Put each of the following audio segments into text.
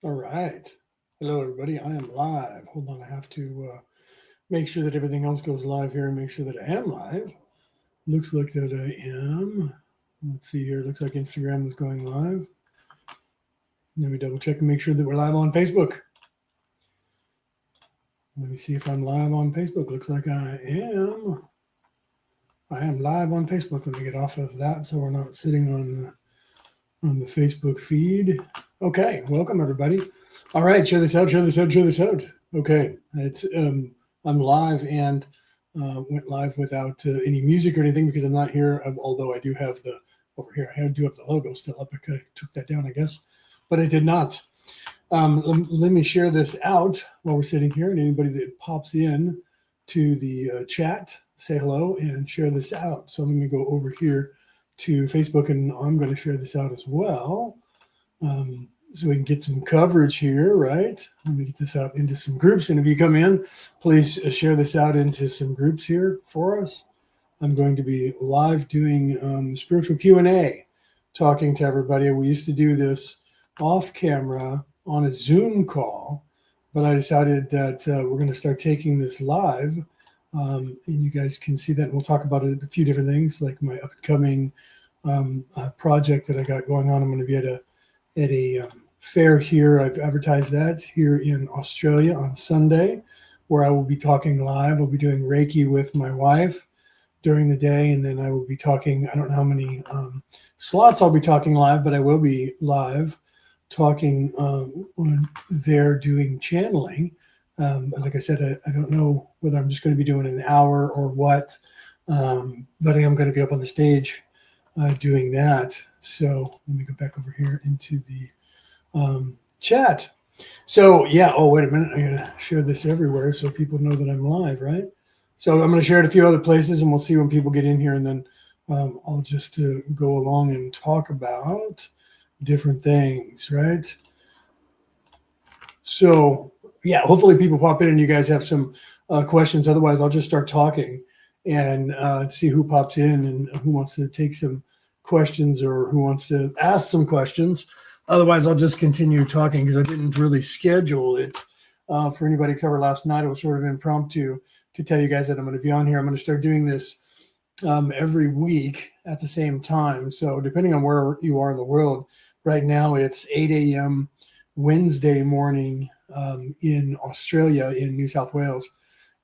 All right. Hello, everybody. I am live. Hold on. I have to make sure that everything else goes live here and make sure that I am live. Looks like that I am. Let's see here. Looks like Instagram is going live. Let me double check and make sure that we're live on Facebook. Let me see if I'm live on Facebook. Looks like I am. I am live on Facebook. Let me get off of that so we're not sitting on the Facebook feed. Okay, welcome everybody. All right, share this out, share this out, share this out. Okay, it's I'm live and went live without any music or anything because I'm not here. Although I do have the over here, I do have the logo still up. I could have took that down, I guess, but I did not. Let me share this out while we're sitting here, and anybody that pops in to the chat, say hello and share this out. So let me go over here to Facebook, and I'm going to share this out as well. So we can get some coverage here, right? Let me get this out into some groups. And if you come in, please share this out into some groups here for us. I'm going to be live doing spiritual Q&A, talking to everybody. We used to do this off camera on a Zoom call, but I decided that we're going to start taking this live. And you guys can see that. And we'll talk about a few different things, like my upcoming project that I got going on. I'm going to be at a fair here. I've advertised that here in Australia on Sunday, where I will be talking live. I'll be doing Reiki with my wife during the day, and then I will be talking. I don't know how many slots I'll be talking live, but I will be live talking when they're doing channeling. Like I said, I don't know whether I'm just going to be doing an hour or what, but I am going to be up on the stage doing that. So let me go back over here into the chat. So yeah, oh, wait a minute. I'm going to share this everywhere so people know that I'm live, right? So I'm going to share it a few other places, and we'll see when people get in here, and then I'll just go along and talk about different things, right? So yeah, hopefully people pop in and you guys have some questions. Otherwise, I'll just start talking and see who pops in and who wants to take some questions or who wants to ask some questions. Otherwise, I'll just continue talking because I didn't really schedule it for anybody except for last night. It was sort of impromptu to tell you guys that I'm going to be on here. I'm going to start doing this every week at the same time. So depending on where you are in the world, right now it's 8 a.m. Wednesday morning in Australia, in New South Wales.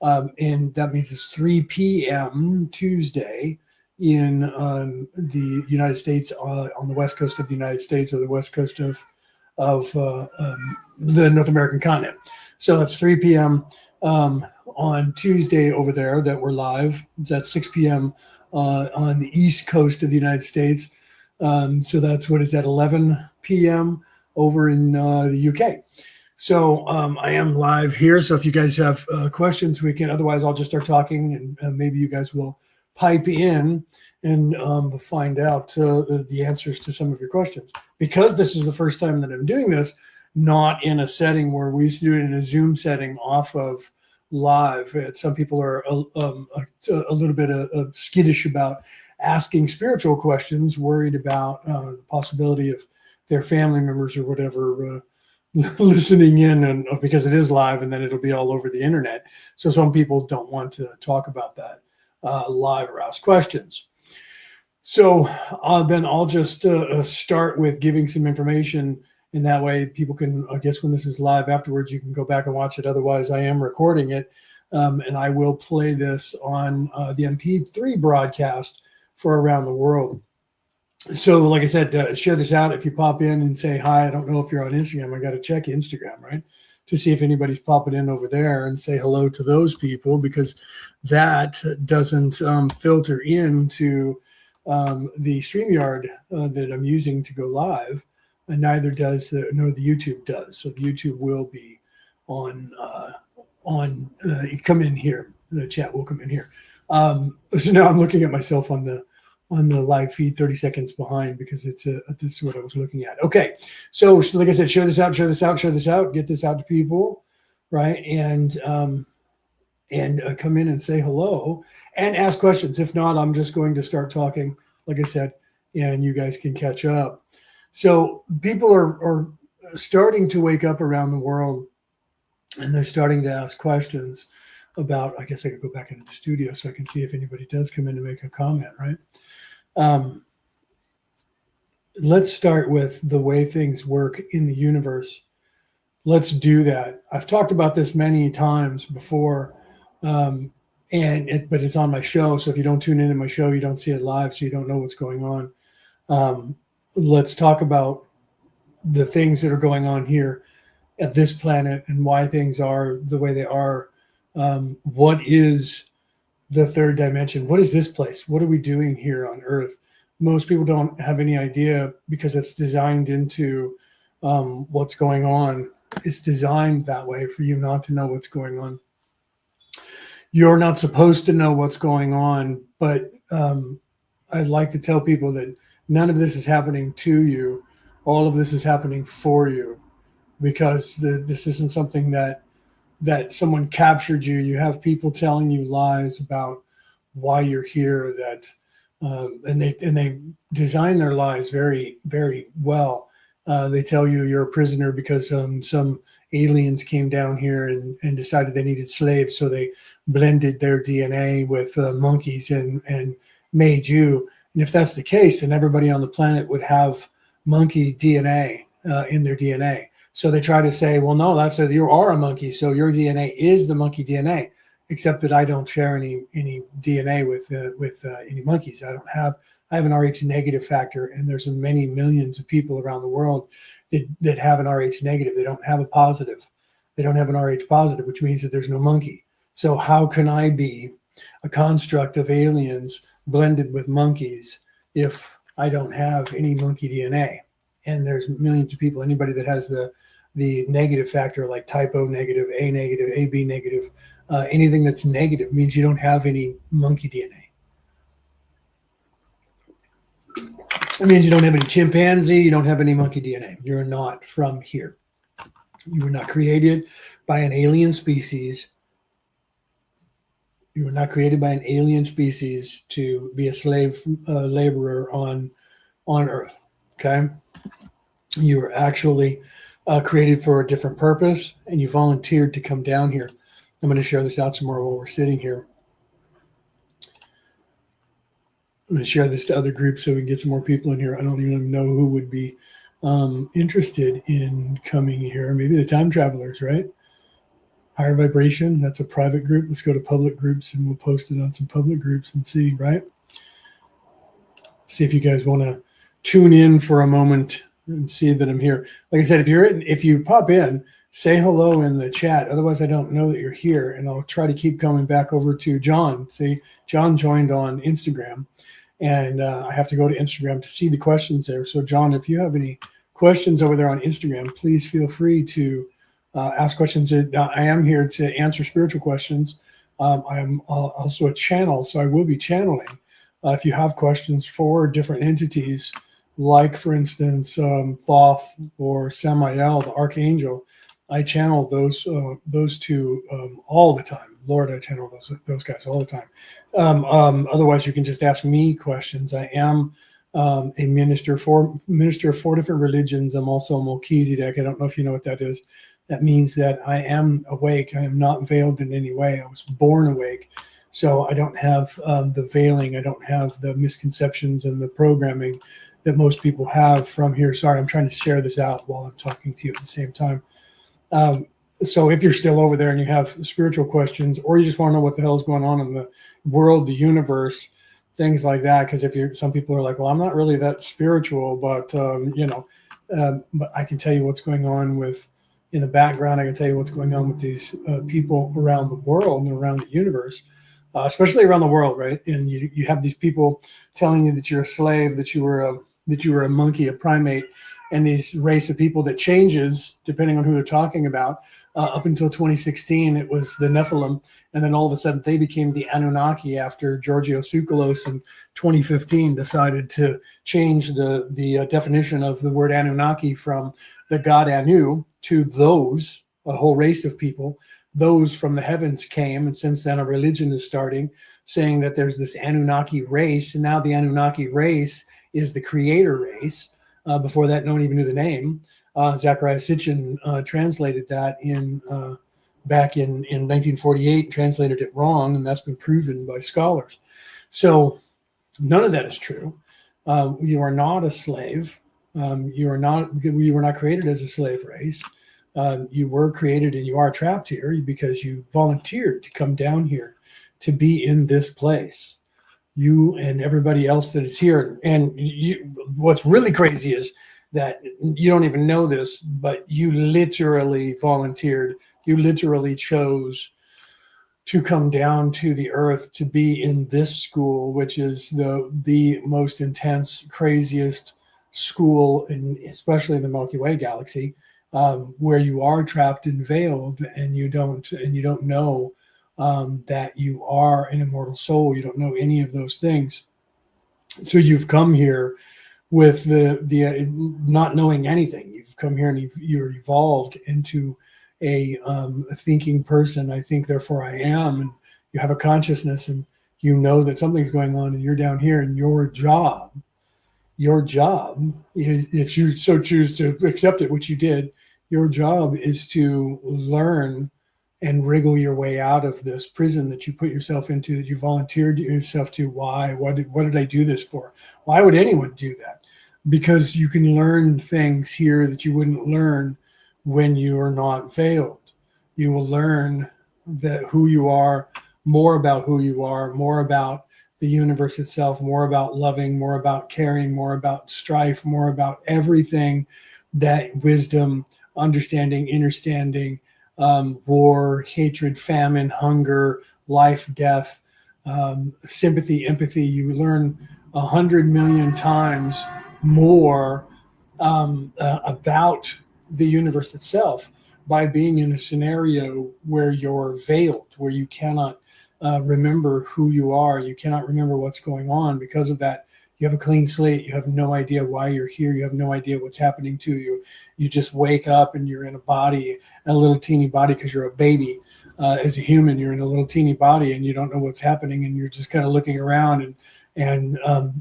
And that means it's 3 p.m. Tuesday in the United States, on the west coast of the United States, or the west coast of the North American continent. So that's 3 p.m. On Tuesday over there that we're live. It's at 6 p.m. On the east coast of the United States. So that's, what is that, 11 p.m. over in the UK. So I am live here. So if you guys have questions, we can. Otherwise, I'll just start talking, and maybe you guys will pipe in and find out the answers to some of your questions. Because this is the first time that I'm doing this, not in a setting where we used to do it in a Zoom setting off of live. Some people are a little bit skittish about asking spiritual questions, worried about the possibility of their family members or whatever listening in, and because it is live and then it'll be all over the internet. So some people don't want to talk about that live or ask questions. So then I'll just start with giving some information, and that way people can, I guess when this is live afterwards, you can go back and watch it. Otherwise, I am recording it, and I will play this on the MP3 broadcast for around the world. So like I said, share this out. If you pop in and say hi, I don't know if you're on Instagram. I got to check Instagram, right, to see if anybody's popping in over there, and say hello to those people, because that doesn't filter into the StreamYard that I'm using to go live, and neither does the YouTube does. So the YouTube will be on come in here. The chat will come in here. So now I'm looking at myself on the live feed 30 seconds behind, because this is what I was looking at. Okay, so like I said, share this out, share this out, share this out, get this out to people, right? And come in and say hello and ask questions. If not, I'm just going to start talking, like I said, and you guys can catch up. So people are starting to wake up around the world, and they're starting to ask questions about, I guess I could go back into the studio so I can see if anybody does come in to make a comment, right? Let's start with the way things work in the universe. Let's do that. I've talked about this many times before, but it's on my show. So if you don't tune into my show, you don't see it live, so you don't know what's going on. Let's talk about the things that are going on here at this planet and why things are the way they are. What is the third dimension? What is this place? What are we doing here on Earth? Most people don't have any idea because it's designed into what's going on. It's designed that way for you not to know what's going on. You're not supposed to know what's going on, but I'd like to tell people that none of this is happening to you. All of this is happening for you, because this isn't something that someone captured you. You have people telling you lies about why you're here, and they design their lies very, very well. They tell you you're a prisoner because some aliens came down here and decided they needed slaves, so they blended their DNA with monkeys and made you. And if that's the case, then everybody on the planet would have monkey DNA in their DNA. So they try to say, well, no, you are a monkey, so your DNA is the monkey DNA. Except that I don't share any DNA with any monkeys. I have an Rh negative factor, and there's many millions of people around the world that have an Rh negative. They don't have a positive. They don't have an Rh positive, which means that there's no monkey. So how can I be a construct of aliens blended with monkeys if I don't have any monkey DNA? And there's millions of people. Anybody that has the negative factor, like type O negative, A negative, AB negative, anything that's negative means you don't have any monkey DNA. It means you don't have any chimpanzee, you don't have any monkey DNA. You're not from here. You were not created by an alien species. You were not created by an alien species to be a slave laborer on Earth. Okay? You were actually created for a different purpose, and you volunteered to come down here. I'm going to share this out some more while we're sitting here. I'm going to share this to other groups so we can get some more people in here. I don't even know who would be interested in coming here. Maybe the time travelers, right? Higher vibration, that's a private group. Let's go to public groups and we'll post it on some public groups and see, right? See if you guys want to tune in for a moment and see that I'm here. Like I said, if you pop in, say hello in the chat. Otherwise, I don't know that you're here, and I'll try to keep coming back over to John. See, John joined on Instagram, and I have to go to Instagram to see the questions there. So, John, if you have any questions over there on Instagram, please feel free to ask questions. I am here to answer spiritual questions. I am also a channel, so I will be channeling. If you have questions for different entities, like, for instance, Thoth or Samael, the archangel, I channel those two all the time. Lord, I channel those guys all the time. Otherwise, you can just ask me questions. I am a minister of four different religions. I'm also a Melchizedek. I don't know if you know what that is. That means that I am awake. I am not veiled in any way. I was born awake. So I don't have the veiling. I don't have the misconceptions and the programming that most people have from here. Sorry, I'm trying to share this out while I'm talking to you at the same time. So if you're still over there and you have spiritual questions, or you just want to know what the hell is going on in the world, the universe, things like that, because some people are like, well, I'm not really that spiritual, but but I can tell you what's going on in the background. I can tell you what's going on with these people around the world and around the universe, especially around the world, right? And you have these people telling you that you're a slave, that you were a monkey, a primate, and these race of people that changes depending on who they're talking about. Up until 2016, it was the Nephilim, and then all of a sudden they became the Anunnaki after Giorgio Tsoukalos in 2015 decided to change the definition of the word Anunnaki from the god Anu to those, a whole race of people. Those from the heavens came, and since then a religion is starting, saying that there's this Anunnaki race, and now the Anunnaki race is the creator race. Before that, no one even knew the name. Zachariah Sitchin translated that back in 1948, translated it wrong, and that's been proven by scholars. So none of that is true. You are not a slave. You were not created as a slave race. You were created and you are trapped here because you volunteered to come down here to be in this place. You and everybody else that is here. And what's really crazy is that you don't even know this, but you literally volunteered. You literally chose to come down to the earth to be in this school, which is the most intense, craziest school, especially in the Milky Way galaxy, where you are trapped and veiled, and you don't know that you are an immortal soul. You don't know any of those things. So you've come here with the not knowing anything. You've come here and you're evolved into a thinking person. I think, therefore I am. And you have a consciousness, and you know that something's going on, and you're down here, and your job, if you so choose to accept it, which you did, your job is to learn and wriggle your way out of this prison that you put yourself into, that you volunteered yourself to. Why? What did I do this for? Why would anyone do that? Because you can learn things here that you wouldn't learn when you are not veiled. You will learn that who you are, more about who you are, more about the universe itself, more about loving, more about caring, more about strife, more about everything that wisdom, understanding, understanding, war, hatred, famine, hunger, life, death, sympathy, empathy. You learn 100 million times more about the universe itself by being in a scenario where you're veiled, where you cannot remember who you are. You cannot remember what's going on. Because of that, you have a clean slate. You have no idea why you're here. You have no idea what's happening to you. You just wake up and you're in a body, a little teeny body, because you're a baby. As a human, you're in a little teeny body and you don't know what's happening, and you're just kind of looking around, and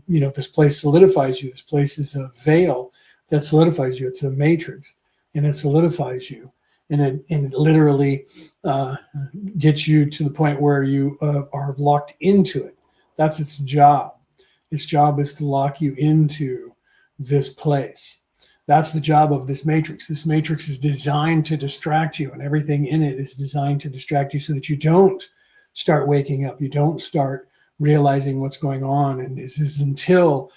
this place solidifies you. This place is a veil that solidifies you. It's a matrix, and it solidifies you. And it literally gets you to the point where you are locked into it. That's its job. Its job is to lock you into this place. That's the job of this matrix. This matrix is designed to distract you, and everything in it is designed to distract you so that you don't start waking up. You don't start realizing what's going on. And this is until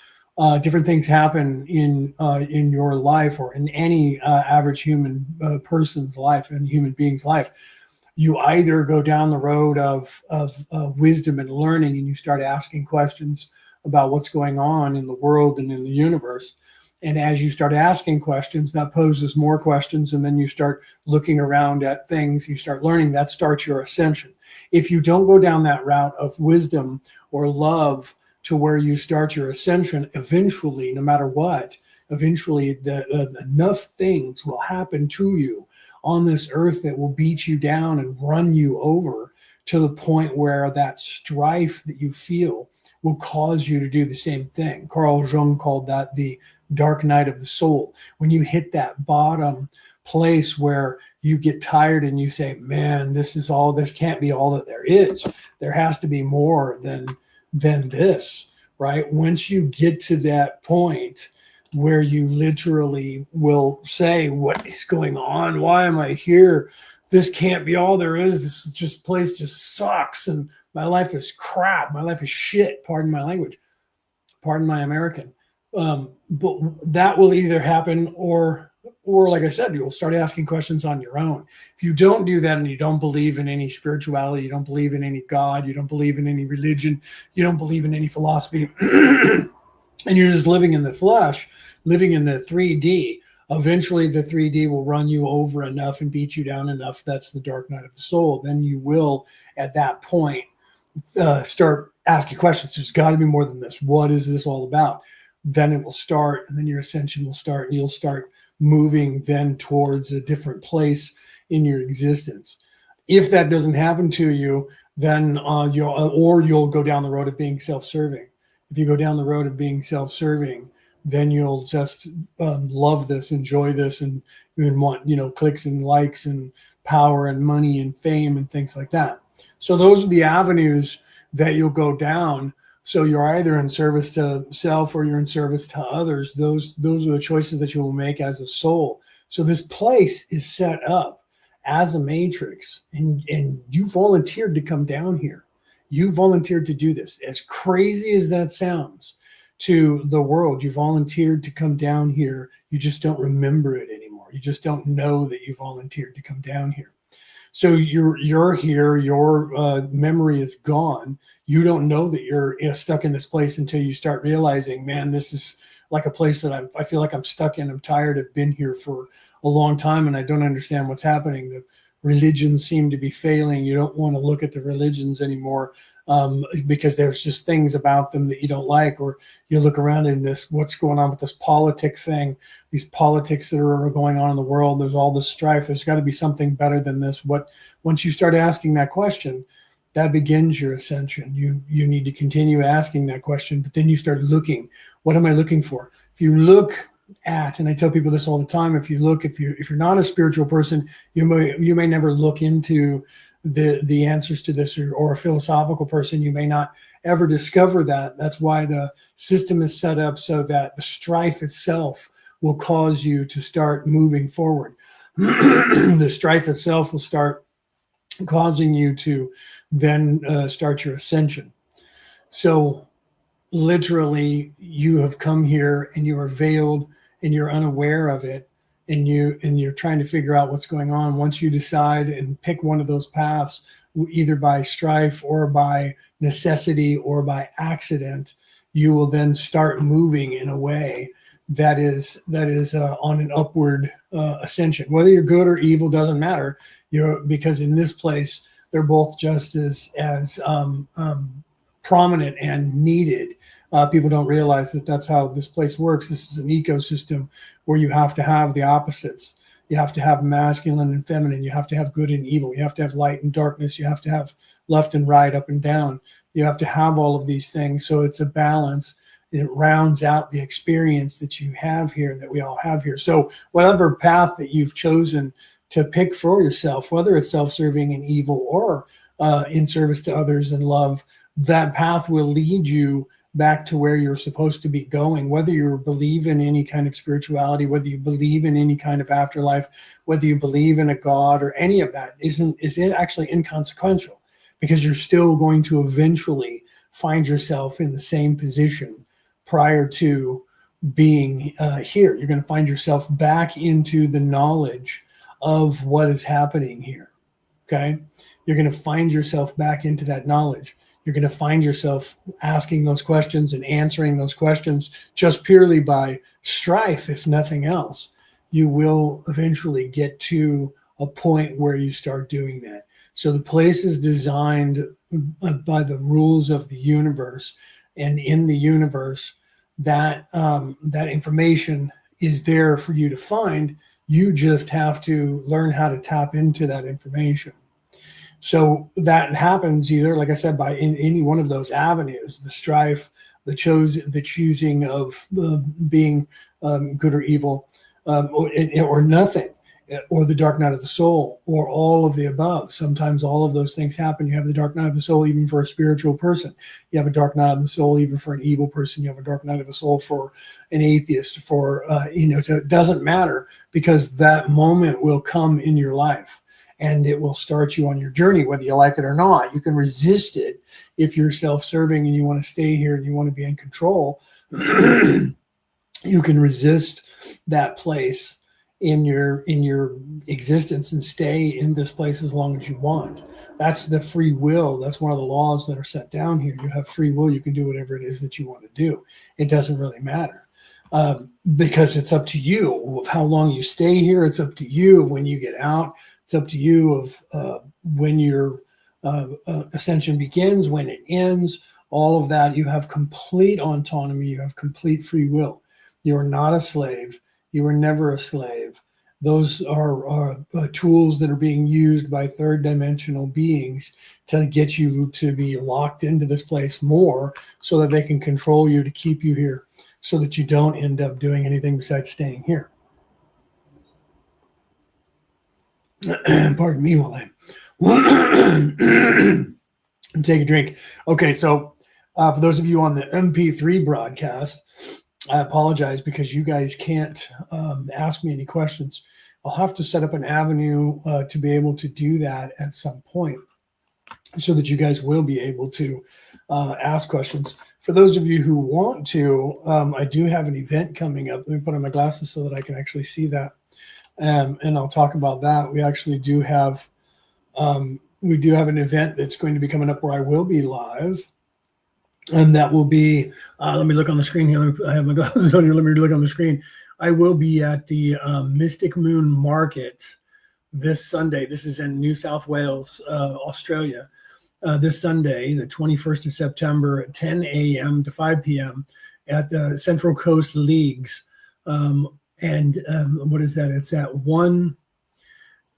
different things happen in your life, or in any average human person's life and human being's life. You either go down the road of wisdom and learning, and you start asking questions about what's going on in the world and in the universe. And as you start asking questions, that poses more questions, and then you start looking around at things, you start learning. That starts your ascension. If you don't go down that route of wisdom or love to where you start your ascension, eventually, no matter what, eventually enough things will happen to you on this earth that will beat you down and run you over, to the point where that strife that you feel will cause you to do the same thing. Carl Jung called that the dark night of the soul. When you hit that bottom place where you get tired and you say, man, this can't be all that there is. There has to be more than this, right? Once you get to that point where you literally will say, what is going on? Why am I here? This can't be all there is. This place just sucks, and my life is crap. My life is shit. Pardon my language. Pardon my American. But that will either happen, or like I said, you'll start asking questions on your own. If you don't do that, and you don't believe in any spirituality, you don't believe in any God, you don't believe in any religion, you don't believe in any philosophy, and you're just living in the flesh, living in the 3D, eventually the 3D will run you over enough and beat you down enough. That's the dark night of the soul. Then you will, at that point, start asking questions. There's got to be more than this. What is this all about? Then it will start, and then your ascension will start, and you'll start moving then towards a different place in your existence. If that doesn't happen to you, then you'll go down the road of being self-serving. If you go down the road of being self-serving, then you'll just love this, enjoy this, and want, clicks and likes and power and money and fame and things like that. So those are the avenues that you'll go down. So you're either in service to self or you're in service to others. Those are the choices that you will make as a soul. So this place is set up as a matrix, and you volunteered to come down here. You volunteered to do this. As crazy as that sounds to the world, you volunteered to come down here. You just don't remember it anymore. You just don't know that you volunteered to come down here. So you're here, your memory is gone. You don't know that you're stuck in this place until you start realizing, man, this is like a place that I feel like I'm stuck in. I'm tired. I've been here for a long time and I don't understand what's happening. The religions seem to be failing. You don't want to look at the religions anymore because there's just things about them that you don't like, or you look around in this, what's going on with this politic thing, these politics that are going on in the world. There's all this strife. There's got to be something better than this. Once you start asking that question, that begins your ascension. You need to continue asking that question, but then you start looking, what am I looking for? If you look at, and I tell people this all the time, if you're not a spiritual person, you may never look into the answers to this, or a philosophical person, you may not ever discover that. That's why the system is set up so that the strife itself will cause you to start moving forward. The strife itself will start causing you to then start your ascension. So literally, you have come here and you are veiled and you're unaware of it, and you're trying to figure out what's going on. Once you decide and pick one of those paths, either by strife or by necessity or by accident, you will then start moving in a way that is on an upward ascension. Whether you're good or evil doesn't matter, because in this place they're both just as prominent and needed. People don't realize that that's how this place works. This is an ecosystem where you have to have the opposites. You have to have masculine and feminine. You have to have good and evil. You have to have light and darkness. You have to have left and right, up and down. You have to have all of these things. So it's a balance. It rounds out the experience that you have here, that we all have here. So whatever path that you've chosen to pick for yourself, whether it's self-serving and evil or in service to others and love, that path will lead you back to where you're supposed to be going. Whether you believe in any kind of spirituality, whether you believe in any kind of afterlife, whether you believe in a God or any of that is actually inconsequential, because you're still going to eventually find yourself in the same position prior to being here. You're going to find yourself back into the knowledge of what is happening here. Okay. You're going to find yourself back into that knowledge. You're going to find yourself asking those questions and answering those questions just purely by strife, if nothing else. You will eventually get to a point where you start doing that. So the place is designed by the rules of the universe, and in the universe, that information is there for you to find. You just have to learn how to tap into that information. So that happens either, like I said, by in any one of those avenues: the strife, the choosing of being good or evil, or nothing, or the dark night of the soul, or all of the above. Sometimes all of those things happen. You have the dark night of the soul even for a spiritual person. You have a dark night of the soul even for an evil person. You have a dark night of the soul for an atheist. So it doesn't matter, because that moment will come in your life. And it will start you on your journey, whether you like it or not. You can resist it if you're self-serving and you want to stay here and you want to be in control. You can resist that place in your existence and stay in this place as long as you want. That's the free will. That's one of the laws that are set down here. You have free will. You can do whatever it is that you want to do. It doesn't really matter. Because it's up to you of how long you stay here. It's up to you when you get out. It's up to you of when your ascension begins, when it ends, all of that. You have complete autonomy. You have complete free will. You are not a slave. You were never a slave. Those are tools that are being used by third dimensional beings to get you to be locked into this place more so that they can control you, to keep you here. so that you don't end up doing anything besides staying here. Pardon me while I take a drink. Okay, so for those of you on the MP3 broadcast, I apologize because you guys can't ask me any questions. I'll have to set up an avenue to be able to do that at some point so that you guys will be able to ask questions. For those of you who want to, I do have an event coming up. Let me put on my glasses so that I can actually see that. And I'll talk about that. We actually do have an event that's going to be coming up where I will be live. And that will be, let me look on the screen here. I have my glasses on here. Let me look on the screen. I will be at the Mystic Moon Market this Sunday. This is in New South Wales, Australia. This Sunday, the 21st of September at 10 a.m. to 5 p.m. at the Central Coast Leagues. What is that? It's at 1.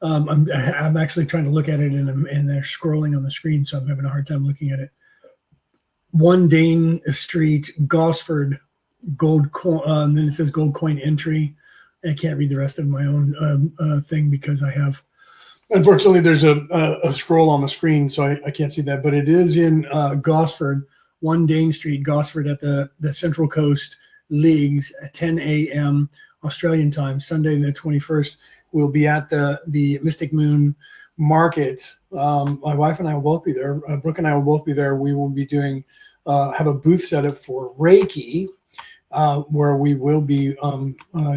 I'm actually trying to look at it and they're scrolling on the screen, so I'm having a hard time looking at it. 1 Dane Street, Gosford, gold coin. Then it says gold coin entry. I can't read the rest of my own thing because I have. Unfortunately, there's a scroll on the screen, so I can't see that. But it is in Gosford, 1 Dane Street, Gosford, at the Central Coast Leagues at 10 a.m. Australian time, Sunday the 21st. We'll be at the Mystic Moon Market. My wife and I will both be there. Brooke and I will both be there. We will be doing have a booth set up for Reiki, where we will be.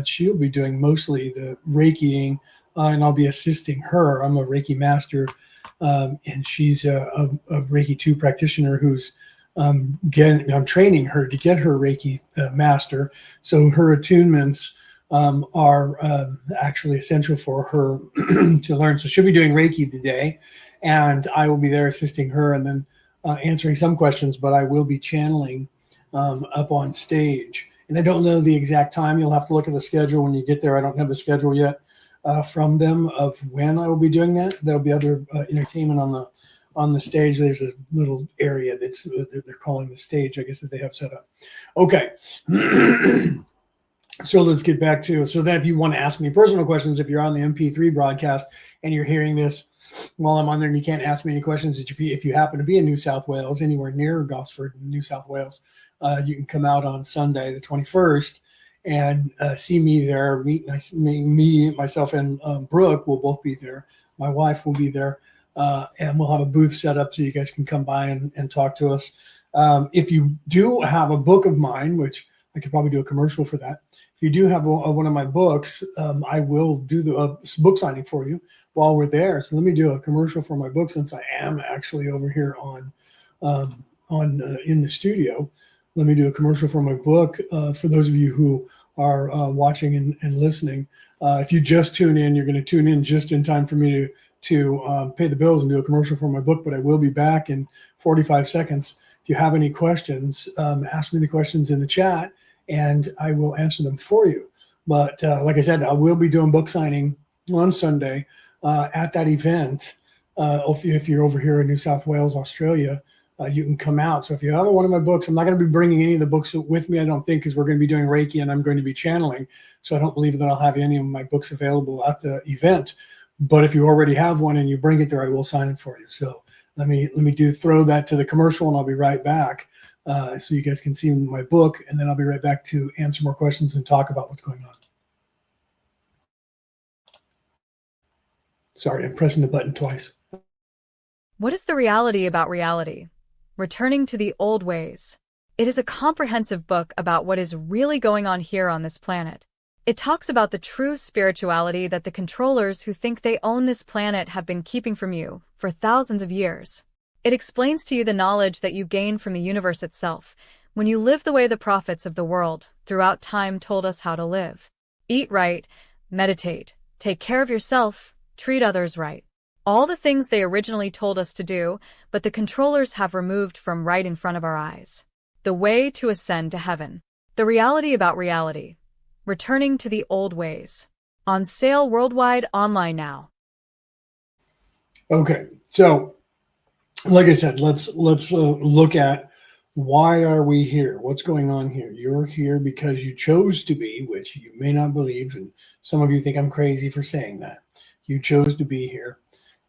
She'll be doing mostly the Reikiing, and I'll be assisting her. I'm a Reiki master, and she's a Reiki 2 practitioner who's I'm training her to get her Reiki master. So her attunements are actually essential for her to learn. So she'll be doing Reiki today, and I will be there assisting her and then answering some questions, but I will be channeling up on stage. And I don't know the exact time. You'll have to look at the schedule when you get there. I don't have the schedule yet from them of when I will be doing that. There'll be other entertainment on the stage. There's a little area that's they're calling the stage, I guess, that they have set up. Okay. So let's get back to, so that if you want to ask me personal questions, if you're on the MP3 broadcast and you're hearing this while I'm on there and you can't ask me any questions, if you happen to be in New South Wales, anywhere near Gosford, New South Wales, you can come out on Sunday, the 21st, and see me there, meet myself and Brooke will both be there. My wife will be there, and we'll have a booth set up so you guys can come by and talk to us. If you do have a book of mine, which I could probably do a commercial for that. If you do have one of my books, I will do the book signing for you while we're there. So let me do a commercial for my book since I am actually over here in the studio. Let me do a commercial for my book for those of you who are watching and listening. If you just tune in, you're going to tune in just in time for me to pay the bills and do a commercial for my book. But I will be back in 45 seconds. If you have any questions, ask me the questions in the chat, and I will answer them for you. But like I said, I will be doing book signing on Sunday at that event. If you're over here in New South Wales, Australia, you can come out. So if you have one of my books, I'm not going to be bringing any of the books with me, I don't think, because we're going to be doing Reiki and I'm going to be channeling. So I don't believe that I'll have any of my books available at the event. But if you already have one and you bring it there, I will sign it for you. So let me throw that to the commercial, and I'll be right back so you guys can see my book, and then I'll be right back to answer more questions and talk about what's going on. Sorry, I'm pressing the button twice. What is the reality about reality? Returning to the old ways. It is a comprehensive book about what is really going on here on this planet. It talks about the true spirituality that the controllers who think they own this planet have been keeping from you for thousands of years. It explains to you the knowledge that you gain from the universe itself when you live the way the prophets of the world throughout time told us how to live. Eat right, meditate, take care of yourself, treat others right. All the things they originally told us to do, but the controllers have removed from right in front of our eyes. The way to ascend to heaven. The reality about reality. Returning to the old ways. On sale worldwide, online now. Okay, so like I said, let's look at Why are we here? What's going on here? You're here because you chose to be, which you may not believe, and some of you think I'm crazy for saying that. You chose to be here.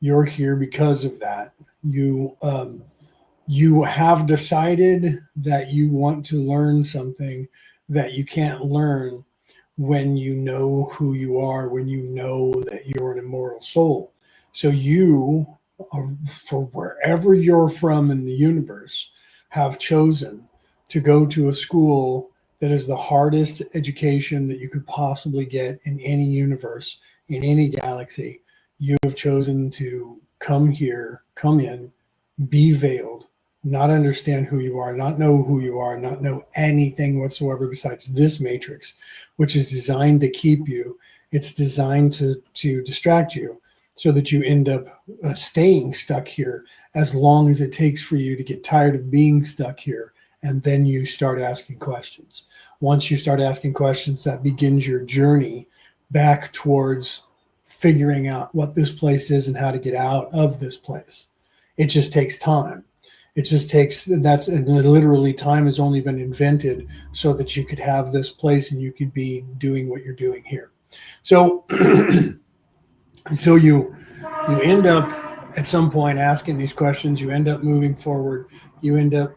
You're here because of that. You have decided that you want to learn something that you can't learn when you know who you are, when you know that you're an immortal soul. So you, for wherever you're from in the universe, have chosen to go to a school that is the hardest education that you could possibly get in any universe, in any galaxy. You have chosen to come here, come in, be veiled, not understand who you are, not know who you are, not know anything whatsoever besides this matrix, which is designed to keep you. It's designed to distract you so that you end up staying stuck here as long as it takes for you to get tired of being stuck here. And then you start asking questions. Once you start asking questions, that begins your journey back towards figuring out what this place is and how to get out of this place. It just takes time. It just takes, that's, and literally time has only been invented so that you could have this place and you could be doing what you're doing here. So, so you end up at some point asking these questions, you end up moving forward, you end up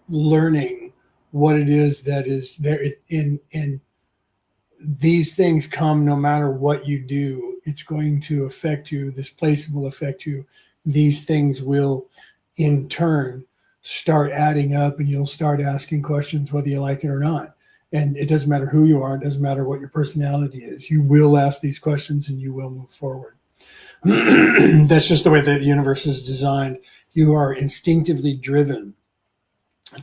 learning what it is that is there in these things come no matter what you do. It's going to affect you. This place will affect you. These things will in turn start adding up, and you'll start asking questions whether you like it or not. And it doesn't matter who you are. It doesn't matter what your personality is. You will ask these questions and you will move forward. That's just the way the universe is designed. You are instinctively driven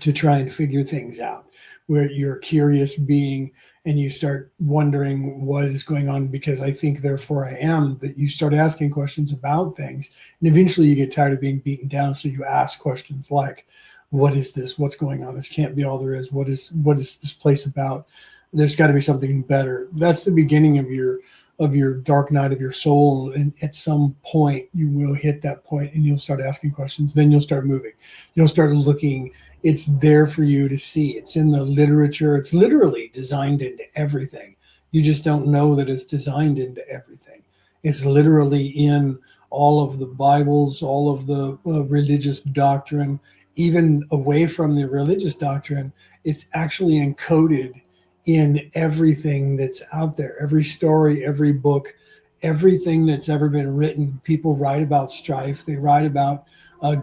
to try and figure things out, where you're a curious being and you start wondering what is going on, because I think therefore I am, that you start asking questions about things, and eventually you get tired of being beaten down, so you ask questions like, what is this? What's going on? This can't be all there is. What is this place about? There's got to be something better. That's the beginning of your dark night of your soul, and at some point you will hit that point and you'll start asking questions. Then you'll start moving. You'll start looking. It's there for you to see. It's in the literature. It's literally designed into everything. You just don't know that it's designed into everything. It's literally in all of the Bibles, all of the religious doctrine, even away from the religious doctrine. It's actually encoded in everything that's out there, every story, every book, everything that's ever been written. People write about strife. They write about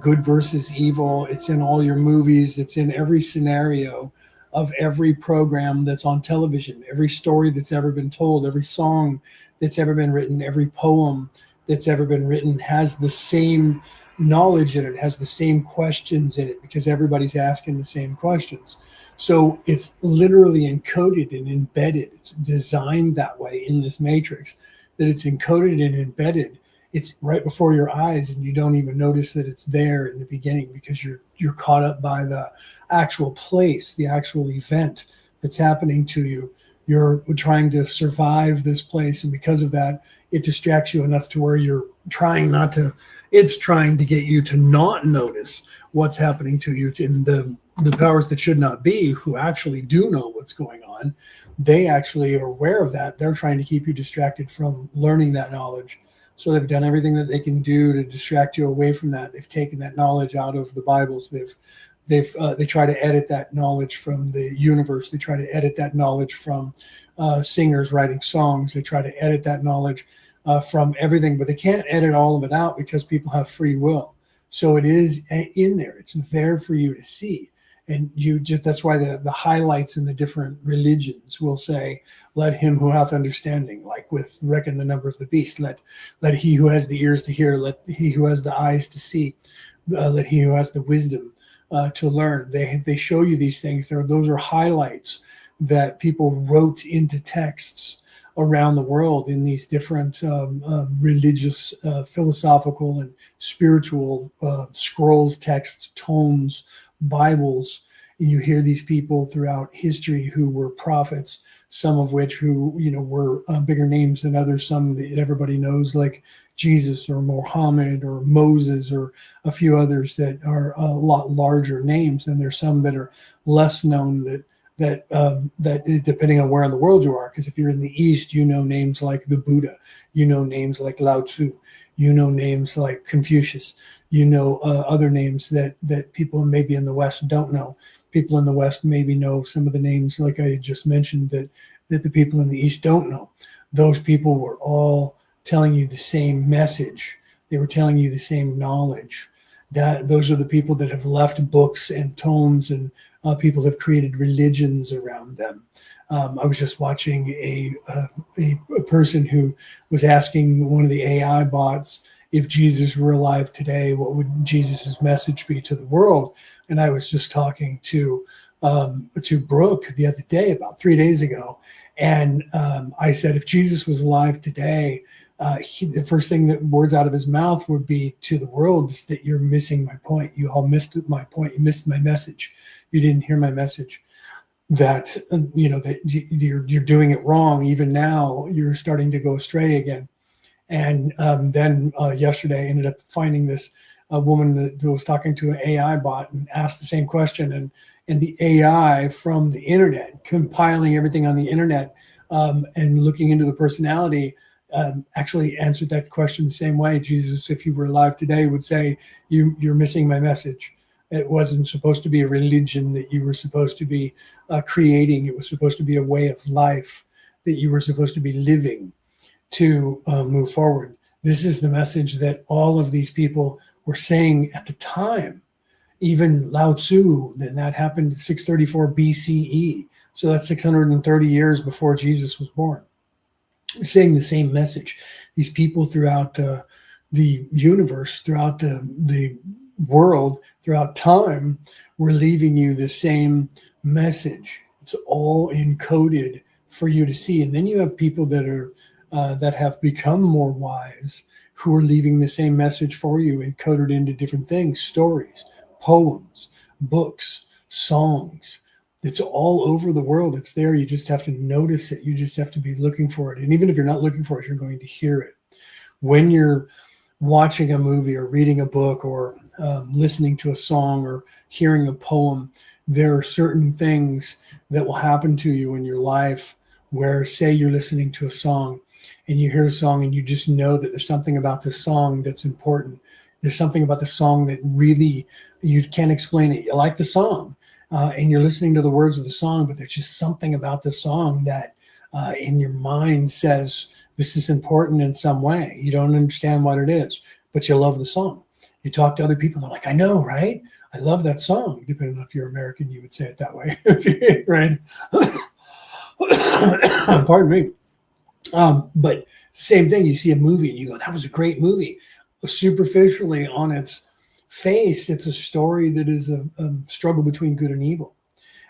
good versus evil. It's in all your movies. It's in every scenario of every program that's on television, every story that's ever been told, every song that's ever been written, every poem that's ever been written has the same knowledge in it, has the same questions in it, because everybody's asking the same questions. So it's literally encoded and embedded. It's designed that way in this matrix, that it's encoded and embedded. It's right before your eyes, and you don't even notice that it's there in the beginning, because you're caught up by the actual place, the actual event that's happening to you. You're trying to survive this place, and because of that, it distracts you enough to where you're trying not to. It's trying to get you to not notice what's happening to you. In the powers that should not be, who actually do know what's going on, they actually are aware of that. They're trying to keep you distracted from learning that knowledge. So they've done everything that they can do to distract you away from that. They've taken that knowledge out of the Bibles. They try to edit that knowledge from the universe. They try to edit that knowledge from singers writing songs. They try to edit that knowledge from everything, but they can't edit all of it out because people have free will. So it is in there. It's there for you to see. And that's why the highlights in the different religions will say, let him who hath understanding, like with reckon the number of the beast, let he who has the ears to hear, let he who has the eyes to see, let he who has the wisdom to learn. They show you these things. Those are highlights that people wrote into texts around the world in these different religious, philosophical, and spiritual scrolls, texts, tomes, Bibles. And you hear these people throughout history who were prophets, some of which who, were bigger names than others, some that everybody knows, like Jesus or Muhammad or Moses, or a few others that are a lot larger names. And there's some that are less known that depending on where in the world you are, because if you're in the East, names like the Buddha, names like Lao Tzu, names like Confucius, other names that people maybe in the West don't know. People in the West maybe know some of the names, like I just mentioned, that the people in the East don't know. Those people were all telling you the same message. They were telling you the same knowledge. Those are the people that have left books and tomes, and people have created religions around them. I was just watching a person who was asking one of the AI bots, if Jesus were alive today, what would Jesus's message be to the world? And I was just talking to Brooke the other day, about 3 days ago, and I said, if Jesus was alive today, the first thing that words out of his mouth would be to the world is that you're missing my point. You all missed my point. You missed my message. You didn't hear my message. That that you're doing it wrong. Even now, you're starting to go astray again. And then yesterday, I ended up finding this woman that was talking to an AI bot and asked the same question, and the AI from the internet, compiling everything on the internet and looking into the personality, actually answered that question the same way. Jesus, if you were alive today, would say, you're missing my message. It wasn't supposed to be a religion that you were supposed to be creating. It was supposed to be a way of life that you were supposed to be living to move forward. This is the message that all of these people were saying at the time. Even Lao Tzu, then that happened 634 BCE. So that's 630 years before Jesus was born. Saying the same message. These people throughout the universe, throughout the world, throughout time, were leaving you the same message. It's all encoded for you to see. And then you have people that have become more wise, who are leaving the same message for you, encoded into different things: stories, poems, books, songs. It's all over the world. It's there. You just have to notice it. You just have to be looking for it. And even if you're not looking for it, you're going to hear it. When you're watching a movie or reading a book or listening to a song or hearing a poem, there are certain things that will happen to you in your life where, say you're listening to a song and you hear a song and you just know that there's something about this song that's important. There's something about the song that really, you can't explain it. You like the song and you're listening to the words of the song, but there's just something about the song that in your mind says, this is important in some way. You don't understand what it is, but you love the song. You talk to other people, they're like, I know, right? I love that song. Depending on if you're American, you would say it that way, right? Pardon me. But same thing, you see a movie and you go, that was a great movie. Superficially, on its face, it's a story that is a struggle between good and evil.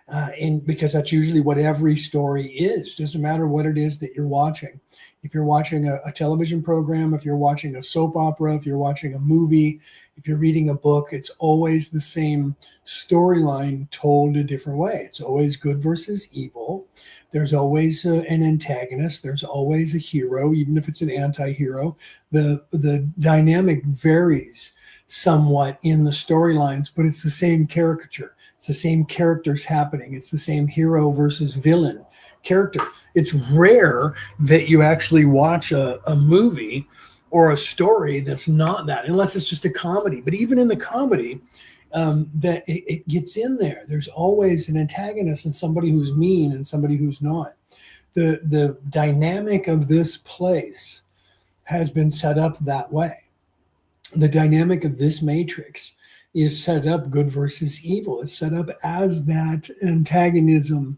And because that's usually what every story is. Doesn't matter what it is that you're watching. If you're watching a television program, if you're watching a soap opera, if you're watching a movie, if you're reading a book, it's always the same storyline told a different way. It's always good versus evil. There's always an antagonist. There's always a hero, even if it's an anti-hero. The dynamic varies somewhat in the storylines, but it's the same caricature. It's the same characters happening. It's the same hero versus villain character. It's rare that you actually watch a movie or a story that's not that, unless it's just a comedy. But even in the comedy, that it gets in there. There's always an antagonist and somebody who's mean and somebody who's not. The dynamic of this place has been set up that way. The dynamic of this matrix is set up good versus evil. It's set up as that antagonism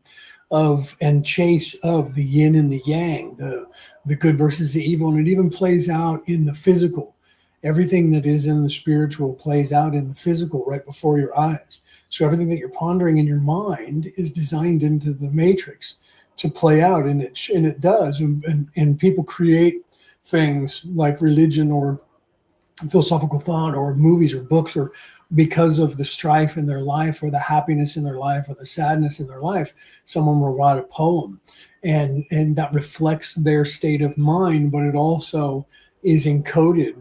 of and chase of the yin and the yang, the good versus the evil. And it even plays out in the physical. Everything that is in the spiritual plays out in the physical right before your eyes. So everything that you're pondering in your mind is designed into the matrix to play out, and it does. And people create things like religion or philosophical thought or movies or books or because of the strife in their life, or the happiness in their life, or the sadness in their life, someone will write a poem, and that reflects their state of mind, but it also is encoded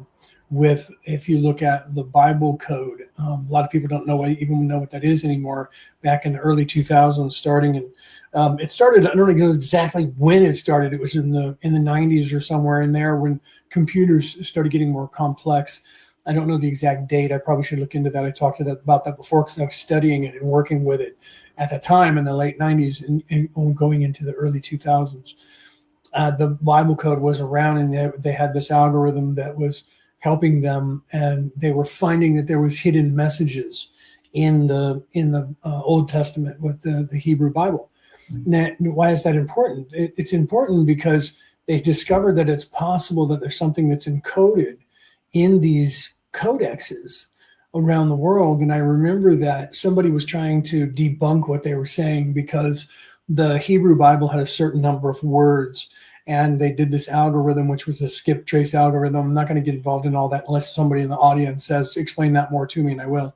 with, if you look at the Bible code, a lot of people don't even know what that is anymore. Back in the early 2000s, starting in, it started, I don't know exactly when it started. It was in the 90s or somewhere in there, when computers started getting more complex. I don't know the exact date. I probably should look into that. I talked about that before, because I was studying it and working with it at the time in the late 90s and going into the early 2000s. The Bible code was around, and they had this algorithm that was helping them, and they were finding that there was hidden messages in the Old Testament with the Hebrew Bible. Now, why is that important? It's important because they discovered that it's possible that there's something that's encoded in these codexes around the world. And I remember that somebody was trying to debunk what they were saying, because the Hebrew Bible had a certain number of words, and they did this algorithm, which was a skip trace algorithm. I'm not going to get involved in all that unless somebody in the audience says, explain that more to me, and I will.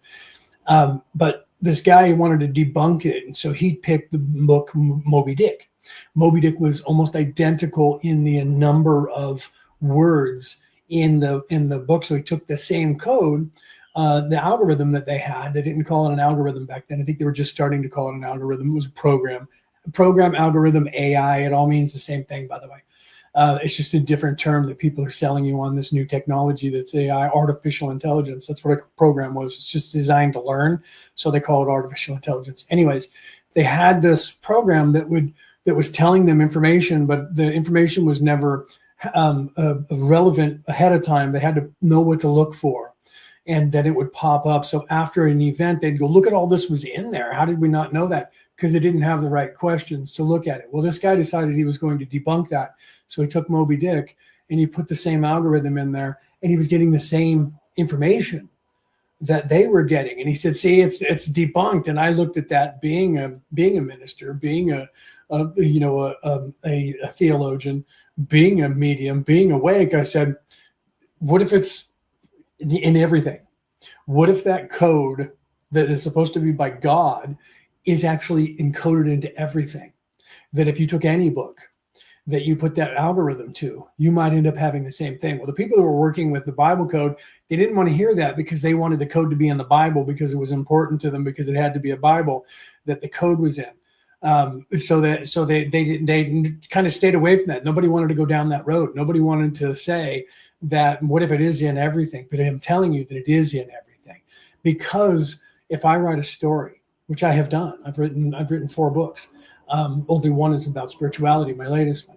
But this guy wanted to debunk it, and so he picked the book Moby Dick. Moby Dick was almost identical in the number of words in the book. So he took the same code, the algorithm that they had. They didn't call it an algorithm back then. I think they were just starting to call it an algorithm. It was a program, algorithm, AI. It all means the same thing, by the way. It's just a different term that people are selling you on this new technology that's AI, artificial intelligence. That's what a program was. It's just designed to learn, so they call it artificial intelligence. Anyways, they had this program that was telling them information, but the information was never relevant ahead of time. They had to know what to look for, and then it would pop up. So after an event, they'd go, look at all this was in there. How did we not know that? Because they didn't have the right questions to look at it. Well, this guy decided he was going to debunk that. So he took Moby Dick and he put the same algorithm in there, and he was getting the same information that they were getting. And he said, see, it's debunked. And I looked at that, being a minister, being a theologian, being a medium, being awake. I said, what if it's in everything? What if that code that is supposed to be by God is actually encoded into everything? That if you took any book that you put that algorithm to, you might end up having the same thing. Well, the people that were working with the Bible code, they didn't want to hear that, because they wanted the code to be in the Bible, because it was important to them, because it had to be a Bible that the code was in. So they kind of stayed away from that. Nobody wanted to go down that road. Nobody wanted to say that, what if it is in everything? But I'm telling you that it is in everything, because if I write a story, which I have done, I've written 4 books. Only one is about spirituality, my latest one.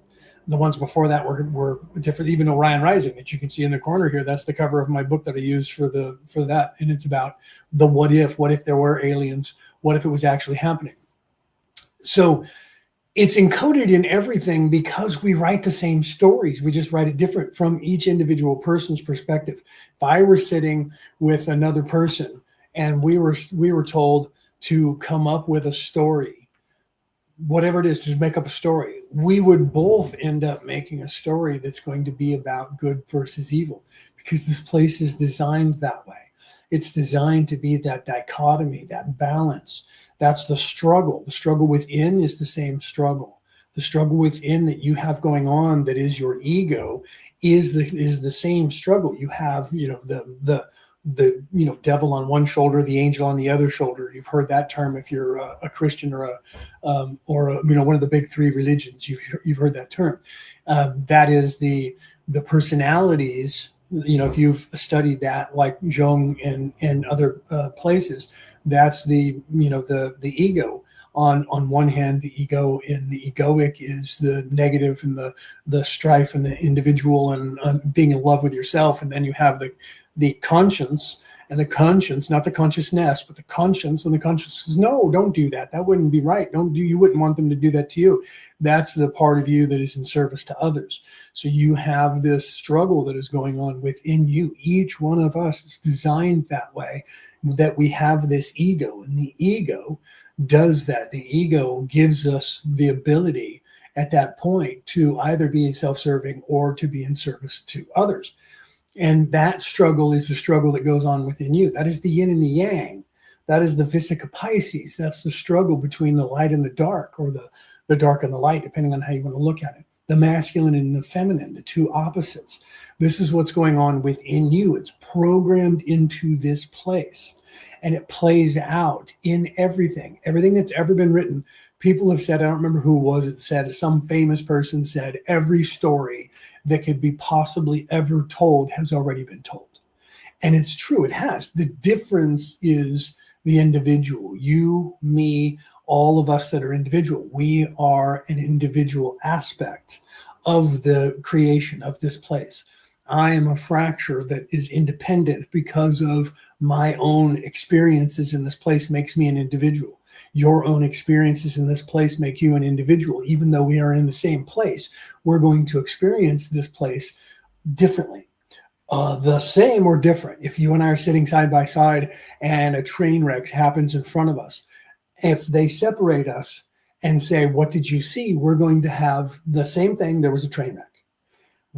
The ones before that were different. Even Orion Rising, that you can see in the corner here, that's the cover of my book that I used for that, and it's about the what if there were aliens, what if it was actually happening. So it's encoded in everything, because we write the same stories. We just write it different from each individual person's perspective. If I were sitting with another person and we were told to come up with a story, whatever it is, just make up a story, we would both end up making a story that's going to be about good versus evil, because this place is designed that way. It's designed to be that dichotomy, that balance. That's the struggle. The struggle within is the same struggle. The struggle within that you have going on, that is your ego, is the same struggle. You have, the devil on one shoulder, the angel on the other shoulder. You've heard that term if you're a Christian or one of the big 3 religions. You've heard that term. That is the personalities. If you've studied that, like Jung and other places, that's the ego. On one hand, the ego in the egoic is the negative and the strife and the individual and being in love with yourself. And then you have the conscience, and the conscience, not the consciousness, but the conscience. And the conscience says, no, don't do that. That wouldn't be right. You wouldn't want them to do that to you. That's the part of you that is in service to others. So you have this struggle that is going on within you. Each one of us is designed that way, that we have this ego, and the ego does that. The ego gives us the ability at that point to either be self-serving or to be in service to others. And that struggle is the struggle that goes on within you. That is the yin and the yang. That is the Vesica Pisces. That's the struggle between the light and the dark, or the dark and the light, depending on how you want to look at it. The masculine and the feminine, the two opposites. This is what's going on within you. It's programmed into this place. And it plays out in everything. Everything that's ever been written. People have said, I don't remember who it was, it said, some famous person said, every story that could be possibly ever told has already been told. And it's true, it has. The difference is the individual. You, me, all of us that are individual. We are an individual aspect of the creation of this place. I am a fracture that is independent because of my own experiences in this place makes me an individual. Your own experiences in this place make you an individual. Even though we are in the same place, we're going to experience this place differently. The same or different. If you and I are sitting side by side and a train wreck happens in front of us, if they separate us and say, what did you see? We're going to have the same thing. There was a train wreck.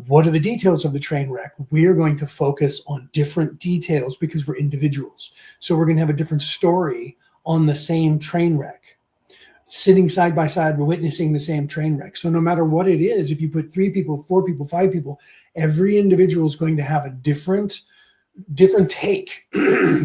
What are the details of the train wreck? We're going to focus on different details because we're individuals. So we're going to have a different story on the same train wreck. Sitting side by side, we're witnessing the same train wreck. So no matter what it is, if you put 3 people, 4 people, 5 people, every individual is going to have a different take,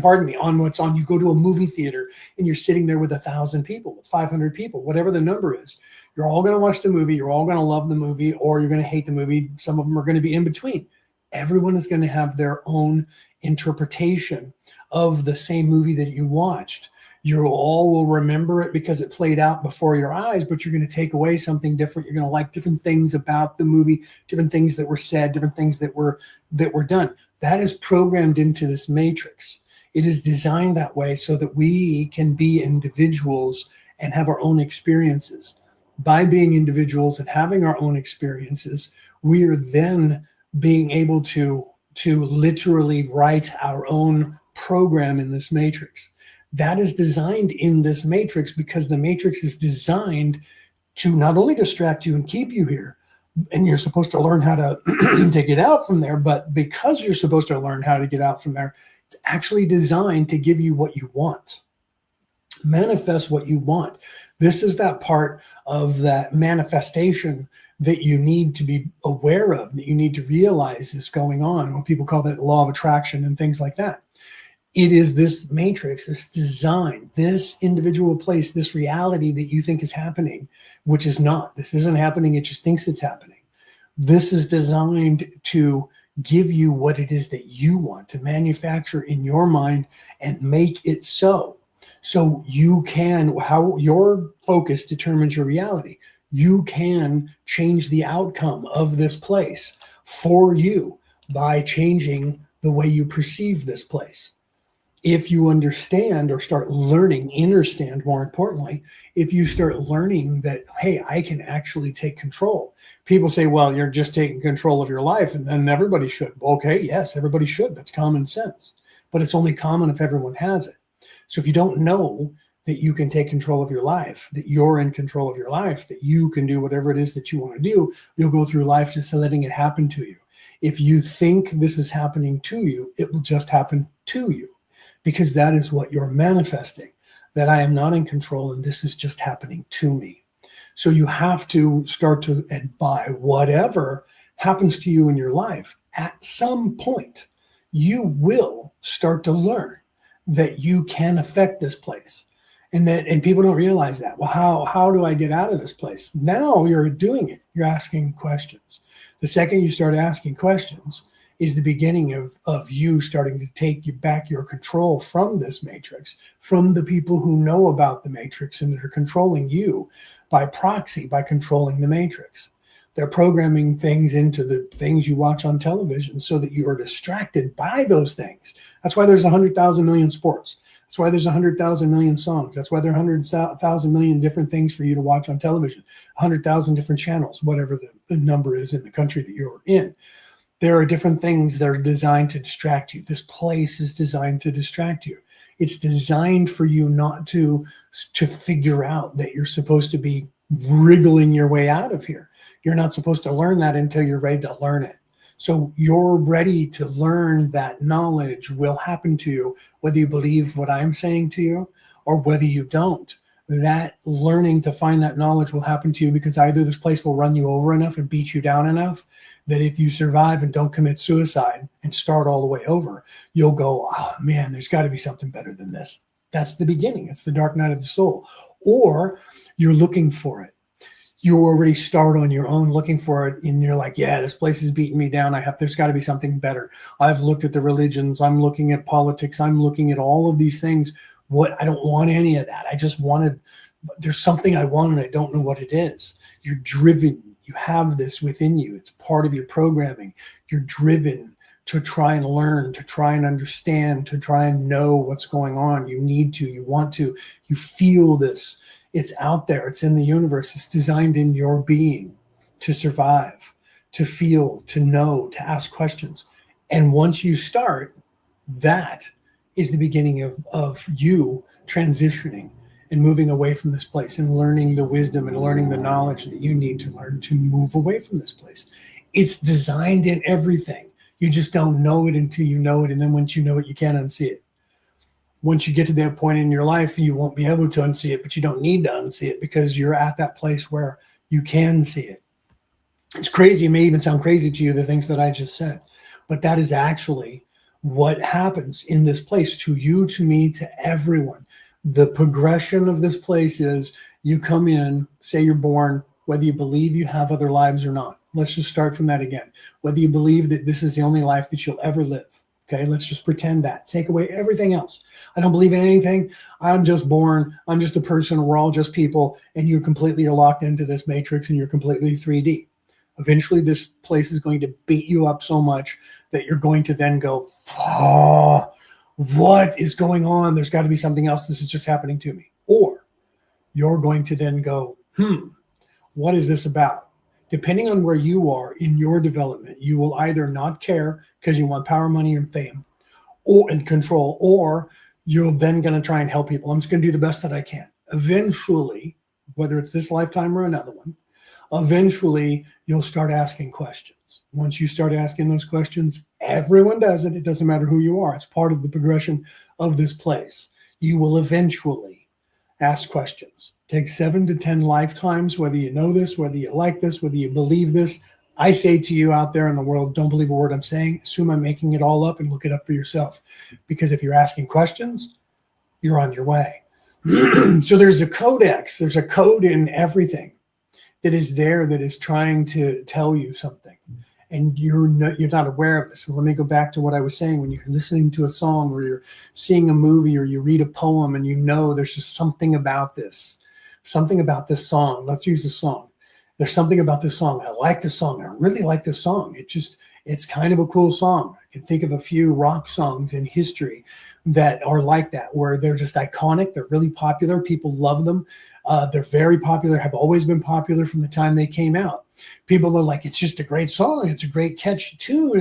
pardon me, on what's on. You go to a movie theater and you're sitting there with 1,000 people, with 500 people, whatever the number is. You're all going to watch the movie. You're all going to love the movie, or you're going to hate the movie. Some of them are going to be in between. Everyone is going to have their own interpretation of the same movie that you watched. You all will remember it because it played out before your eyes, but you're going to take away something different. You're going to like different things about the movie, different things that were said, different things that were done. That is programmed into this matrix. It is designed that way so that we can be individuals and have our own experiences. By being individuals and having our own experiences, we are then being able to literally write our own program in this matrix. That is designed in this matrix because the matrix is designed to not only distract you and keep you here, and you're supposed to learn how to get out from there, but because you're supposed to learn how to get out from there, it's actually designed to give you what you want. Manifest what you want. This is that part of that manifestation that you need to be aware of, that you need to realize is going on. When people call that law of attraction and things like that. It is this matrix, this design, this individual place, this reality that you think is happening, which is not. This isn't happening. It just thinks it's happening. This is designed to give you what it is that you want, to manufacture in your mind and make it so. So you can, how your focus determines your reality. You can change the outcome of this place for you by changing the way you perceive this place. If you understand or start learning, understand more importantly, if you start learning that, hey, I can actually take control. People say, well, you're just taking control of your life and then everybody should. Okay, yes, everybody should. That's common sense. But it's only common if everyone has it. So if you don't know that you can take control of your life, that you're in control of your life, that you can do whatever it is that you want to do, you'll go through life just letting it happen to you. If you think this is happening to you, it will just happen to you because that is what you're manifesting, that I am not in control and this is just happening to me. So you have to start to buy whatever happens to you in your life. At some point, you will start to learn that you can affect this place, and people don't realize that. Well, how do I get out of this place? Now you're doing it. You're asking questions. The second you start asking questions is the beginning of you starting to take you back your control from this matrix, from the people who know about the matrix and that are controlling you by proxy, by controlling the matrix. They're programming things into the things you watch on television so that you are distracted by those things. That's why there's 100,000 million sports. That's why there's 100,000 million songs. That's why there are 100,000 million different things for you to watch on television, 100,000 different channels, whatever the number is in the country that you're in. There are different things that are designed to distract you. This place is designed to distract you. It's designed for you not to figure out that you're supposed to be wriggling your way out of here. You're not supposed to learn that until you're ready to learn it. So you're ready to learn that knowledge will happen to you, whether you believe what I'm saying to you or whether you don't. That learning to find that knowledge will happen to you because either this place will run you over enough and beat you down enough that if you survive and don't commit suicide and start all the way over, you'll go, oh man, there's got to be something better than this. That's the beginning. It's the dark night of the soul. Or you're looking for it. You already start on your own looking for it, and you're like, yeah, this place is beating me down. There's got to be something better. I've looked at the religions. I'm looking at politics. I'm looking at all of these things. I don't want any of that. I just wanted, there's something I want and I don't know what it is. You're driven. You have this within you. It's part of your programming. You're driven to try and learn, to try and understand, to try and know what's going on. You need to, you want to, you feel this. It's out there. It's in the universe. It's designed in your being to survive, to feel, to know, to ask questions. And once you start, that is the beginning of you transitioning and moving away from this place and learning the wisdom and learning the knowledge that you need to learn to move away from this place. It's designed in everything. You just don't know it until you know it. And then once you know it, you can't unsee it. Once you get to that point in your life, you won't be able to unsee it, but you don't need to unsee it because you're at that place where you can see it. It's crazy. It may even sound crazy to you, the things that I just said, but that is actually what happens in this place to you, to me, to everyone. The progression of this place is you come in, say you're born, whether you believe you have other lives or not. Let's just start from that again. Whether you believe that this is the only life that you'll ever live. Okay, let's just pretend that. Take away everything else. I don't believe in anything. I'm just born. I'm just a person. We're all just people. And you completely are locked into this matrix and you're completely 3D. Eventually, this place is going to beat you up so much that you're going to then go, oh, what is going on? There's got to be something else. This is just happening to me. Or you're going to then go, what is this about? Depending on where you are in your development, you will either not care because you want power, money, and fame and control, or you're then going to try and help people. I'm just going to do the best that I can. Eventually, whether it's this lifetime or another one, eventually you'll start asking questions. Once you start asking those questions, everyone does it. It doesn't matter who you are. It's part of the progression of this place. You will eventually ask questions. Take 7 to 10 lifetimes, whether you know this, whether you like this, whether you believe this. I say to you out there in the world, don't believe a word I'm saying. Assume I'm making it all up and look it up for yourself. Because if you're asking questions, you're on your way. So there's a codex. There's a code in everything that is there that is trying to tell you something. And you're not aware of this. So let me go back to what I was saying. When you're listening to a song or you're seeing a movie or you read a poem and you know there's just something about this song. Let's use a song. There's something about this song. I like this song. I really like this song. It's kind of a cool song. I can think of a few rock songs in history that are like that, where they're just iconic. They're really popular. People love them. They're very popular, have always been popular from the time they came out. People are like, it's just a great song. It's a great catchy tune.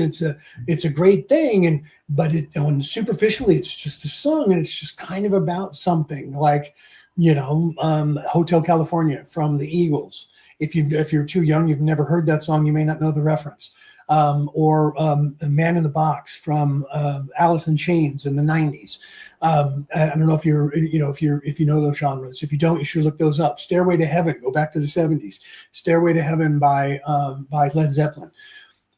It's a great thing. But superficially, it's just a song, and it's just kind of about something like, Hotel California from the Eagles. If you're too young, you've never heard that song, you may not know the reference. Or The Man in the Box from Alice in Chains in the 90s. I don't know if you know those genres. If you don't, you should look those up. Stairway to Heaven, go back to the 70s. Stairway to Heaven by Led Zeppelin.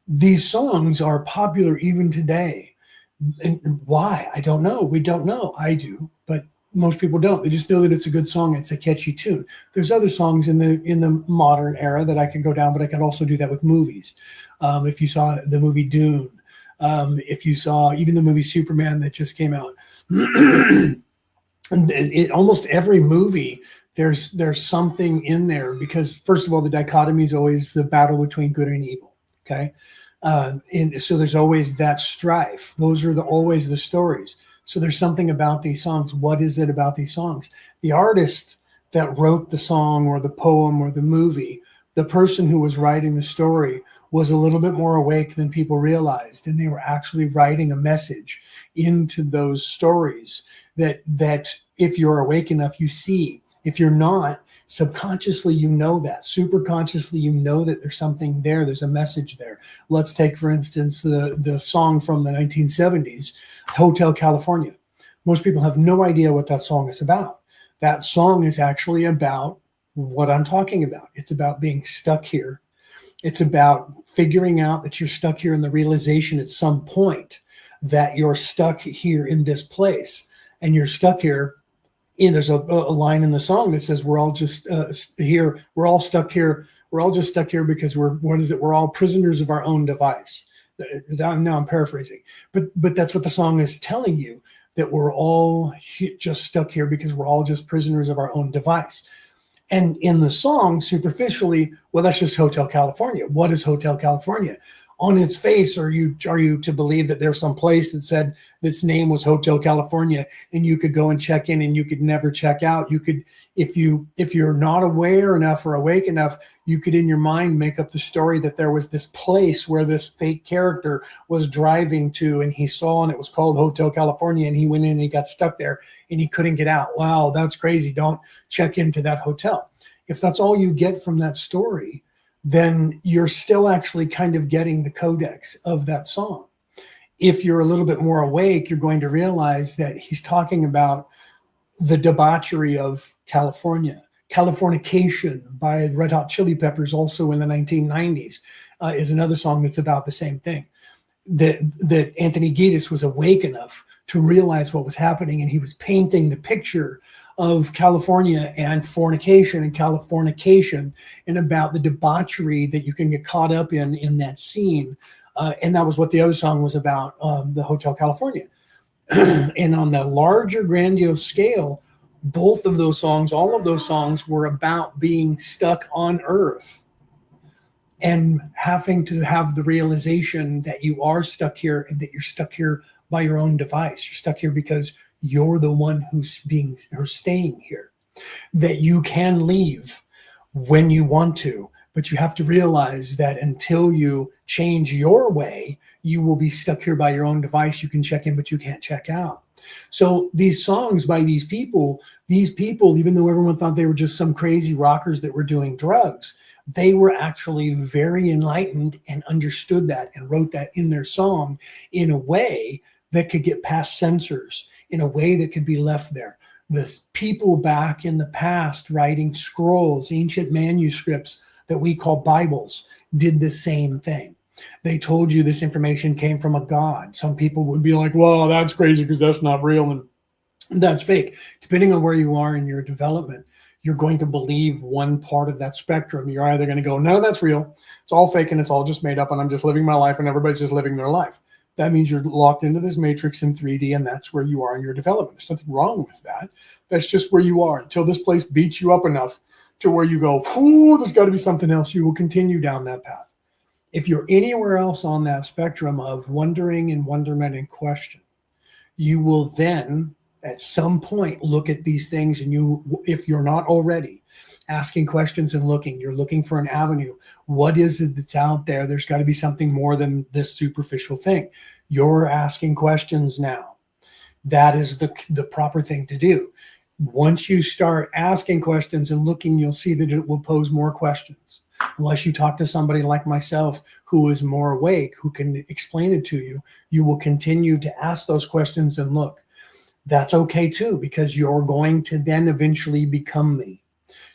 These songs are popular even today. And why? I don't know. We don't know. I do, but most people don't. They just know that it's a good song. It's a catchy tune. There's other songs in the modern era that I could go down, but I could also do that with movies. If you saw the movie Dune, if you saw even the movie Superman that just came out, and almost every movie, there's something in there because, first of all, the dichotomy is always the battle between good and evil. Okay. And so there's always that strife. Those are always the stories. So there's something about these songs. What is it about these songs? The artist that wrote the song or the poem or the movie, the person who was writing the story was a little bit more awake than people realized. And they were actually writing a message into those stories that if you're awake enough, you see. If you're not, Subconsciously, you know that. Superconsciously, you know that there's something there. There's a message there. Let's take, for instance, the song from the 1970s, Hotel California. Most people have no idea what that song is about. That song is actually about what I'm talking about. It's about being stuck here. It's about figuring out that you're stuck here, and the realization at some point that you're stuck here in this place, and you're stuck here. And there's a line in the song that says, we're all just here. We're all stuck here. We're all just stuck here because we're all prisoners of our own device. Now I'm paraphrasing, but that's what the song is telling you, that we're all just stuck here because we're all just prisoners of our own device. And in the song, superficially, well, that's just Hotel California. What is Hotel California? On its face, are you to believe that there's some place that said its name was Hotel California, and you could go and check in and you could never check out? You could, if you're not aware enough or awake enough, you could in your mind make up the story that there was this place where this fake character was driving to, and he saw, and it was called Hotel California, and he went in and he got stuck there and he couldn't get out. Wow, that's crazy. Don't check into that hotel. If that's all you get from that story, then you're still actually kind of getting the codex of that song. If you're a little bit more awake, you're going to realize that he's talking about the debauchery of California. Californication by Red Hot Chili Peppers, also in the 1990s, is another song that's about the same thing. That Anthony Kiedis was awake enough to realize what was happening, and he was painting the picture of California and fornication and about the debauchery that you can get caught up in that scene. And that was what the other song was about, the Hotel California. And on the larger grandiose scale, both of those songs, all of those songs were about being stuck on Earth and having to have the realization that you are stuck here, and that you're stuck here by your own device. You're stuck here because you're the one who's staying here, that you can leave when you want to, but you have to realize that until you change your way, you will be stuck here by your own device. You can check in, but you can't check out. So these songs by these people, even though everyone thought they were just some crazy rockers that were doing drugs, they were actually very enlightened and understood that and wrote that in their song in a way that could get past censors, in a way that could be left there. The people back in the past writing scrolls, ancient manuscripts that we call Bibles, did the same thing. They told you this information came from a god. Some people would be like, well, that's crazy because that's not real and that's fake. Depending on where you are in your development, you're going to believe one part of that spectrum. You're either going to go, no, that's real. It's all fake and it's all just made up and I'm just living my life and everybody's just living their life. That means you're locked into this matrix in 3D, and that's where you are in your development. There's nothing wrong with that. That's just where you are until this place beats you up enough to where you go, ooh, there's got to be something else. You will continue down that path. If you're anywhere else on that spectrum of wondering and wonderment and question, you will then at some point look at these things, and you, if you're not already asking questions and looking, you're looking for an avenue. What is it that's out there? There's got to be something more than this superficial thing. You're asking questions now. That is the proper thing to do. Once you start asking questions and looking, you'll see that it will pose more questions. Unless you talk to somebody like myself who is more awake, who can explain it to you, you will continue to ask those questions and look. That's okay too, because you're going to then eventually become me.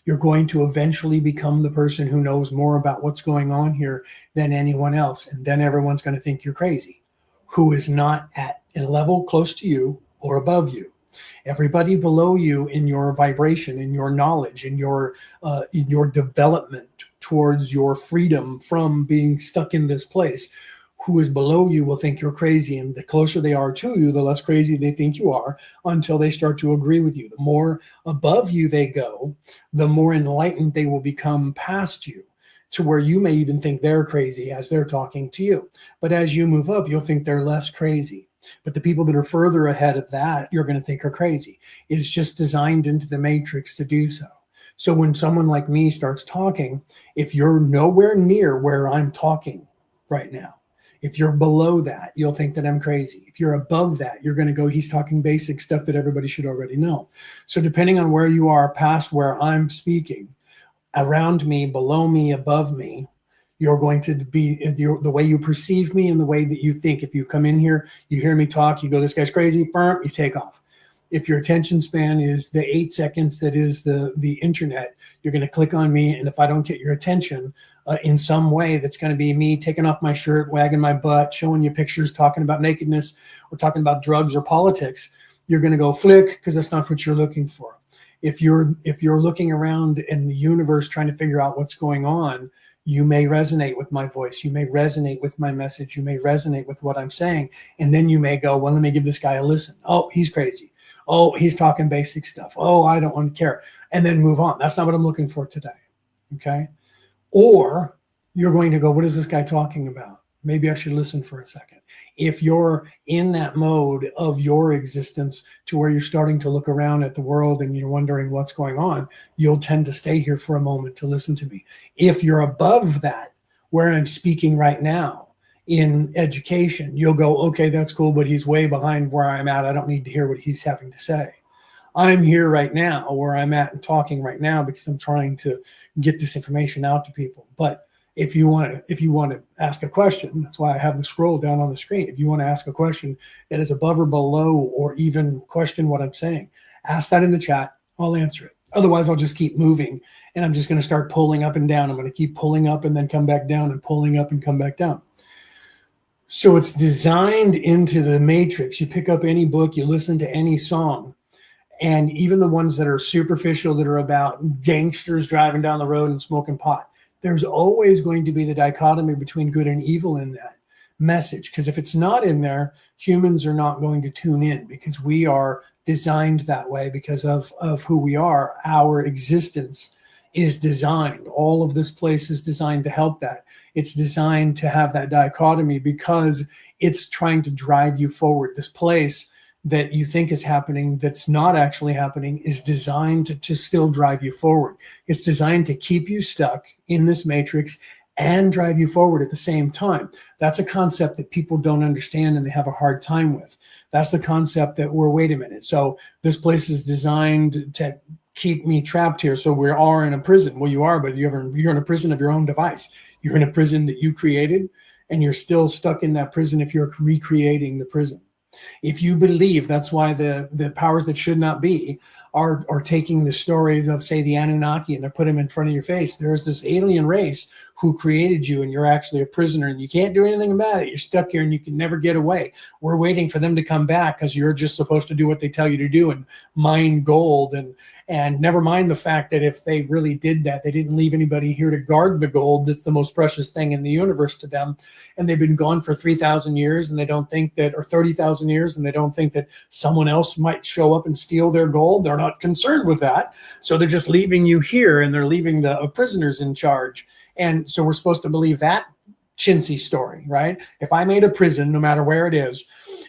You're going to eventually become the person who knows more about what's going on here than anyone else. And then everyone's going to think you're crazy, who is not at a level close to you or above you. Everybody below you in your vibration, in your knowledge, in your development towards your freedom from being stuck in this place, who is below you will think you're crazy. And the closer they are to you, the less crazy they think you are, until they start to agree with you. The more above you they go, the more enlightened they will become past you, to where you may even think they're crazy as they're talking to you. But as you move up, you'll think they're less crazy. But the people that are further ahead of that, you're going to think are crazy. It's just designed into the matrix to do so. So when someone like me starts talking, if you're nowhere near where I'm talking right now, If you're below that, you'll think that I'm crazy. If you're above that, you're going to go, he's talking basic stuff that everybody should already know. So depending on where you are past where I'm speaking, around me, below me, above me, you're going to be the way you perceive me and the way that you think. If you come in here, you hear me talk, you go, this guy's crazy, burp, you take off. If your attention span is the 8 seconds that is the internet, you're going to click on me. And if I don't get your attention in some way, that's going to be me taking off my shirt, wagging my butt, showing you pictures, talking about nakedness, or talking about drugs or politics, you're going to go flick, because that's not what you're looking for. If you're looking around in the universe trying to figure out what's going on, you may resonate with my voice. You may resonate with my message. You may resonate with what I'm saying. And then you may go, well, let me give this guy a listen. Oh, he's crazy. Oh, he's talking basic stuff. Oh, I don't want to care. And then move on. That's not what I'm looking for today. Okay. Or you're going to go, what is this guy talking about? Maybe I should listen for a second. If you're in that mode of your existence to where you're starting to look around at the world and you're wondering what's going on, you'll tend to stay here for a moment to listen to me. If you're above that, where I'm speaking right now in education, you'll go, okay, that's cool, but he's way behind where I'm at. I don't need to hear what he's having to say. I'm here right now where I'm at and talking right now because I'm trying to get this information out to people. But if you want to ask a question, that's why I have the scroll down on the screen. If you want to ask a question that is above or below, or even question what I'm saying, ask that in the chat. I'll answer it. Otherwise, I'll just keep moving, and I'm just going to start pulling up and down. I'm going to keep pulling up and then come back down, and pulling up and come back down. So it's designed into the matrix. You pick up any book, you listen to any song, and even the ones that are superficial, that are about gangsters driving down the road and smoking pot, there's always going to be the dichotomy between good and evil in that message. Because if it's not in there, humans are not going to tune in, because we are designed that way because of who we are. Our existence is designed. All of this place is designed to help that. It's designed to have that dichotomy because it's trying to drive you forward. This place that you think is happening, that's not actually happening, is designed to still drive you forward. It's designed to keep you stuck in this matrix and drive you forward at the same time. That's a concept that people don't understand and they have a hard time with. That's the concept that wait a minute. So this place is designed to keep me trapped here. So we are in a prison. Well, you are, but you're in a prison of your own device. You're in a prison that you created, and you're still stuck in that prison if you're recreating the prison. If you believe, that's why the powers that should not be are taking the stories of, say, the Anunnaki, and they're putting them in front of your face. There's this alien race who created you, and you're actually a prisoner, and you can't do anything about it. You're stuck here and you can never get away. We're waiting for them to come back because you're just supposed to do what they tell you to do and mine gold. And never mind the fact that if they really did that, they didn't leave anybody here to guard the gold. That's the most precious thing in the universe to them. And they've been gone for 3,000 years, and they don't think that, or 30,000 years, and they don't think that someone else might show up and steal their gold. They're not concerned with that. So they're just leaving you here, and they're leaving the prisoners in charge. And so we're supposed to believe that chintzy story, right? If I made a prison, no matter where it is,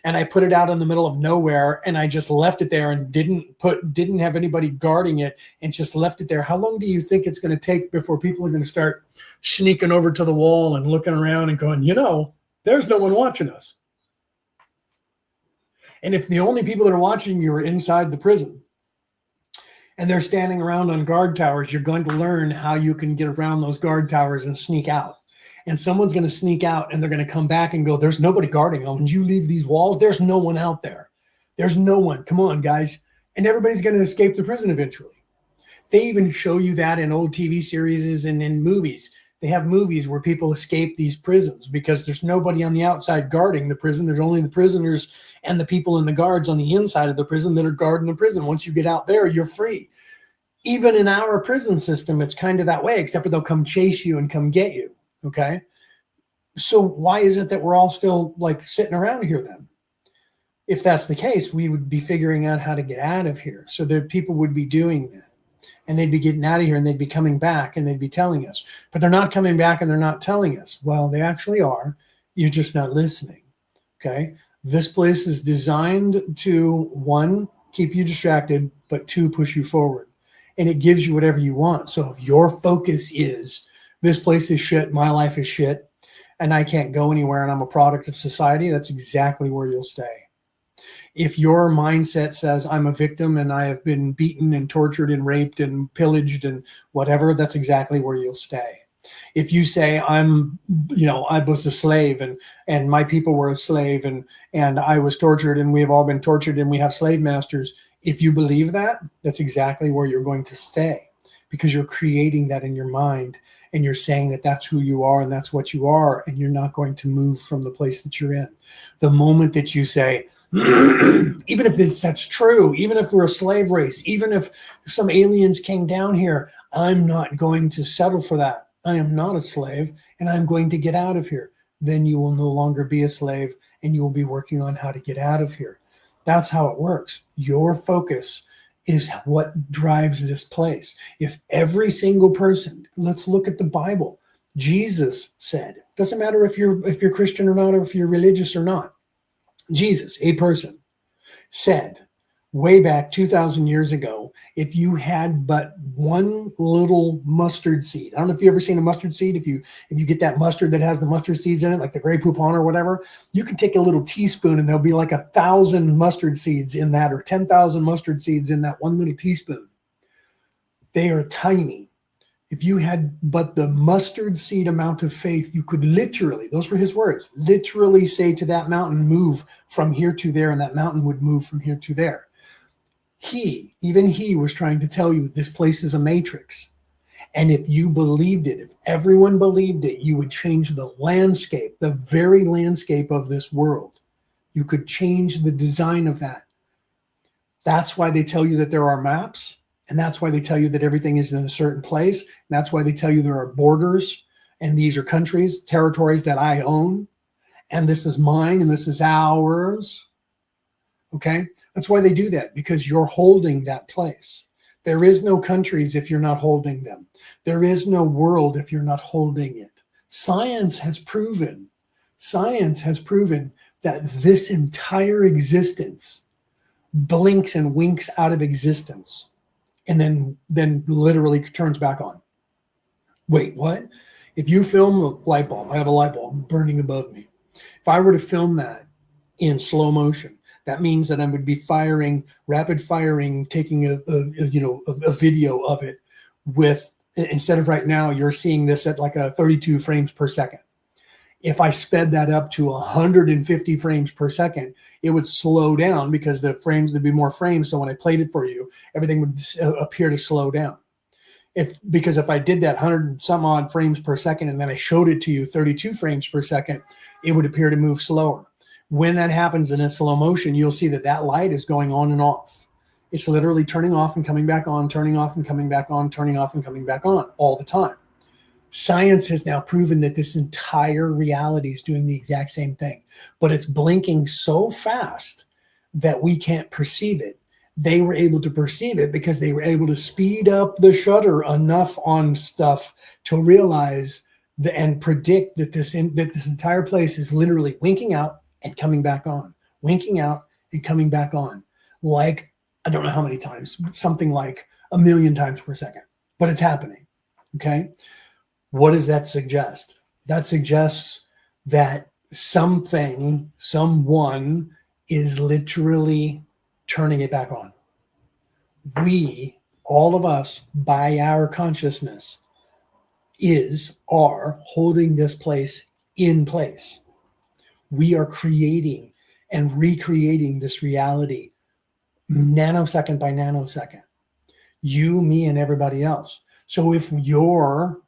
and I put it out in the middle of nowhere, and I just left it there and didn't have anybody guarding it, and just left it there, how long do you think it's going to take before people are going to start sneaking over to the wall and looking around and going, there's no one watching us? And if the only people that are watching you are inside the prison, and they're standing around on guard towers, you're going to learn how you can get around those guard towers and sneak out. And someone's going to sneak out, and they're going to come back and go, there's nobody guarding them. When you leave these walls, there's no one out there. There's no one. Come on, guys. And everybody's going to escape the prison eventually. They even show you that in old TV series and in movies. They have movies where people escape these prisons because there's nobody on the outside guarding the prison. There's only the prisoners and the people in the guards on the inside of the prison that are guarding the prison. Once you get out there, you're free. Even in our prison system, it's kind of that way, except for they'll come chase you and come get you. Okay. So why is it that we're all still like sitting around here then? If that's the case, we would be figuring out how to get out of here. So that people would be doing that, and they'd be getting out of here, and they'd be coming back, and they'd be telling us, but they're not coming back and they're not telling us. Well, they actually are. You're just not listening. Okay. This place is designed to, 1, keep you distracted, but 2, push you forward. And it gives you whatever you want. So if your focus is, this place is shit, my life is shit, and I can't go anywhere and I'm a product of society, that's exactly where you'll stay. If your mindset says I'm a victim and I have been beaten and tortured and raped and pillaged and whatever, that's exactly where you'll stay. If you say I was a slave and my people were a slave and I was tortured and we have all been tortured and we have slave masters, if you believe that, that's exactly where you're going to stay, because you're creating that in your mind and you're saying that that's who you are and that's what you are, and you're not going to move from the place that you're in. The moment that you say, even if that's true, even if we're a slave race, even if some aliens came down here, I'm not going to settle for that. I am not a slave and I'm going to get out of here. Then you will no longer be a slave and you will be working on how to get out of here. That's how it works. Your focus is what drives this place. If every single person, let's look at the Bible. Jesus said, doesn't matter if you're Christian or not, or if you're religious or not. Jesus, a person, said way back 2,000 years ago, if you had but one little mustard seed, I don't know if you've ever seen a mustard seed. If you get that mustard that has the mustard seeds in it, like the Grey Poupon or whatever, you can take a little teaspoon and there'll be like 1,000 mustard seeds in that, or 10,000 mustard seeds in that one little teaspoon. They are tiny. If you had but the mustard seed amount of faith, you could literally, those were his words, literally say to that mountain, move from here to there, and that mountain would move from here to there. Even he was trying to tell you this place is a matrix. And if you believed it, if everyone believed it, you would change the landscape, the very landscape of this world. You could change the design of that. That's why they tell you that there are maps. And that's why they tell you that everything is in a certain place. And that's why they tell you there are borders. And these are countries, territories that I own. And this is mine and this is ours. Okay? That's why they do that, because you're holding that place. There is no countries if you're not holding them. There is no world if you're not holding it. Science has proven that this entire existence blinks and winks out of existence and then literally turns back on. Wait, what? If you film a light bulb, I have a light bulb burning above me. If I were to film that in slow motion, that means that I would be rapid firing, taking a video of it with, instead of right now, you're seeing this at like 32 frames per second. If I sped that up to 150 frames per second, it would slow down because there'd be more frames. So when I played it for you, everything would appear to slow down. Because if I did that 100 and some odd frames per second and then I showed it to you 32 frames per second, it would appear to move slower. When that happens in a slow motion, you'll see that light is going on and off. It's literally turning off and coming back on, turning off and coming back on, turning off and coming back on all the time. Science has now proven that this entire reality is doing the exact same thing, but it's blinking so fast that we can't perceive it. They were able to perceive it because they were able to speed up the shutter enough on stuff to realize and predict that this entire place is literally winking out and coming back on, winking out and coming back on, like, I don't know how many times, but something like 1 million times per second, but it's happening. Okay. What does that suggest? That suggests that someone is literally turning it back on. We, all of us, by our consciousness, are holding this place in place. We are creating and recreating this reality nanosecond by nanosecond. You, me, and everybody else. So if you're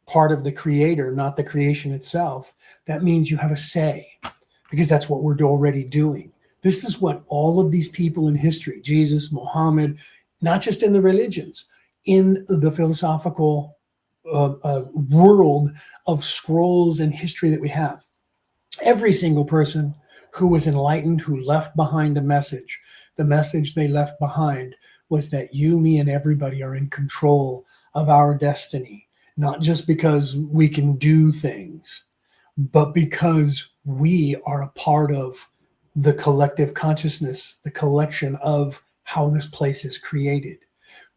part of the creator, not the creation itself, that means you have a say, because that's what we're already doing. This is what all of these people in history, Jesus, Muhammad, not just in the religions, in the philosophical world of scrolls and history that we have. Every single person who was enlightened, who left behind a message, the message they left behind was that you, me, and everybody are in control of our destiny, not just because we can do things, but because we are a part of the collective consciousness, the collection of how this place is created.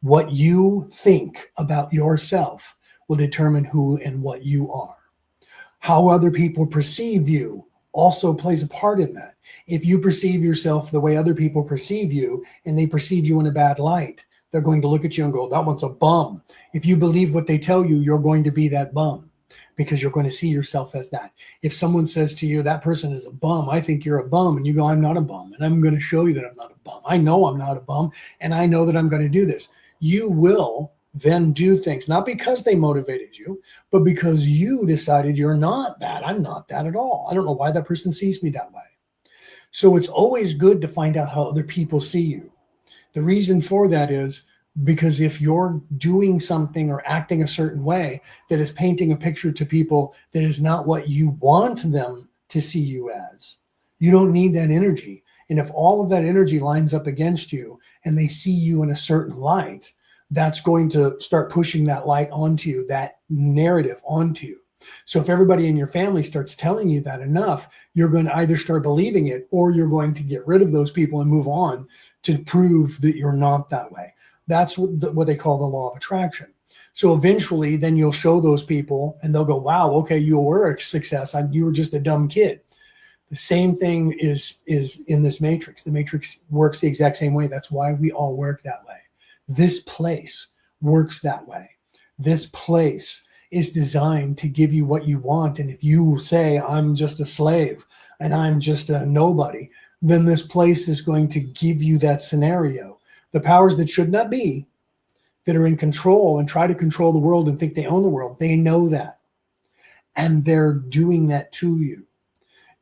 What you think about yourself will determine who and what you are. How other people perceive you also plays a part in that. If you perceive yourself the way other people perceive you and they perceive you in a bad light, they're going to look at you and go, that one's a bum. If you believe what they tell you, you're going to be that bum because you're going to see yourself as that. If someone says to you, that person is a bum, I think you're a bum, and you go, I'm not a bum, and I'm going to show you that I'm not a bum. I know I'm not a bum, and I know that I'm going to do this. You will then do things, not because they motivated you, but because you decided you're not that. I'm not that at all. I don't know why that person sees me that way. So it's always good to find out how other people see you. The reason for that is because if you're doing something or acting a certain way that is painting a picture to people that is not what you want them to see you as, you don't need that energy. And if all of that energy lines up against you and they see you in a certain light, that's going to start pushing that light onto you, that narrative onto you. So if everybody in your family starts telling you that enough, you're going to either start believing it or you're going to get rid of those people and move on to prove that you're not that way. That's what they call the law of attraction. So eventually then you'll show those people and they'll go, wow, okay, you were a success. You were just a dumb kid. The same thing is in this matrix. The matrix works the exact same way. That's why we all work that way. This place works that way. This place is designed to give you what you want. And if you say, I'm just a slave and I'm just a nobody, then this place is going to give you that scenario. The powers that should not be, that are in control and try to control the world and think they own the world, they know that. And they're doing that to you.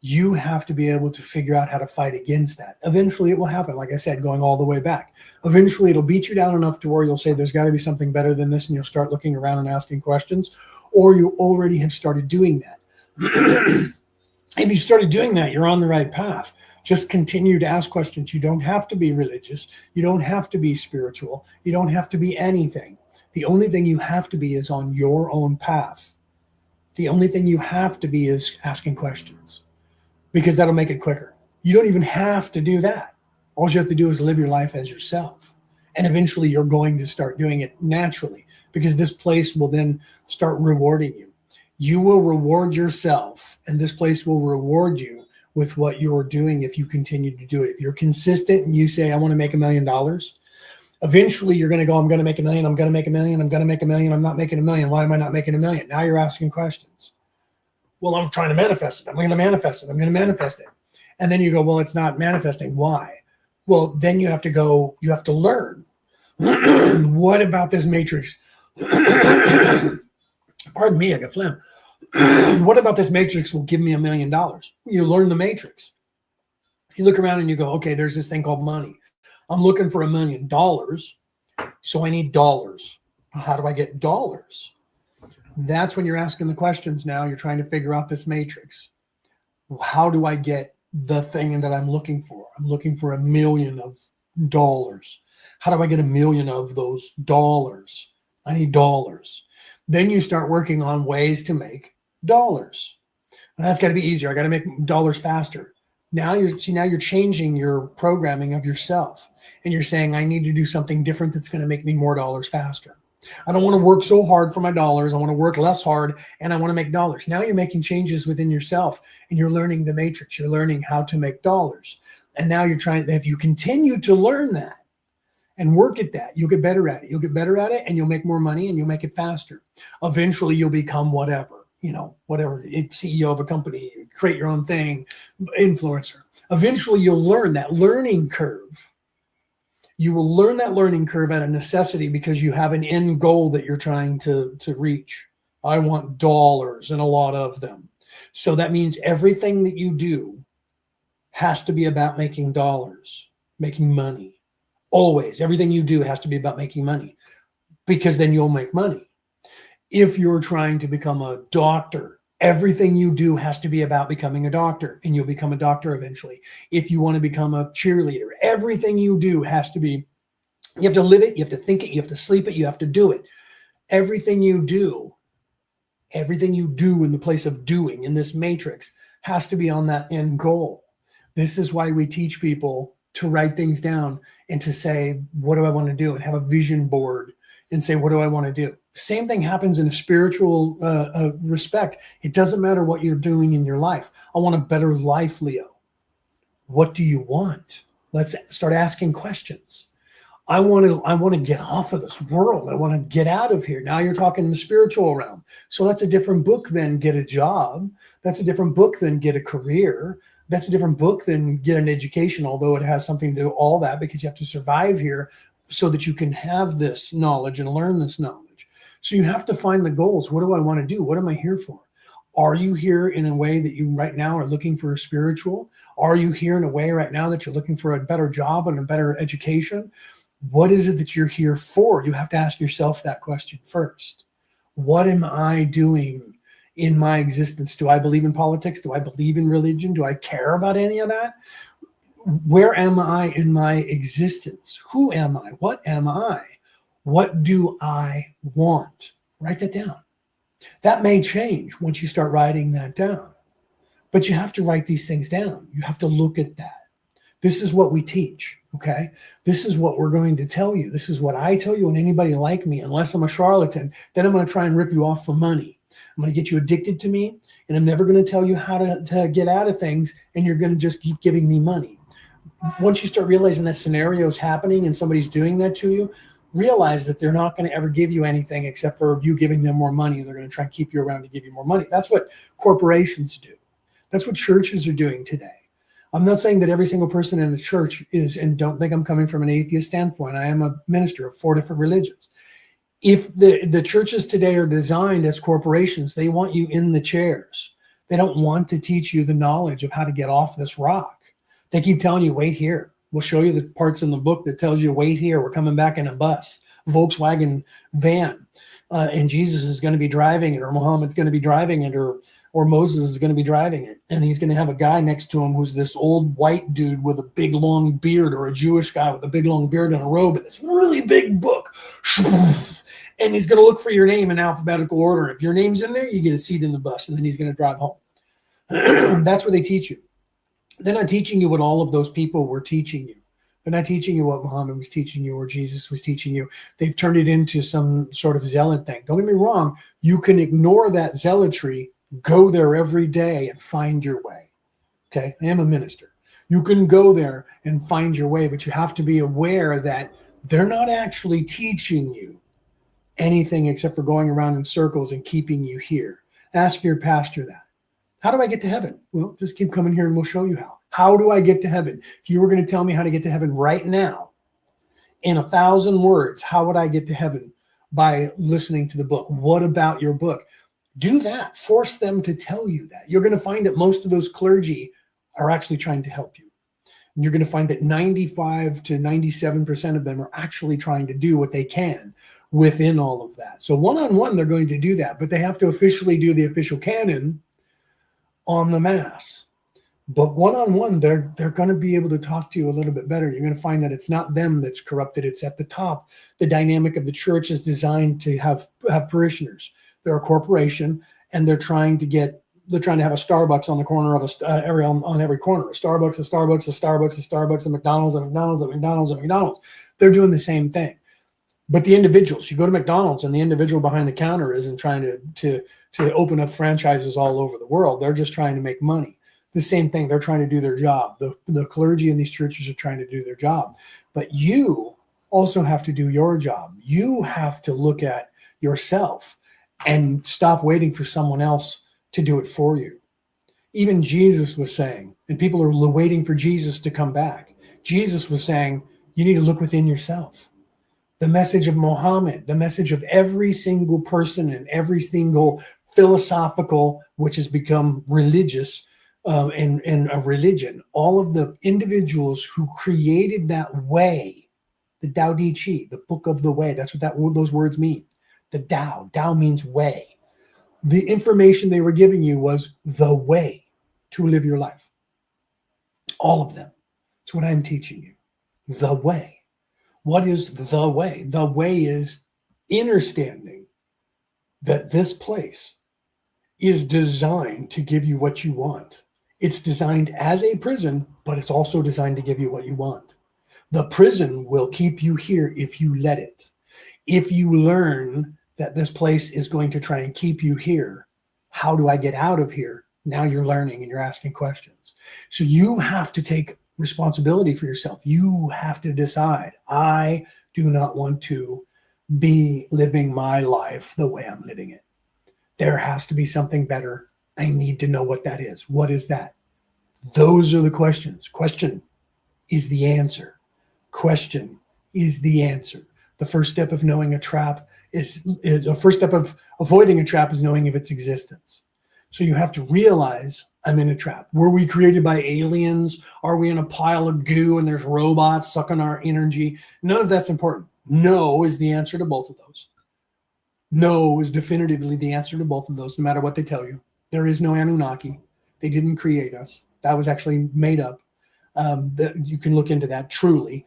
You have to be able to figure out how to fight against that. Eventually it will happen. Like I said, going all the way back. Eventually it'll beat you down enough to where you'll say, there's got to be something better than this. And you'll start looking around and asking questions, or you already have started doing that. If you started doing that, you're on the right path. Just continue to ask questions. You don't have to be religious. You don't have to be spiritual. You don't have to be anything. The only thing you have to be is on your own path. The only thing you have to be is asking questions, because that'll make it quicker. You don't even have to do that. All you have to do is live your life as yourself. And eventually you're going to start doing it naturally, because this place will then start rewarding you. You will reward yourself, and this place will reward you with what you're doing if you continue to do it. If you're consistent and you say, I want to make $1 million, eventually you're going to go, I'm going to make $1 million, I'm going to make $1 million, I'm going to make $1 million, I'm not making $1 million. Why am I not making $1 million? Now you're asking questions. Well, I'm trying to manifest it. I'm going to manifest it. I'm going to manifest it. And then you go, well, it's not manifesting. Why? Well, then you have to go, you have to learn. What about this matrix? Pardon me, I got phlegm. What about this matrix will give me $1 million? You learn the matrix. You look around and you go, okay, there's this thing called money. I'm looking for $1 million. So I need dollars. How do I get dollars? That's when you're asking the questions now. You're trying to figure out this matrix. How do I get the thing that I'm looking for? I'm looking for $1 million of dollars. How do I get $1 million of those dollars? I need dollars. Then you start working on ways to make dollars. And that's got to be easier. I got to make dollars faster. Now you're changing your programming of yourself, and you're saying, I need to do something different that's going to make me more dollars faster. I don't want to work so hard for my dollars. I want to work less hard, and I want to make dollars. Now you're making changes within yourself, and you're learning the matrix. You're learning how to make dollars. And now you're trying, if you continue to learn that and work at that, you'll get better at it. You'll get better at it, and you'll make more money, and you'll make it faster. Eventually you'll become whatever, whatever, CEO of a company, create your own thing, influencer. Eventually you'll learn that learning curve. You will learn that learning curve at a necessity, because you have an end goal that you're trying to reach. I want dollars, and a lot of them. So that means everything that you do has to be about making dollars, making money. Always, everything you do has to be about making money, because then you'll make money. If you're trying to become a doctor, everything you do has to be about becoming a doctor, and you'll become a doctor eventually. If you want to become a cheerleader, everything you do has to be, you have to live it, you have to think it, you have to sleep it, you have to do it. Everything you do in the place of doing in this matrix has to be on that end goal. This is why we teach people to write things down and to say, what do I want to do? And have a vision board and say, what do I want to do? Same thing happens in a spiritual respect. It doesn't matter what you're doing in your life. I want a better life, Leo. What do you want? Let's start asking questions. I want to get off of this world. I want to get out of here. Now you're talking in the spiritual realm. So that's a different book than get a job. That's a different book than get a career. That's a different book than get an education, although it has something to do with all that, because you have to survive here so that you can have this knowledge and learn this knowledge. So you have to find the goals. What do I want to do? What am I here for? Are you here in a way that you right now are looking for a spiritual? Are you here in a way right now that you're looking for a better job and a better education? What is it that you're here for? You have to ask yourself that question first. What am I doing in my existence? Do I believe in politics? Do I believe in religion? Do I care about any of that? Where am I in my existence? Who am I? What am I? What do I want? Write that down. That may change once you start writing that down. But you have to write these things down. You have to look at that. This is what we teach, okay? This is what we're going to tell you. This is what I tell you, and anybody like me, unless I'm a charlatan, then I'm going to try and rip you off for money. I'm going to get you addicted to me, and I'm never going to tell you how to get out of things, and you're going to just keep giving me money. Once you start realizing that scenario is happening and somebody's doing that to you, realize that they're not going to ever give you anything except for you giving them more money, and they're going to try and keep you around to give you more money. That's what corporations do. That's what churches are doing today. I'm not saying that every single person in the church is, and don't think I'm coming from an atheist standpoint. I am a minister of 4 different religions. If the churches today are designed as corporations, they want you in the chairs. They don't want to teach you the knowledge of how to get off this rock. They keep telling you, wait here. We'll show you the parts in the book that tells you, wait here. We're coming back in a bus, Volkswagen van. And Jesus is going to be driving it, or Muhammad's going to be driving it, or Moses is going to be driving it. And he's going to have a guy next to him who's this old white dude with a big long beard, or a Jewish guy with a big long beard and a robe and this really big book. And he's going to look for your name in alphabetical order. If your name's in there, you get a seat in the bus, and then he's going to drive home. That's what they teach you. They're not teaching you what all of those people were teaching you. They're not teaching you what Muhammad was teaching you or Jesus was teaching you. They've turned it into some sort of zealot thing. Don't get me wrong. You can ignore that zealotry, go there every day and find your way. Okay? I am a minister. You can go there and find your way, but you have to be aware that they're not actually teaching you anything except for going around in circles and keeping you here. Ask your pastor that. How do I get to heaven? Well, just keep coming here and we'll show you how. How do I get to heaven? If you were going to tell me how to get to heaven right now, in 1,000 words, how would I get to heaven? By listening to the book. What about your book? Do that. Force them to tell you that. You're going to find that most of those clergy are actually trying to help you. And you're going to find that 95 to 97% of them are actually trying to do what they can within all of that. So one-on-one, they're going to do that, but they have to officially do the official canon on the mass. But one-on-one, they're going to be able to talk to you a little bit better. You're going to find that it's not them that's corrupted. It's at the top. The dynamic of the church is designed to have parishioners. They're a corporation, and they're trying to have a Starbucks on the corner of on every corner. A Starbucks, a Starbucks, a Starbucks, a Starbucks, a McDonald's, a McDonald's, a McDonald's, a McDonald's. They're doing the same thing. But the individuals, you go to McDonald's and the individual behind the counter isn't trying to open up franchises all over the world. They're just trying to make money. The same thing, they're trying to do their job. The clergy in these churches are trying to do their job. But you also have to do your job. You have to look at yourself and stop waiting for someone else to do it for you. Even Jesus was saying, and people are waiting for Jesus to come back. Jesus was saying, you need to look within yourself. The message of Muhammad, the message of every single person and every single philosophical, which has become religious, and a religion, all of the individuals who created that way, the Tao Te Ching, the book of the way, that's what those words mean. The Tao means way. The information they were giving you was the way to live your life. All of them. That's what I'm teaching you. The way. What is the way? The way is understanding that this place is designed to give you what you want. It's designed as a prison, but it's also designed to give you what you want. The prison will keep you here if you let it. If you learn that this place is going to try and keep you here. How do I get out of here? Now you're learning and you're asking questions. So you have to take responsibility for yourself. You have to decide, I do not want to be living my life the way I'm living it. There has to be something better. I need to know what that is. What is that? Those are the questions. Question is the answer. Question is the answer. The first step of knowing a trap is the first step of avoiding a trap is knowing of its existence. So you have to realize I'm in a trap. Were we created by aliens? Are we in a pile of goo and there's robots sucking our energy? None of that's important. No is the answer to both of those. No is definitively the answer to both of those, no matter what they tell you. There is no Anunnaki. They didn't create us. That was actually made up. You can look into that truly.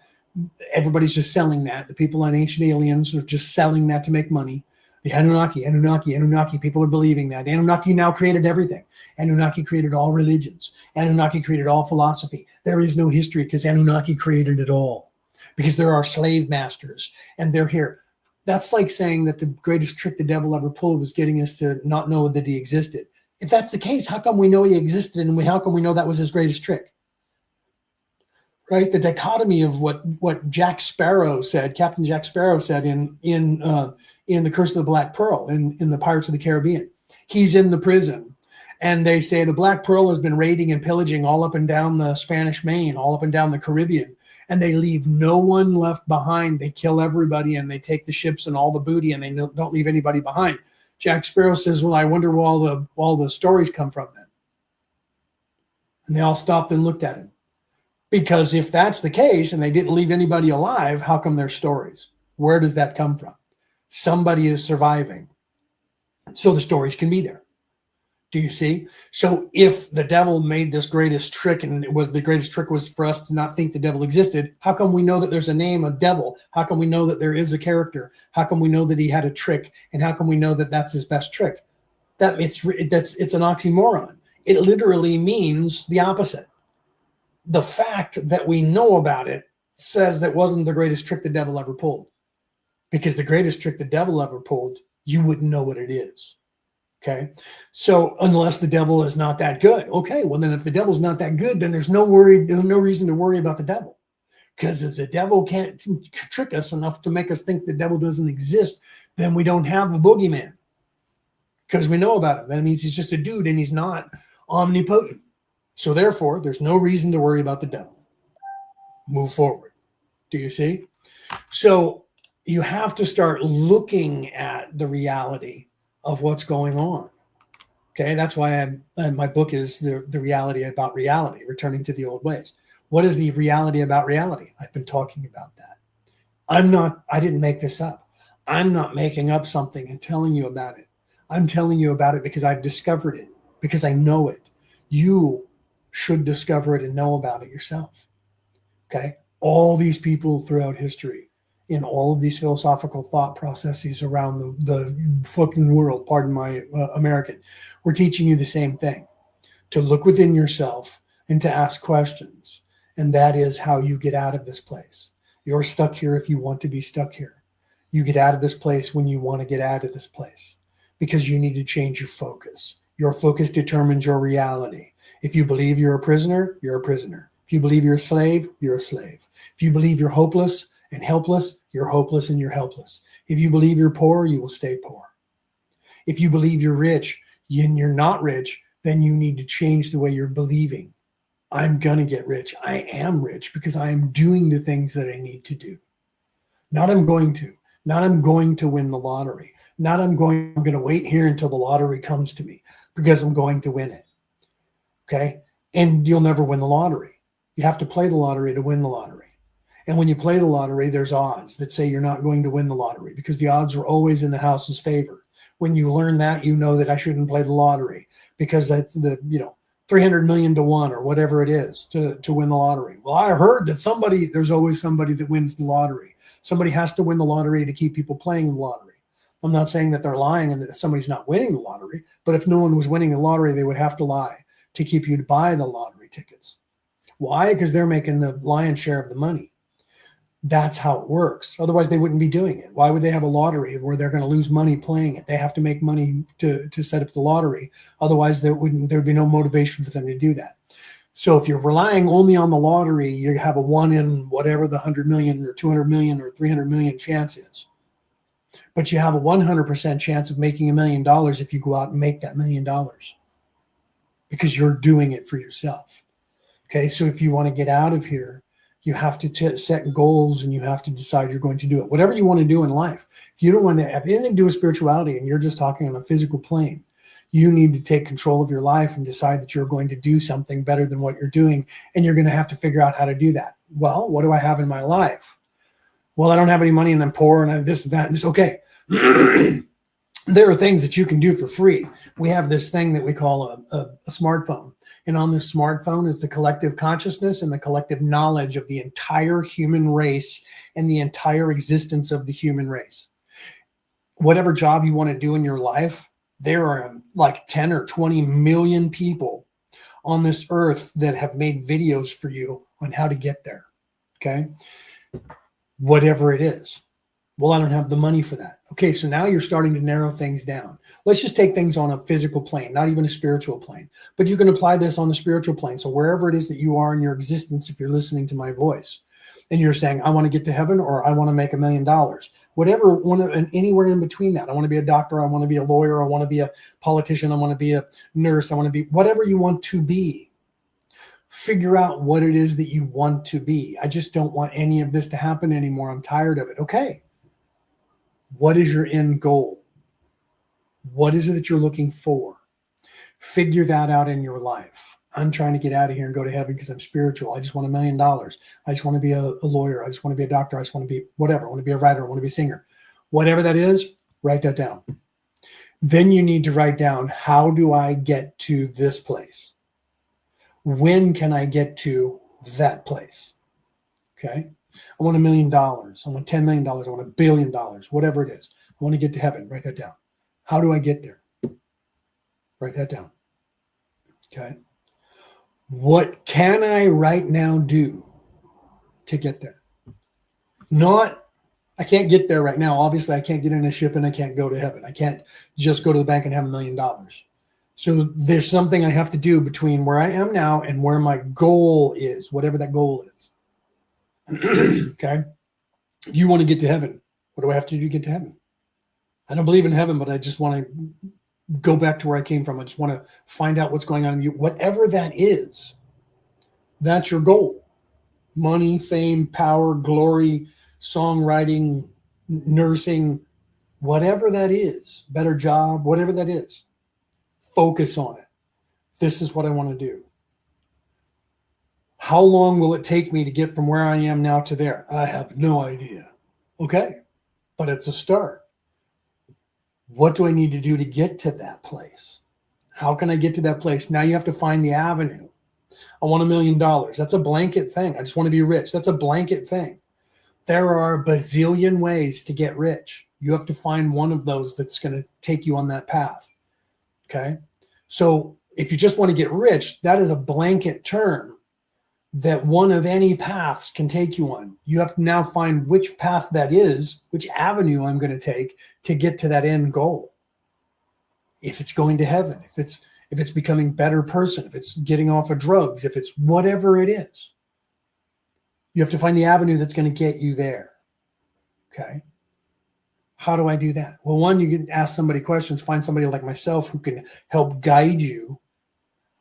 Everybody's just selling that. The people on Ancient Aliens are just selling that to make money. The Anunnaki, people are believing that. Anunnaki now created everything. Anunnaki created all religions. Anunnaki created all philosophy. There is no history because Anunnaki created it all. Because there are slave masters and they're here. That's like saying that the greatest trick the devil ever pulled was getting us to not know that he existed. If that's the case, how come we know he existed and how come we know that was his greatest trick? Right? The dichotomy of what Jack Sparrow said, Captain Jack Sparrow said in The Curse of the Black Pearl, in the Pirates of the Caribbean. He's in the prison and they say the Black Pearl has been raiding and pillaging all up and down the Spanish Main, all up and down the Caribbean. And they leave no one left behind. They kill everybody and they take the ships and all the booty and they don't leave anybody behind. Jack Sparrow says, well, I wonder where all the stories come from then. And they all stopped and looked at him. Because if that's the case and they didn't leave anybody alive, how come there's stories? Where does that come from? Somebody is surviving. So the stories can be there. Do you see? So if the devil made this greatest trick and the greatest trick was for us to not think the devil existed, how come we know that there's a name of devil? How come we know that there is a character? How come we know that he had a trick? And how come we know that that's his best trick? It's an oxymoron. It literally means the opposite. The fact that we know about it says that wasn't the greatest trick the devil ever pulled. Because the greatest trick the devil ever pulled, you wouldn't know what it is. Okay, so unless the devil is not that good, okay, well then if the devil's not that good, then there's no reason to worry about the devil. Because if the devil can't trick us enough to make us think the devil doesn't exist, then we don't have a boogeyman. Because we know about him. That means he's just a dude and he's not omnipotent. So therefore, there's no reason to worry about the devil. Move forward. Do you see? So you have to start looking at the reality of what's going on. Okay, that's why my book is the reality about reality, returning to the old ways. What is the reality about reality? I've been talking about that. I didn't make this up. I'm not making up something and telling you about it. I'm telling you about it because I've discovered it, because I know it. You should discover it and know about it yourself. Okay, all these people throughout history, in all of these philosophical thought processes around the fucking world, pardon my American, we're teaching you the same thing, to look within yourself and to ask questions. And that is how you get out of this place. You're stuck here if you want to be stuck here. You get out of this place when you want to get out of this place, because you need to change your focus. Your focus determines your reality. If you believe you're a prisoner, you're a prisoner. If you believe you're a slave, you're a slave. If you believe you're hopeless and helpless, you're hopeless and you're helpless. If you believe you're poor, you will stay poor. If you believe you're rich and you're not rich, then you need to change the way you're believing. I'm going to get rich. I am rich because I am doing the things that I need to do. Not I'm going to. Not I'm going to win the lottery. Not I'm going to wait here until the lottery comes to me because I'm going to win it. Okay? And you'll never win the lottery. You have to play the lottery to win the lottery. And when you play the lottery, there's odds that say you're not going to win the lottery because the odds are always in the house's favor. When you learn that, you know that I shouldn't play the lottery because that's 300 million to 1 or whatever it is to win the lottery. Well, I heard that there's always somebody that wins the lottery. Somebody has to win the lottery to keep people playing the lottery. I'm not saying that they're lying and that somebody's not winning the lottery, but if no one was winning the lottery, they would have to lie to keep you to buy the lottery tickets. Why? Because they're making the lion's share of the money. That's how it works. Otherwise, they wouldn't be doing it. Why would they have a lottery where they're going to lose money playing it? They have to make money to set up the lottery. Otherwise, there'd be no motivation for them to do that. So if you're relying only on the lottery, you have a 1 in whatever the 100 million or 200 million or 300 million chance is. But you have a 100% chance of making $1 million if you go out and make that $1 million, because you're doing it for yourself. Okay, so if you want to get out of here, you have to set goals, and you have to decide you're going to do it. Whatever you want to do in life. If you don't want to have anything to do with spirituality and you're just talking on a physical plane, you need to take control of your life and decide that you're going to do something better than what you're doing. And you're going to have to figure out how to do that. Well, what do I have in my life? Well, I don't have any money and I'm poor and I'm this and that. And this, okay. There are things that you can do for free. We have this thing that we call a smartphone. And on this smartphone is the collective consciousness and the collective knowledge of the entire human race and the entire existence of the human race. Whatever job you want to do in your life, there are like 10 or 20 million people on this earth that have made videos for you on how to get there. Okay. Whatever it is. Well, I don't have the money for that. Okay, so now you're starting to narrow things down. Let's just take things on a physical plane, not even a spiritual plane. But you can apply this on the spiritual plane. So wherever it is that you are in your existence, if you're listening to my voice, and you're saying, I want to get to heaven, or I want to make $1 million. Whatever, anywhere in between that. I want to be a doctor, I want to be a lawyer, I want to be a politician, I want to be a nurse, I want to be whatever you want to be. Figure out what it is that you want to be. I just don't want any of this to happen anymore. I'm tired of it. Okay. What is your end goal? What is it that you're looking for? Figure that out in your life. I'm trying to get out of here and go to heaven because I'm spiritual. I just want $1 million. I just want to be a lawyer. I just want to be a doctor. I just want to be whatever. I want to be a writer. I want to be a singer. Whatever that is, write that down. Then you need to write down, how do I get to this place? When can I get to that place? Okay. I want $1 million. I want $10 million. I want $1 billion, whatever it is. I want to get to heaven. Write that down. How do I get there? Write that down. Okay. What can I right now do to get there? Not, I can't get there right now. Obviously, I can't get in a ship and I can't go to heaven. I can't just go to the bank and have $1 million. So there's something I have to do between where I am now and where my goal is, whatever that goal is. Okay. If you want to get to heaven, what do I have to do to get to heaven? I don't believe in heaven, but I just want to go back to where I came from. I just want to find out what's going on in you. Whatever that is, that's your goal. Money, fame, power, glory, songwriting, nursing, whatever that is, better job, whatever that is, focus on it. This is what I want to do. How long will it take me to get from where I am now to there? I have no idea. Okay, but it's a start. What do I need to do to get to that place? How can I get to that place? Now you have to find the avenue. I want $1 million. That's a blanket thing. I just want to be rich. That's a blanket thing. There are a bazillion ways to get rich. You have to find one of those that's going to take you on that path. Okay, so if you just want to get rich, that is a blanket term that one of any paths can take you on. You have to now find which path that is, which avenue I'm going to take to get to that end goal. If it's going to heaven, if it's becoming a better person, if it's getting off of drugs, if it's whatever it is, you have to find the avenue that's going to get you there. Okay. How do I do that? Well, one, you can ask somebody questions, find somebody like myself who can help guide you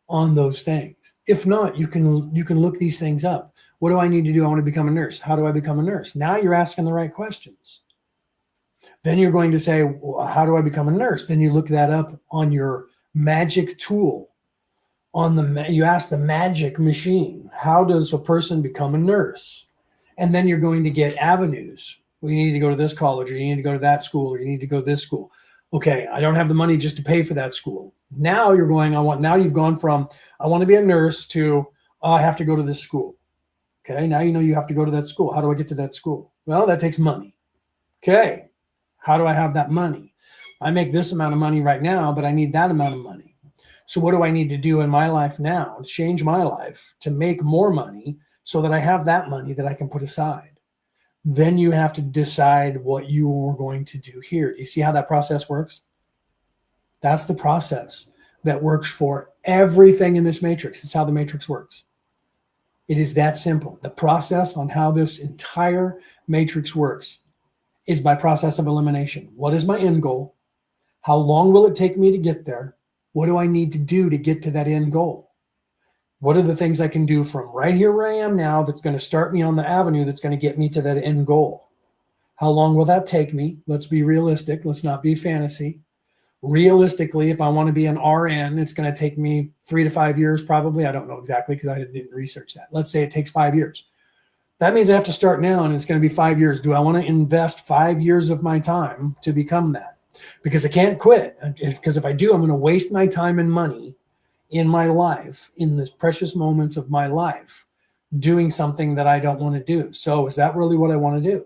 on those things. If not, you can look these things up. What do I need to do? I want to become a nurse. How do I become a nurse? Now you're asking the right questions. Then you're going to say, well, how do I become a nurse? Then you look that up on your magic tool. You ask the magic machine, how does a person become a nurse? And then you're going to get avenues. Well, you need to go to this college, or you need to go to that school, or you need to go to this school. Okay, I don't have the money just to pay for that school. Now you're going, now you've gone from, I want to be a nurse to, I have to go to this school. Okay, now you know you have to go to that school. How do I get to that school? Well, that takes money. Okay, how do I have that money? I make this amount of money right now, but I need that amount of money. So what do I need to do in my life now to change my life to make more money so that I have that money that I can put aside? Then you have to decide what you are going to do here. Do you see how that process works? That's the process that works for everything in this matrix. It's how the matrix works. It is that simple. The process on how this entire matrix works is by process of elimination. What is my end goal? How long will it take me to get there? What do I need to do to get to that end goal? What are the things I can do from right here where I am now that's going to start me on the avenue that's going to get me to that end goal? How long will that take me? Let's be realistic. Let's not be fantasy. Realistically, if I want to be an RN, it's going to take me 3 to 5 years probably. I don't know exactly because I didn't research that. Let's say it takes 5 years. That means I have to start now, and it's going to be 5 years. Do I want to invest 5 years of my time to become that? Because I can't quit. Because if I do, I'm going to waste my time and money in my life, in this precious moments of my life, doing something that I don't want to do. So is that really what I want to do?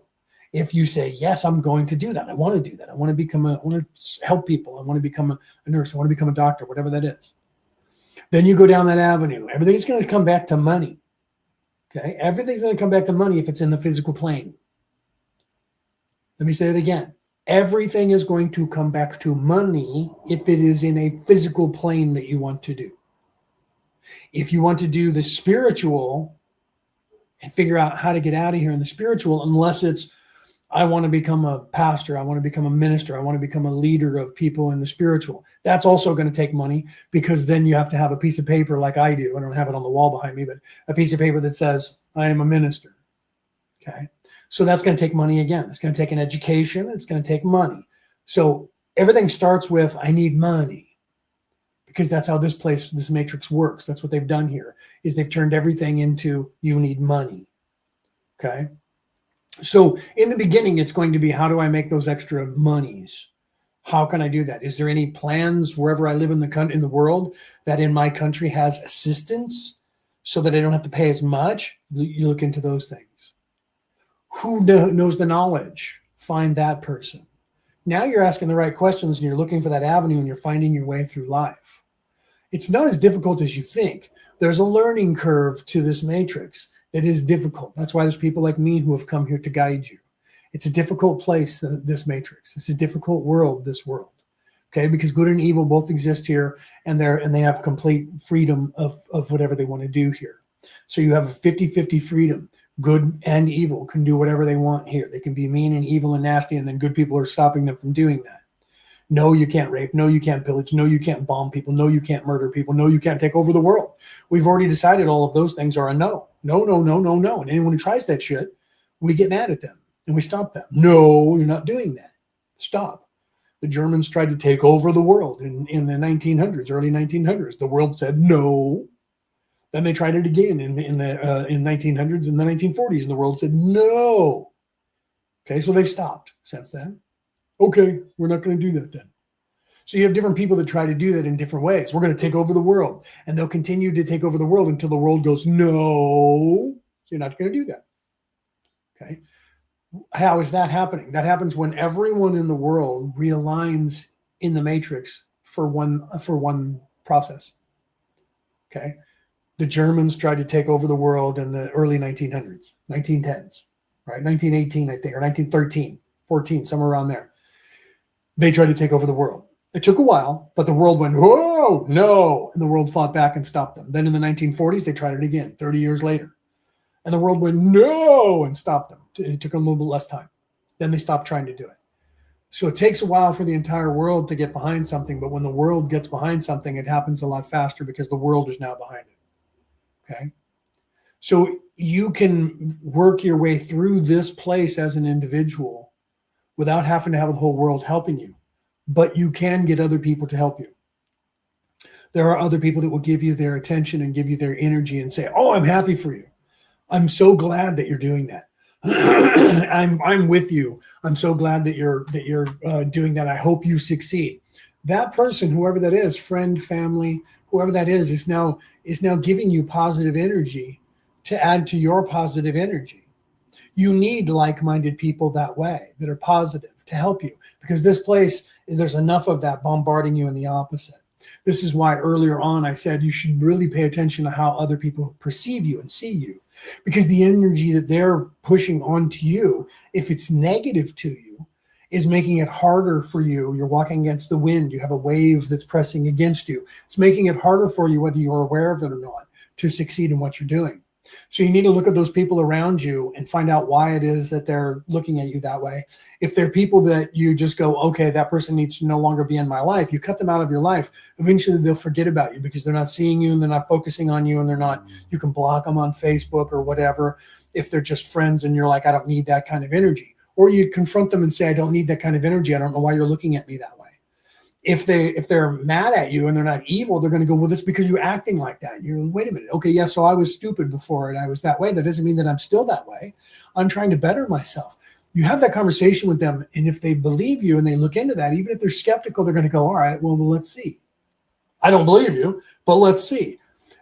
If you say, yes, I'm going to do that. I want to do that. I want to help people. I want to become a nurse. I want to become a doctor, whatever that is. Then you go down that avenue. Everything's going to come back to money. Okay. Everything's going to come back to money if it's in the physical plane. Let me say it again. Everything is going to come back to money if it is in a physical plane that you want to do. If you want to do the spiritual and figure out how to get out of here in the spiritual, unless it's, I want to become a pastor, I want to become a minister, I want to become a leader of people in the spiritual. That's also going to take money, because then you have to have a piece of paper like I do. I don't have it on the wall behind me, but a piece of paper that says, I am a minister. Okay. So that's going to take money again. It's going to take an education. It's going to take money. So everything starts with, I need money, because that's how this matrix works. That's what they've done here, is they've turned everything into, you need money. Okay. So in the beginning, it's going to be, how do I make those extra monies? How can I do that? Is there any plans wherever I live in the world that in my country has assistance so that I don't have to pay as much? You look into those things. Who knows the knowledge? Find that person. Now you're asking the right questions, and you're looking for that avenue, and you're finding your way through life. It's not as difficult as you think. There's a learning curve to this matrix. It is difficult. That's why there's people like me who have come here to guide you. It's a difficult place, this matrix. It's a difficult world, this world. Okay, because good and evil both exist here, and they have complete freedom of whatever they want to do here. So you have a 50-50 freedom. Good and evil can do whatever they want here. They can be mean and evil and nasty, and then good people are stopping them from doing that. No, you can't rape. No, you can't pillage. No, you can't bomb people. No, you can't murder people. No, you can't take over the world. We've already decided all of those things are a no. No, no, no, no, no. And anyone who tries that shit, we get mad at them and we stop them. No, you're not doing that. Stop. The Germans tried to take over the world in the 1900s, early 1900s. The world said no. Then they tried it again in 1900s and the 1940s, and the world said no. Okay, so they've stopped since then. Okay, we're not going to do that then. So you have different people that try to do that in different ways. We're going to take over the world, and they'll continue to take over the world until the world goes, no, you're not going to do that. Okay. How is that happening? That happens when everyone in the world realigns in the matrix for one process. Okay. The Germans tried to take over the world in the early 1900s, 1910s, right? 1918, I think, or 1913, 14, somewhere around there. They tried to take over the world. It took a while, but the world went, whoa, no. And the world fought back and stopped them. Then in the 1940s, they tried it again, 30 years later. And the world went, no, and stopped them. It took a little bit less time. Then they stopped trying to do it. So it takes a while for the entire world to get behind something. But when the world gets behind something, it happens a lot faster because the world is now behind it. Okay. So you can work your way through this place as an individual without having to have the whole world helping you. But you can get other people to help you. There are other people that will give you their attention and give you their energy and say, oh, I'm happy for you. I'm so glad that you're doing that. I'm with you. I'm so glad that you're doing that. I hope you succeed. That person, whoever that is, friend, family, whoever that is now giving you positive energy to add to your positive energy. You need like-minded people that way, that are positive, to help you, because this place, there's enough of that bombarding you in the opposite. This is why earlier on I said you should really pay attention to how other people perceive you and see you, because the energy that they're pushing onto you, if it's negative to you, is making it harder for you. You're walking against the wind. You have a wave that's pressing against you. It's making it harder for you, whether you're aware of it or not, to succeed in what you're doing. So you need to look at those people around you and find out why it is that they're looking at you that way. If they're people that you just go, okay, that person needs to no longer be in my life, you cut them out of your life. Eventually they'll forget about you because they're not seeing you and they're not focusing on you, and they're not, you can block them on Facebook or whatever. If they're just friends and you're like, I don't need that kind of energy. Or you confront them and say, I don't need that kind of energy. I don't know why you're looking at me that way. If they're mad at you and they're not evil, they're going to go, well, that's because you're acting like that. And you're like, wait a minute. Okay, yeah, so I was stupid before and I was that way. That doesn't mean that I'm still that way. I'm trying to better myself. You have that conversation with them, and if they believe you and they look into that, even if they're skeptical, they're going to go, all right, well, let's see. I don't believe you, but let's see.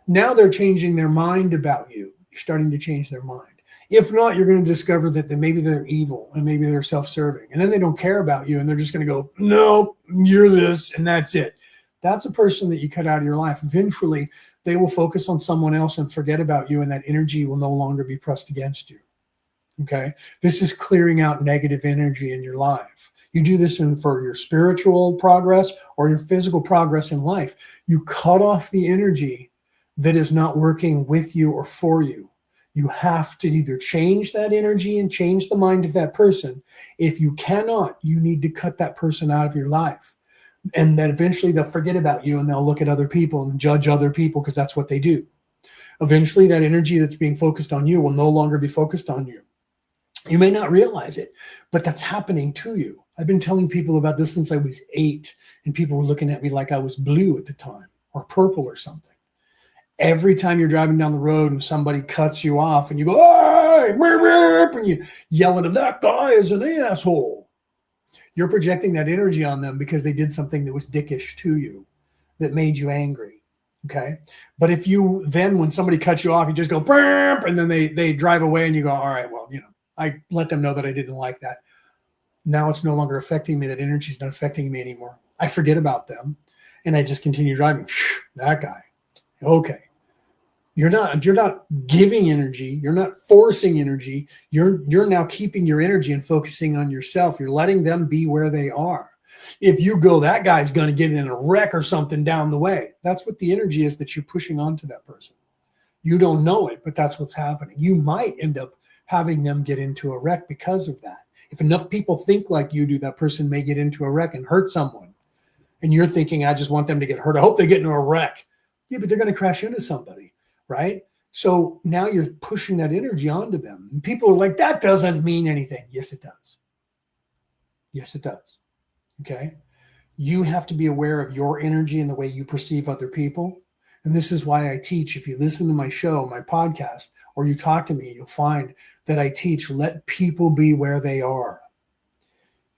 Now they're changing their mind about you. You're starting to change their mind. If not, you're going to discover that maybe they're evil and maybe they're self-serving, and then they don't care about you and they're just going to go, no, you're this, and that's it. That's a person that you cut out of your life. Eventually, they will focus on someone else and forget about you, and that energy will no longer be pressed against you. Okay? This is clearing out negative energy in your life. You do this for your spiritual progress or your physical progress in life. You cut off the energy that is not working with you or for you. You have to either change that energy and change the mind of that person. If you cannot, you need to cut that person out of your life. And then eventually they'll forget about you and they'll look at other people and judge other people because that's what they do. Eventually that energy that's being focused on you will no longer be focused on you. You may not realize it, but that's happening to you. I've been telling people about this since I was 8, and people were looking at me like I was blue at the time or purple or something. Every time you're driving down the road and somebody cuts you off and you go, hey, and you yell at them, that guy is an asshole. You're projecting that energy on them because they did something that was dickish to you, that made you angry. Okay. But if you then, when somebody cuts you off, you just go, and then they drive away and you go, all right, well, I let them know that I didn't like that. Now it's no longer affecting me. That energy is not affecting me anymore. I forget about them and I just continue driving. That guy. Okay. You're not giving energy. You're not forcing energy. You're now keeping your energy and focusing on yourself. You're letting them be where they are. If you go, that guy's going to get in a wreck or something down the way. That's what the energy is that you're pushing onto that person. You don't know it, but that's what's happening. You might end up having them get into a wreck because of that. If enough people think like you do, that person may get into a wreck and hurt someone. And you're thinking, I just want them to get hurt. I hope they get into a wreck. Yeah, but they're going to crash into somebody. Right? So now you're pushing that energy onto them. And people are like, that doesn't mean anything. Yes, it does. Yes, it does. Okay. You have to be aware of your energy and the way you perceive other people. And this is why I teach. If you listen to my show, my podcast, or you talk to me, you'll find that I teach, let people be where they are.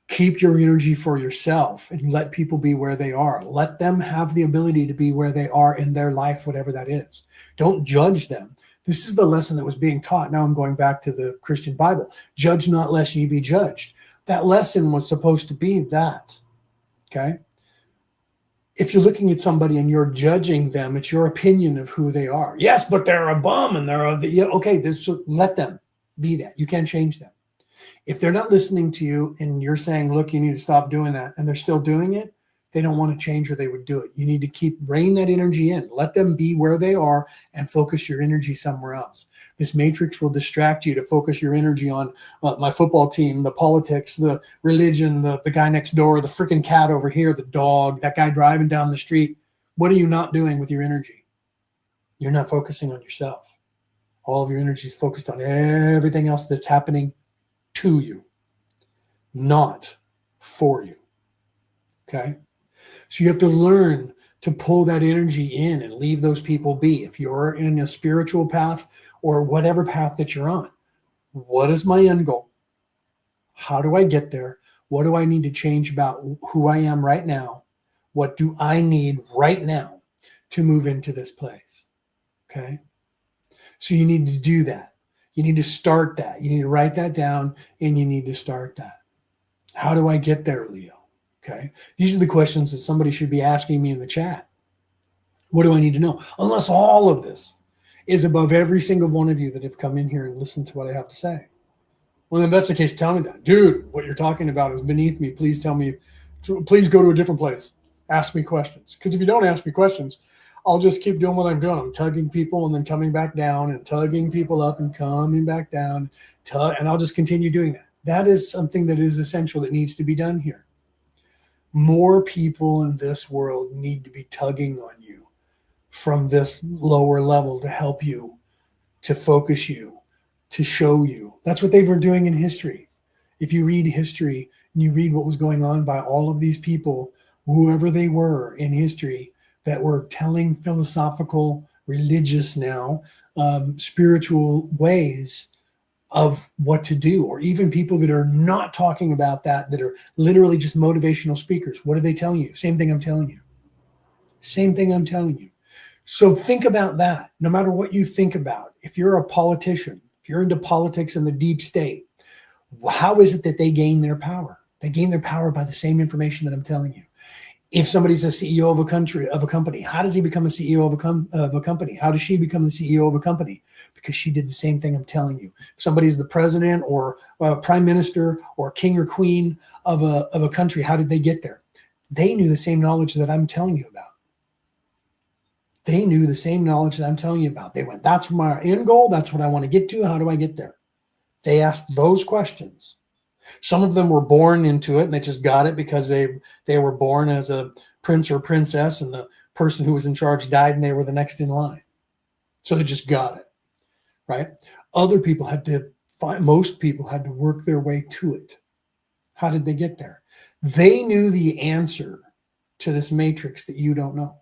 Keep your energy for yourself and let people be where they are. Let them have the ability to be where they are in their life, whatever that is. Don't judge them. This is the lesson that was being taught. Now I'm going back to the Christian Bible. Judge not lest ye be judged. That lesson was supposed to be that. Okay? If you're looking at somebody and you're judging them, it's your opinion of who they are. Yes, but they're a bum and okay, let them be that. You can't change them. If they're not listening to you and you're saying, look, you need to stop doing that, and they're still doing it, they don't want to change or they would do it. You need to keep bringing that energy in. Let them be where they are and focus your energy somewhere else. This matrix will distract you to focus your energy on my football team, the politics, the religion, the guy next door, the freaking cat over here, the dog, that guy driving down the street. What are you not doing with your energy? You're not focusing on yourself. All of your energy is focused on everything else that's happening to you, not for you. Okay? So you have to learn to pull that energy in and leave those people be. If you're in a spiritual path or whatever path that you're on, what is my end goal? How do I get there? What do I need to change about who I am right now? What do I need right now to move into this place? Okay? So you need to do that. You need to start that. You need to write that down and you need to start that. How do I get there, Leo? Okay. These are the questions that somebody should be asking me in the chat. What do I need to know? Unless all of this is above every single one of you that have come in here and listened to what I have to say. Well, if that's the case, tell me that. Dude, what you're talking about is beneath me. Please tell me, please go to a different place. Ask me questions. Because if you don't ask me questions, I'll just keep doing what I'm doing. I'm tugging people and then coming back down and tugging people up and coming back down. And I'll just continue doing that. That is something that is essential that needs to be done here. More people in this world need to be tugging on you from this lower level to help you, to focus you, to show you. That's what they were doing in history. If you read history and you read what was going on by all of these people, whoever they were in history, that were telling philosophical, religious now, spiritual ways of what to do, or even people that are not talking about that are literally just motivational speakers. What are they telling you? Same thing I'm telling you. Same thing I'm telling you. So think about that. No matter what you think about, if you're a politician, if you're into politics in the deep state, how is it that they gain their power? They gain their power by the same information that I'm telling you. If somebody's a CEO of a company, how does he become a CEO of a company? How does she become the CEO of a company? Because she did the same thing I'm telling you. If somebody's the president or prime minister or king or queen of a country, how did they get there? They knew the same knowledge that I'm telling you about. They knew the same knowledge that I'm telling you about. They went, that's my end goal. That's what I want to get to. How do I get there? They asked those questions. Some of them were born into it and they just got it because they were born as a prince or princess and the person who was in charge died and they were the next in line. So they just got it, right? Other people most people had to work their way to it. How did they get there? They knew the answer to this matrix that you don't know.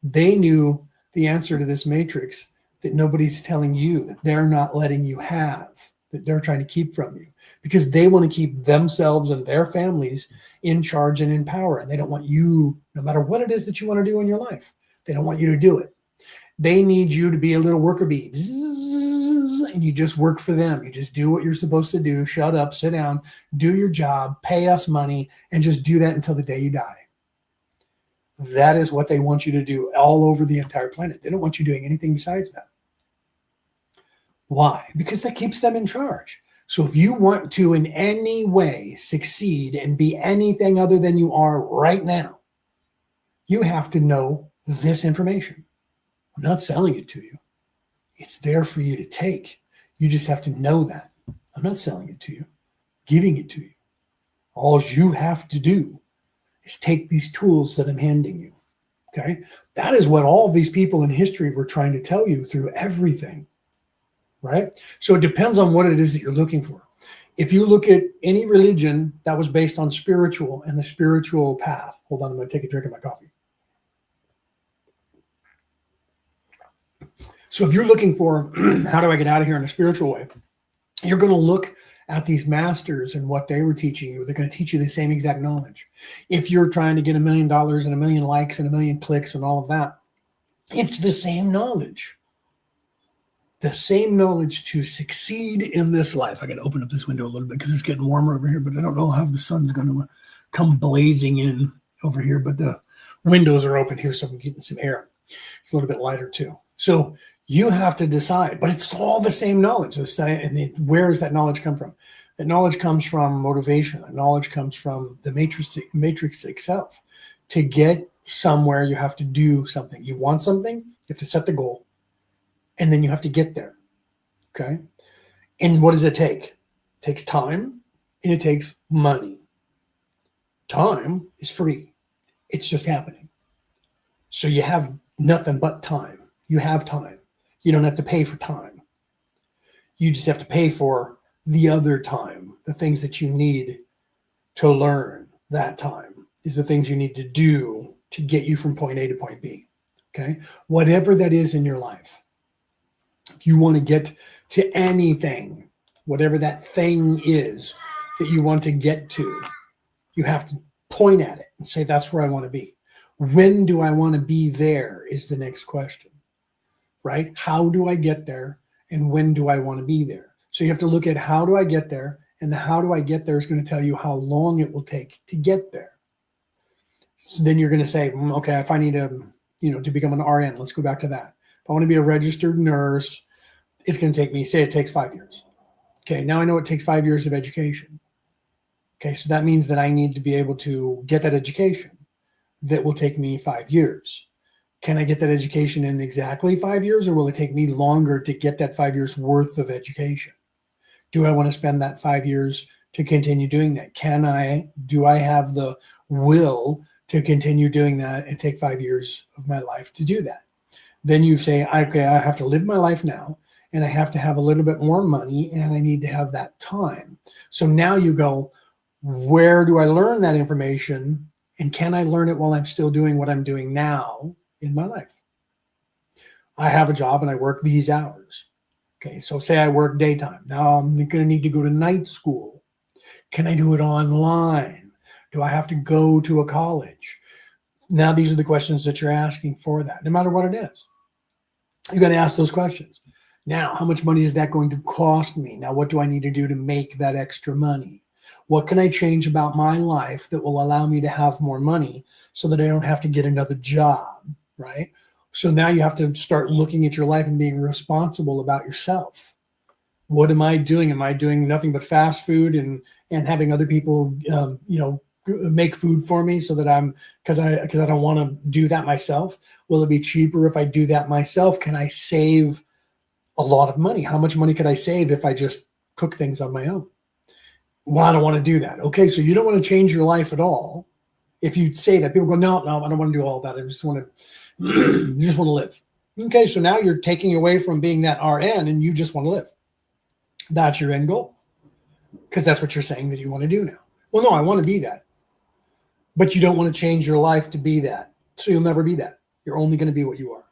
They knew the answer to this matrix that nobody's telling you, that they're not letting you have, that they're trying to keep from you, because they want to keep themselves and their families in charge and in power. And they don't want you, no matter what it is that you want to do in your life, they don't want you to do it. They need you to be a little worker bee. And you just work for them. You just do what you're supposed to do. Shut up, sit down, do your job, pay us money, and just do that until the day you die. That is what they want you to do all over the entire planet. They don't want you doing anything besides that. Why? Because that keeps them in charge. So if you want to in any way succeed and be anything other than you are right now, you have to know this information. I'm not selling it to you. It's there for you to take. You just have to know that. I'm not selling it to you, giving it to you. All you have to do is take these tools that I'm handing you. Okay? That is what all these people in history were trying to tell you through everything. Right? So it depends on what it is that you're looking for. If you look at any religion that was based on spiritual and the spiritual path, hold on, I'm going to take a drink of my coffee. So if you're looking for how do I get out of here in a spiritual way, you're going to look at these masters and what they were teaching you. They're going to teach you the same exact knowledge. If you're trying to get $1 million and 1 million likes and 1 million clicks and all of that, it's the same knowledge. The same knowledge to succeed in this life. I got to open up this window a little bit because it's getting warmer over here, but I don't know how the sun's going to come blazing in over here, but the windows are open here, so I'm getting some air. It's a little bit lighter too. So you have to decide, but it's all the same knowledge. And then where does that knowledge come from? That knowledge comes from motivation. That knowledge comes from the matrix itself. To get somewhere, you have to do something. You want something, you have to set the goal. And then you have to get there, okay? And what does it take? It takes time and it takes money. Time is free. It's just happening. So you have nothing but time. You have time. You don't have to pay for time. You just have to pay for the other time, the things that you need to learn. That time is the things you need to do to get you from point A to point B, okay? Whatever that is in your life. If you want to get to anything, whatever that thing is that you want to get to, you have to point at it and say, that's where I want to be. When do I want to be there is the next question, right? How do I get there? And when do I want to be there? So you have to look at how do I get there? And the how do I get there is going to tell you how long it will take to get there. So then you're going to say, okay, if I need to, to become an RN. Let's go back to that. If I want to be a registered nurse, it's going to take me, say it takes 5 years. Okay, now I know it takes 5 years of education. Okay, so that means that I need to be able to get that education that will take me 5 years. Can I get that education in exactly 5 years, or will it take me longer to get that 5 years worth of education? Do I want to spend that 5 years to continue doing that? Do I have the will to continue doing that and take 5 years of my life to do that? Then you say, okay, I have to live my life now, and I have to have a little bit more money, and I need to have that time. So now you go, where do I learn that information? And can I learn it while I'm still doing what I'm doing now in my life? I have a job and I work these hours. Okay, so say I work daytime. Now I'm going to need to go to night school. Can I do it online? Do I have to go to a college? Now these are the questions that you're asking for that, no matter what it is. You're going to ask those questions. Now, how much money is that going to cost me? Now, what do I need to do to make that extra money? What can I change about my life that will allow me to have more money so that I don't have to get another job, right? So now you have to start looking at your life and being responsible about yourself. What am I doing? Am I doing nothing but fast food and having other people, make food for me so that because I don't want to do that myself? Will it be cheaper if I do that myself? Can I save a lot of money? How much money could I save if I just cook things on my own? Well, I don't want to do that. Okay, so you don't want to change your life at all. If you say that, people go, no, I don't want to do all that. I just want to, you just want to live. Okay, so now you're taking away from being that RN and you just want to live. That's your end goal, because that's what you're saying that you want to do now. Well, no, I want to be that. But you don't want to change your life to be that. So you'll never be that. You're only going to be what you are.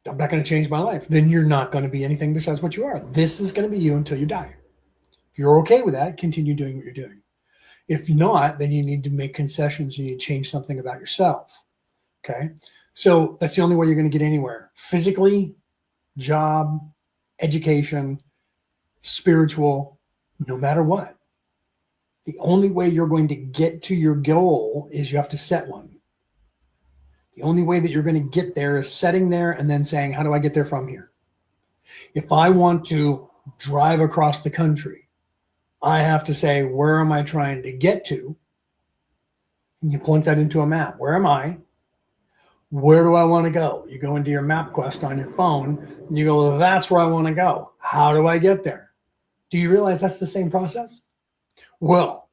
I'm not going to change my life. Then you're not going to be anything besides what you are. This is going to be you until you die. If you're okay with that, continue doing what you're doing. If not, then you need to make concessions. You need to change something about yourself. Okay? So that's the only way you're going to get anywhere. Physically, job, education, spiritual, no matter what. The only way you're going to get to your goal is you have to set one. The only way that you're going to get there is setting there and then saying, how do I get there from here? If I want to drive across the country, I have to say, where am I trying to get to? And you plunk that into a map. Where am I? Where do I want to go? You go into your MapQuest on your phone, and you go, that's where I want to go. How do I get there? Do you realize that's the same process? Well,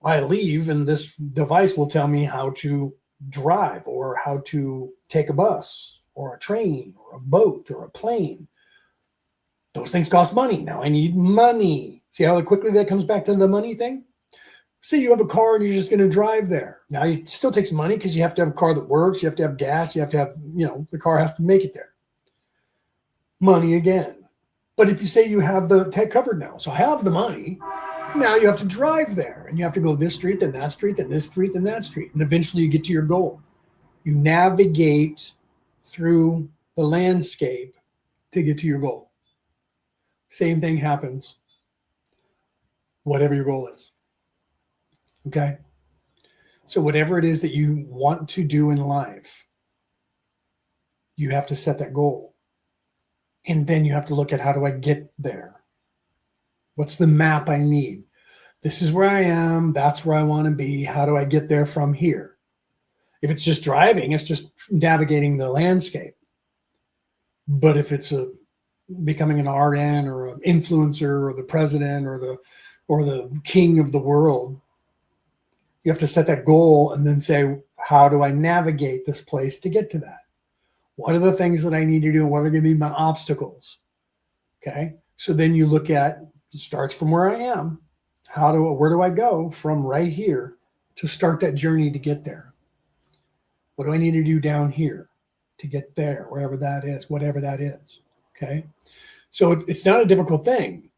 I leave, and this device will tell me how to drive or how to take a bus or a train or a boat or a plane. Those things cost money. Now I need money. See how quickly that comes back to the money thing? Say you have a car and you're just going to drive there. Now it still takes money because you have to have a car that works. You have to have gas. You have to have, the car has to make it there. Money again. But if you say you have the tech covered now, so I have the money, now you have to drive there and you have to go this street, then that street, then this street, then that street. And eventually you get to your goal. You navigate through the landscape to get to your goal. Same thing happens, whatever your goal is. Okay? So whatever it is that you want to do in life, you have to set that goal. And then you have to look at, how do I get there? What's the map I need? This is where I am. That's where I want to be. How do I get there from here? If it's just driving, it's just navigating the landscape. But if it's becoming an RN or an influencer or the president or the king of the world, you have to set that goal and then say, how do I navigate this place to get to that? What are the things that I need to do? And what are going to be my obstacles? Okay. So then you look at, it starts from where I am. Where do I go from right here to start that journey to get there? What do I need to do down here to get there, wherever that is, whatever that is? Okay. So it's not a difficult thing,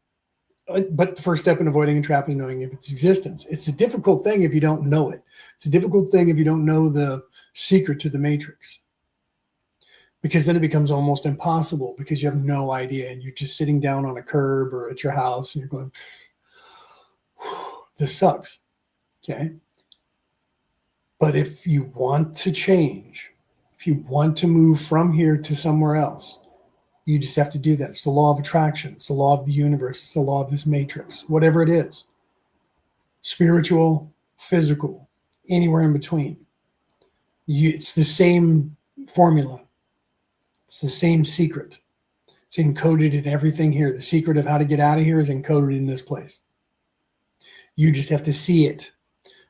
but the first step in avoiding a trap is knowing of its existence. It's a difficult thing if you don't know it. It's a difficult thing if you don't know the secret to the matrix, because then it becomes almost impossible because you have no idea and you're just sitting down on a curb or at your house and you're going, this sucks. Okay. But if you want to change, if you want to move from here to somewhere else, you just have to do that. It's the law of attraction. It's the law of the universe. It's the law of this matrix, whatever it is. Spiritual, physical, anywhere in between. It's the same formula. It's the same secret. It's encoded in everything here. The secret of how to get out of here is encoded in this place. You just have to see it.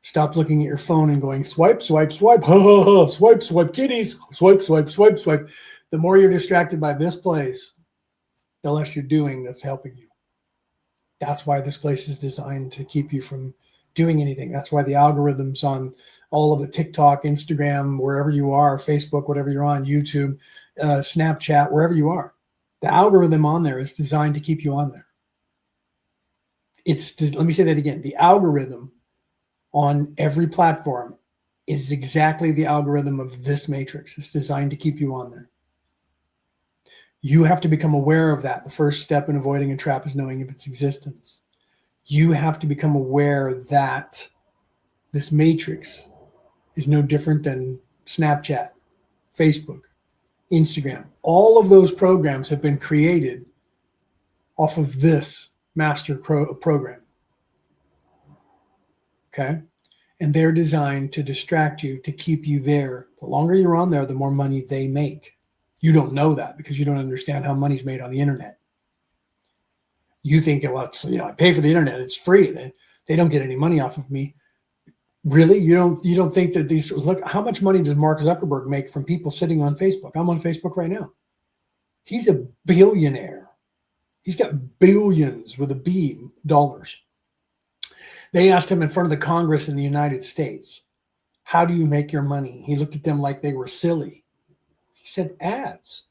Stop looking at your phone and going swipe, swipe, swipe, ha, ha, ha, swipe, swipe, kitties, swipe, swipe, swipe, swipe. The more you're distracted by this place, the less you're doing that's helping you. That's why this place is designed to keep you from doing anything. That's why the algorithms on all of the TikTok, Instagram, wherever you are, Facebook, whatever you're on, YouTube, Snapchat, wherever you are. The algorithm on there is designed to keep you on there. Let me say that again. The algorithm on every platform is exactly the algorithm of this matrix. It's designed to keep you on there. You have to become aware of that. The first step in avoiding a trap is knowing of its existence. You have to become aware that this matrix is no different than Snapchat, Facebook, Instagram. All of those programs have been created off of this master program. Okay? And they're designed to distract you, to keep you there. The longer you're on there, the more money they make. You don't know that because you don't understand how money's made on the internet. You think, well, I pay for the internet, it's free. They don't get any money off of me. Really? You don't think that these, look, how much money does Mark Zuckerberg make from people sitting on Facebook? I'm on Facebook right now. He's a billionaire. He's got billions with a B dollars. They asked him in front of the Congress in the United States, how do you make your money? He looked at them like they were silly. He said, ads.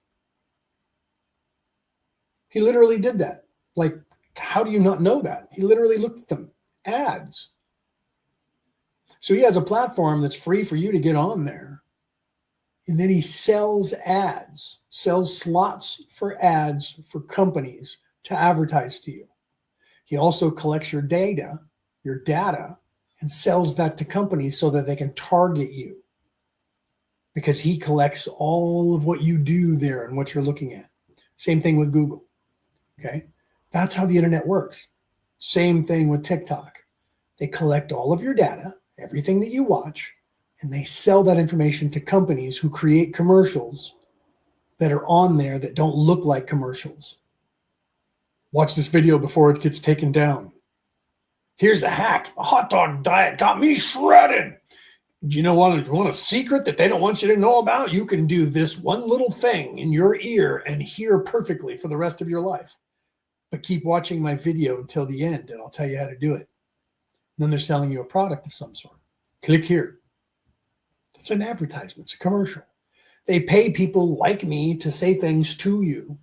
He literally did that. Like, how do you not know that? He literally looked at them. Ads. So he has a platform that's free for you to get on there. And then he sells ads, sells slots for ads for companies to advertise to you. He also collects your data, and sells that to companies so that they can target you. Because he collects all of what you do there and what you're looking at. Same thing with Google. Okay? That's how the internet works. Same thing with TikTok. They collect all of your data, everything that you watch, and they sell that information to companies who create commercials that are on there that don't look like commercials. Watch this video before it gets taken down. Here's a hack. The hot dog diet got me shredded. Do you want a secret that they don't want you to know about? You can do this one little thing in your ear and hear perfectly for the rest of your life. But keep watching my video until the end, and I'll tell you how to do it. And then they're selling you a product of some sort. Click here. It's an advertisement. It's a commercial. They pay people like me to say things to you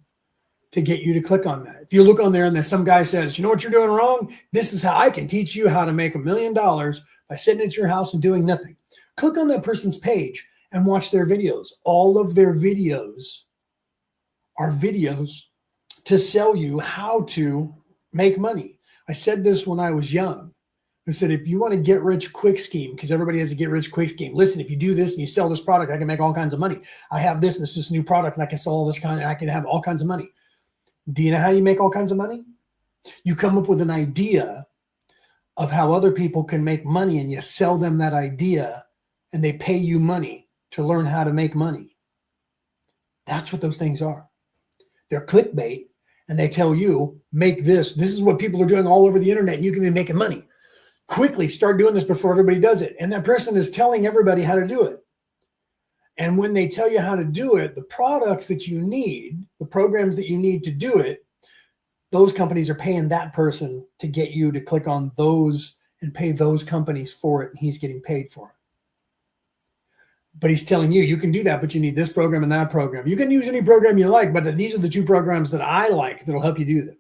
to get you to click on that. If you look on there and then some guy says, you know what you're doing wrong? This is how I can teach you how to make $1 million by sitting at your house and doing nothing. Click on that person's page and watch their videos. All of their videos are videos to sell you how to make money. I said this when I was young. I said, if you want to get rich quick scheme, because everybody has a get rich quick scheme. Listen, if you do this and you sell this product, I can make all kinds of money. I have this and it's just a new product and I can sell all this kind and I can have all kinds of money. Do you know how you make all kinds of money? You come up with an idea of how other people can make money and you sell them that idea and they pay you money to learn how to make money. That's what those things are. They're clickbait and they tell you, make this. This is what people are doing all over the internet and you can be making money. Quickly start doing this before everybody does it. And that person is telling everybody how to do it. And when they tell you how to do it, the products that you need, the programs that you need to do it, those companies are paying that person to get you to click on those and pay those companies for it. And he's getting paid for it. But he's telling you, you can do that, but you need this program and that program. You can use any program you like, but these are the 2 programs that I like that'll help you do that.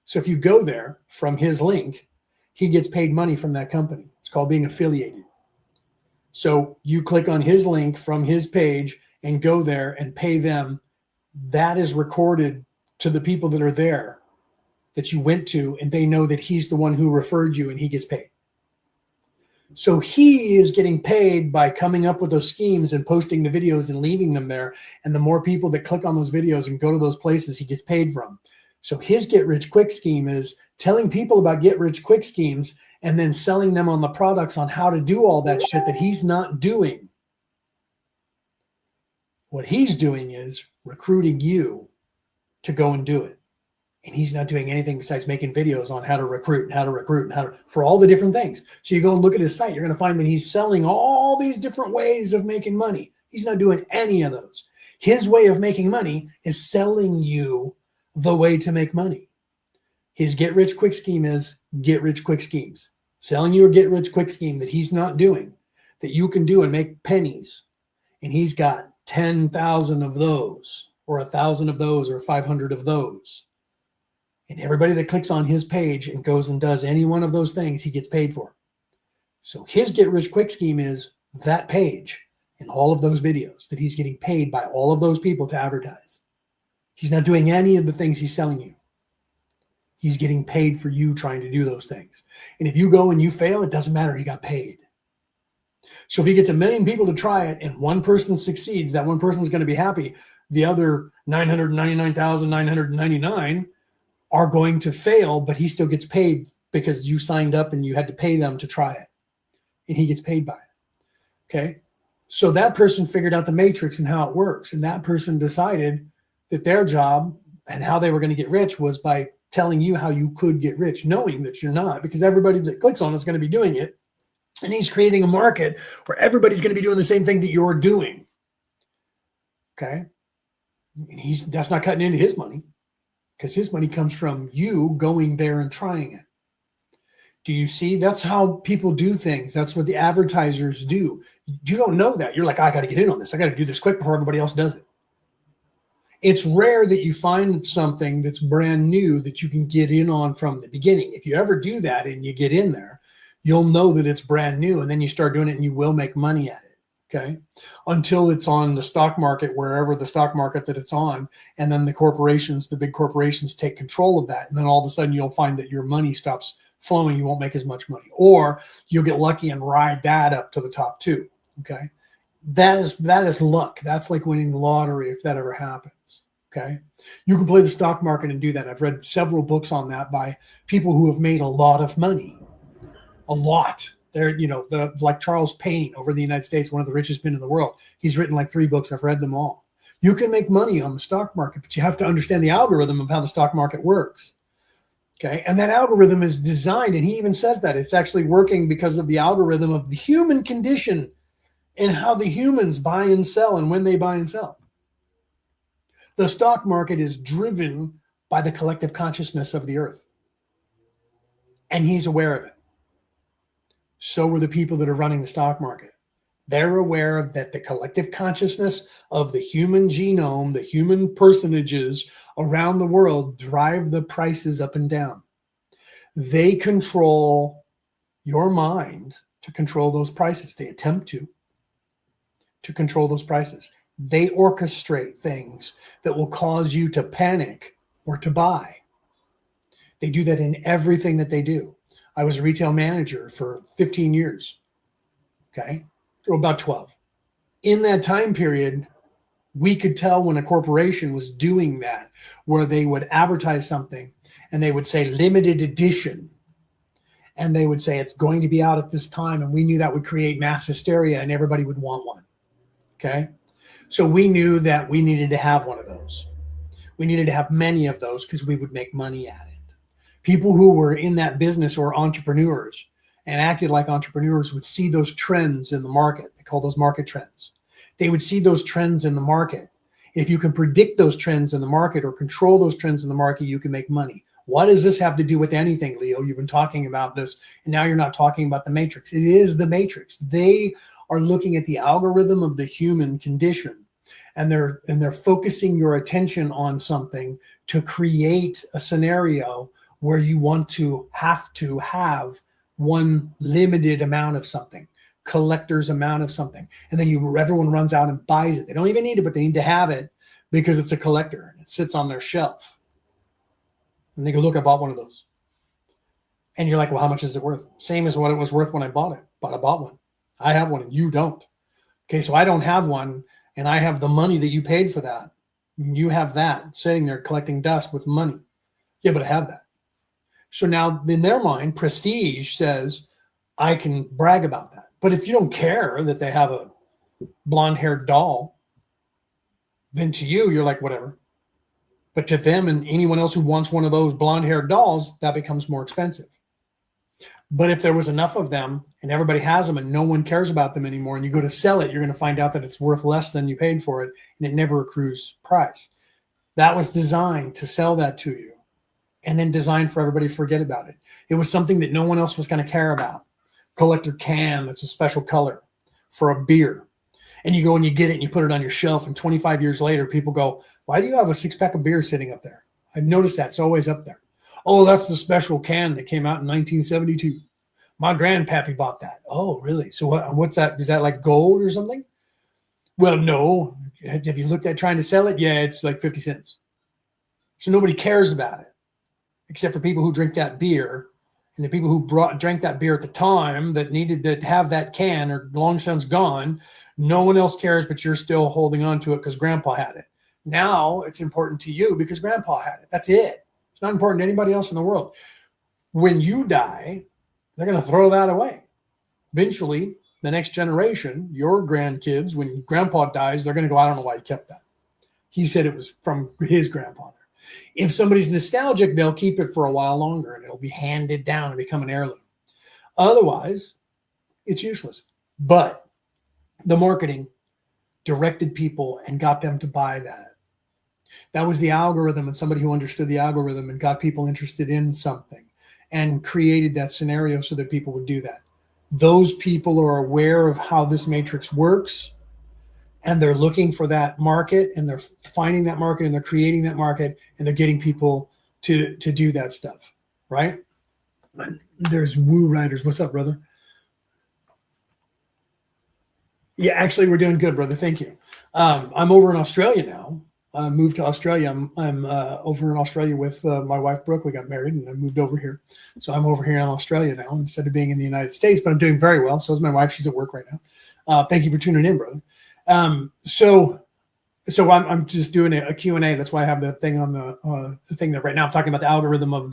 So if you go there from his link, he gets paid money from that company. It's called being affiliated. So you click on his link from his page and go there and pay them. That is recorded to the people that are there that you went to, and they know that he's the one who referred you and he gets paid. So he is getting paid by coming up with those schemes and posting the videos and leaving them there. And the more people that click on those videos and go to those places, he gets paid from. So his get rich quick scheme is telling people about get rich quick schemes and then selling them on the products on how to do all that shit that he's not doing. What he's doing is recruiting you to go and do it. And he's not doing anything besides making videos on how to recruit and how to recruit and how to, for all the different things. So you go and look at his site, you're going to find that he's selling all these different ways of making money. He's not doing any of those. His way of making money is selling you the way to make money. His get rich quick scheme is get rich quick schemes. Selling you a get rich quick scheme that he's not doing, that you can do and make pennies. And he's got 10,000 of those, or 1,000 of those, or 500 of those. And everybody that clicks on his page and goes and does any one of those things, he gets paid for. So his get rich quick scheme is that page and all of those videos that he's getting paid by all of those people to advertise. He's not doing any of the things he's selling you. He's getting paid for you trying to do those things. And if you go and you fail, it doesn't matter. He got paid. So if he gets 1 million people to try it and one person succeeds, that one person is going to be happy. The other 999,999 are going to fail, but he still gets paid because you signed up and you had to pay them to try it. And he gets paid by it. Okay. So that person figured out the matrix and how it works. And that person decided that their job and how they were going to get rich was by telling you how you could get rich, knowing that you're not, because everybody that clicks on it is going to be doing it. And he's creating a market where everybody's going to be doing the same thing that you're doing. Okay. And that's not cutting into his money, because his money comes from you going there and trying it. Do you see? That's how people do things. That's what the advertisers do. You don't know that. You're like, I got to get in on this. I got to do this quick before everybody else does it. It's rare that you find something that's brand new that you can get in on from the beginning. If you ever do that and you get in there, you'll know that it's brand new, and then you start doing it and you will make money at it. Okay. Until it's on the stock market, wherever the stock market that it's on. And then the corporations, the big corporations take control of that. And then all of a sudden you'll find that your money stops flowing. You won't make as much money, or you'll get lucky and ride that up to the top too. Okay. That is luck. That's like winning the lottery if that ever happens. Okay. You can play the stock market and do that. I've read several books on that by people who have made a lot of money. A lot. They're, like Charles Payne over in the United States, one of the richest men in the world. He's written like 3 books. I've read them all. You can make money on the stock market, but you have to understand the algorithm of how the stock market works. Okay. And that algorithm is designed, and he even says that it's actually working because of the algorithm of the human condition and how the humans buy and sell and when they buy and sell. The stock market is driven by the collective consciousness of the earth. And he's aware of it. So are the people that are running the stock market. They're aware of that the collective consciousness of the human genome, the human personages around the world drive the prices up and down. They control your mind to control those prices. They attempt to control those prices. They orchestrate things that will cause you to panic or to buy. They do that in everything that they do. I was a retail manager for 15 years, okay, or about 12. In that time period, we could tell when a corporation was doing that, where they would advertise something and they would say limited edition. And they would say it's going to be out at this time. And we knew that would create mass hysteria and everybody would want one, okay? So we knew that we needed to have one of those. We needed to have many of those because we would make money at it. People who were in that business or entrepreneurs and acted like entrepreneurs would see those trends in the market. They call those market trends. They would see those trends in the market. If you can predict those trends in the market or control those trends in the market, you can make money. What does this have to do with anything, Leo? You've been talking about this, and now you're not talking about the matrix. It is the matrix. They are looking at the algorithm of the human condition, and they're focusing your attention on something to create a scenario where you want to have one limited amount of something, collector's amount of something. And then everyone runs out and buys it. They don't even need it, but they need to have it because it's a collector. It sits on their shelf. And they go, look, I bought one of those. And you're like, well, how much is it worth? Same as what it was worth when I bought it. but I bought one. I have one and you don't. Okay, so I don't have one and I have the money that you paid for that. You have that sitting there collecting dust with money. Yeah, but I have that. So now in their mind, prestige says, I can brag about that. But if you don't care that they have a blonde-haired doll, then to you, you're like, whatever. But to them and anyone else who wants one of those blonde-haired dolls, that becomes more expensive. But if there was enough of them and everybody has them and no one cares about them anymore and you go to sell it, you're going to find out that it's worth less than you paid for it and it never accrues price. That was designed to sell that to you and then designed for everybody to forget about it. It was something that no one else was going to care about. Collector can that's a special color for a beer. And you go and you get it and you put it on your shelf and 25 years later, people go, why do you have a 6-pack of beer sitting up there? I've noticed that. It's always up there. Oh, that's the special can that came out in 1972. My grandpappy bought that. Oh, really? So what's that? Is that like gold or something? Well, no. Have you looked at trying to sell it? Yeah, it's like 50 cents. So nobody cares about it except for people who drink that beer. And the people who drank that beer at the time that needed to have that can are long since gone. No one else cares, but you're still holding on to it because grandpa had it. Now it's important to you because grandpa had it. That's it. It's not important to anybody else in the world. When you die, they're going to throw that away. Eventually, the next generation, your grandkids, when grandpa dies, they're going to go, I don't know why he kept that. He said it was from his grandfather. If somebody's nostalgic, they'll keep it for a while longer and it'll be handed down and become an heirloom. Otherwise, it's useless. But the marketing directed people and got them to buy that. That was the algorithm and somebody who understood the algorithm and got people interested in something and created that scenario so that people would do that. Those people are aware of how this matrix works and they're looking for that market and they're finding that market and they're creating that market and they're getting people to do that stuff, right? There's Woo Riders. What's up, brother? Yeah, actually, we're doing good, brother. Thank you. I'm over in Australia now. I moved to Australia. I'm over in Australia with my wife, Brooke. We got married and I moved over here. So I'm over here in Australia now instead of being in the United States, but I'm doing very well. So is my wife. She's at work right now. Thank you for tuning in, brother. So I'm just doing a Q&A. That's why I have the thing on the thing that right now I'm talking about the algorithm of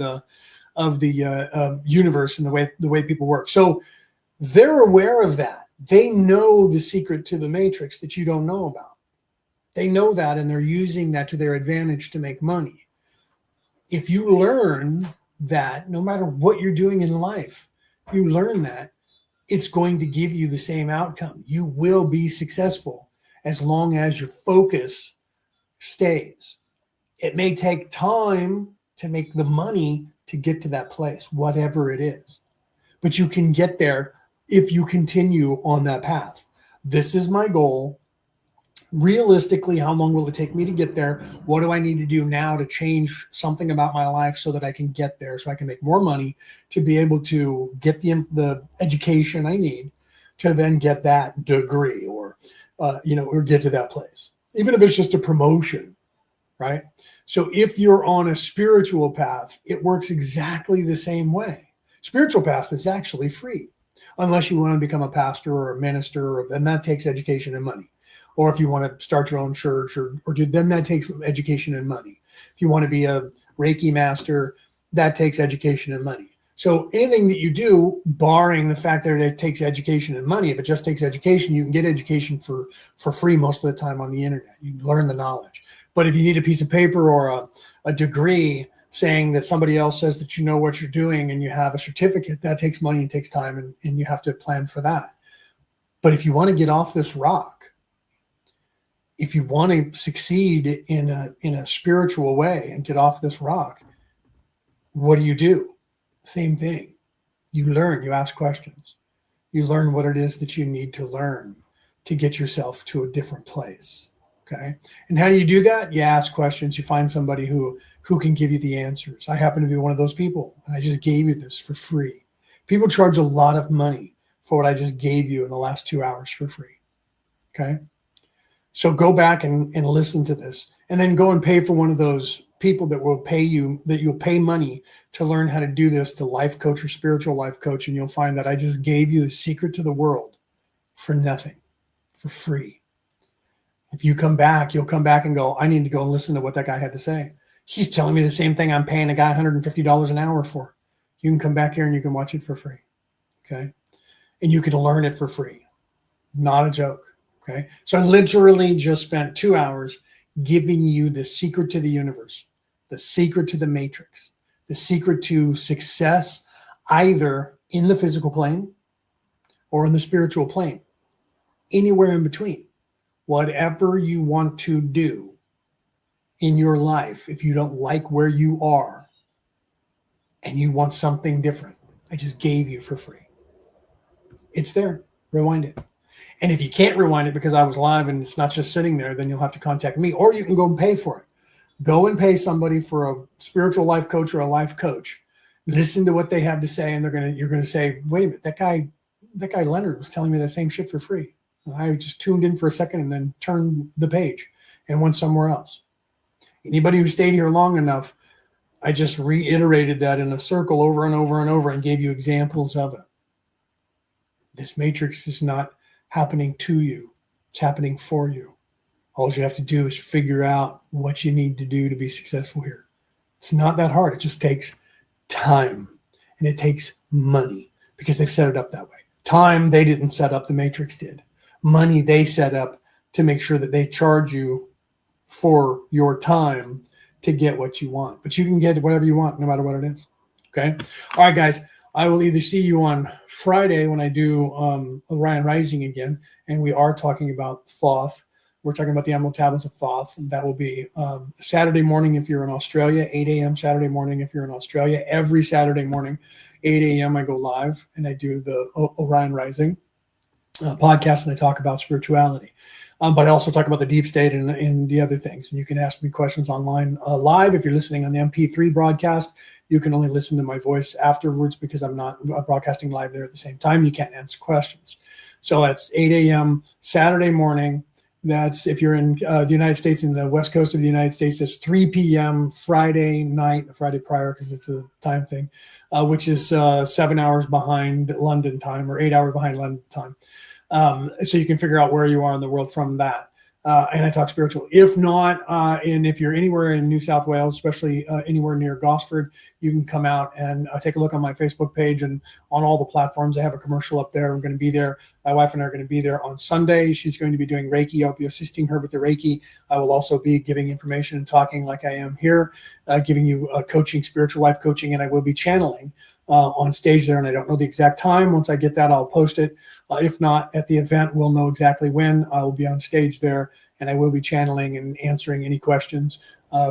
the universe and the way people work. So they're aware of that. They know the secret to the matrix that you don't know about. They know that, and they're using that to their advantage to make money. If you learn that, no matter what you're doing in life, if you learn that, it's going to give you the same outcome. You will be successful as long as your focus stays. It may take time to make the money to get to that place, whatever it is. But you can get there if you continue on that path. This is my goal. Realistically, how long will it take me to get there? What do I need to do now to change something about my life so that I can get there, so I can make more money to be able to get the education I need to then get that degree or get to that place, even if it's just a promotion, right? So if you're on a spiritual path, it works exactly the same way. Spiritual path is actually free, unless you want to become a pastor or a minister, then that takes education and money. Or if you want to start your own church then that takes education and money. If you want to be a Reiki master, that takes education and money. So anything that you do, barring the fact that it takes education and money, if it just takes education, you can get education for free most of the time on the internet. You learn the knowledge. But if you need a piece of paper or a degree saying that somebody else says that you know what you're doing and you have a certificate, that takes money and takes time, and you have to plan for that. But if you want to get off this rock, if you want to succeed in a spiritual way and get off this rock, what do? Same thing. You learn, you ask questions. You learn what it is that you need to learn to get yourself to a different place. Okay. And how do you do that? You ask questions. You find somebody who can give you the answers. I happen to be one of those people, and I just gave you this for free. People charge a lot of money for what I just gave you in the last 2 hours for free. Okay. So go back and listen to this, and then go and pay for one of those people that will pay you, that you'll pay money to learn how to do this, to life coach or spiritual life coach. And you'll find that I just gave you the secret to the world for nothing, for free. If you come back, you'll come back and go, I need to go and listen to what that guy had to say. He's telling me the same thing I'm paying a guy $150 an hour for. You can come back here and you can watch it for free. Okay. And you can learn it for free. Not a joke. Okay. So I literally just spent 2 hours giving you the secret to the universe, the secret to the matrix, the secret to success, either in the physical plane or in the spiritual plane, anywhere in between. Whatever you want to do in your life, if you don't like where you are and you want something different, I just gave you for free. It's there. Rewind it. And if you can't rewind it because I was live and it's not just sitting there, then you'll have to contact me, or you can go and pay for it. Go and pay somebody for a spiritual life coach or a life coach. Listen to what they have to say, and you're gonna say, wait a minute, that guy Leonard was telling me the same shit for free. And I just tuned in for a second and then turned the page and went somewhere else. Anybody who stayed here long enough, I just reiterated that in a circle over and over and over and gave you examples of it. This matrix is not happening to you. It's happening for you. All you have to do is figure out what you need to do to be successful here. It's not that hard. It just takes time, and it takes money, because they've set it up that way. Time, they didn't set up, the matrix did. Money, they set up to make sure that they charge you for your time to get what you want. But you can get whatever you want, no matter what it is. Okay? All right, guys. I will either see you on Friday when I do Orion Rising again, and we are talking about Thoth. We're talking about the Emerald Tablets of Thoth. And that will be Saturday morning if you're in Australia, 8 a.m. Saturday morning if you're in Australia. Every Saturday morning, 8 a.m. I go live and I do the Orion Rising podcast, and I talk about spirituality. But I also talk about the deep state and the other things. And you can ask me questions online live. If you're listening on the MP3 broadcast, you can only listen to my voice afterwards because I'm not broadcasting live there at the same time. You can't answer questions. So that's 8 a.m. Saturday morning. That's if you're in the United States, in the West Coast of the United States, that's 3 p.m. Friday night, the Friday prior, because it's a time thing, which is 7 hours behind London time, or 8 hours behind London time. So you can figure out where you are in the world from that. And I talk spiritual. If not, and if you're anywhere in New South Wales, especially anywhere near Gosford, you can come out and take a look on my Facebook page and on all the platforms. I have a commercial up there. I'm going to be there. My wife and I are going to be there on Sunday. She's going to be doing Reiki. I'll be assisting her with the Reiki. I will also be giving information and talking like I am here, giving you coaching, spiritual life coaching, and I will be channeling on stage there. And I don't know the exact time. Once I get that, I'll post it. If not, at the event, we'll know exactly when I will be on stage there, and I will be channeling and answering any questions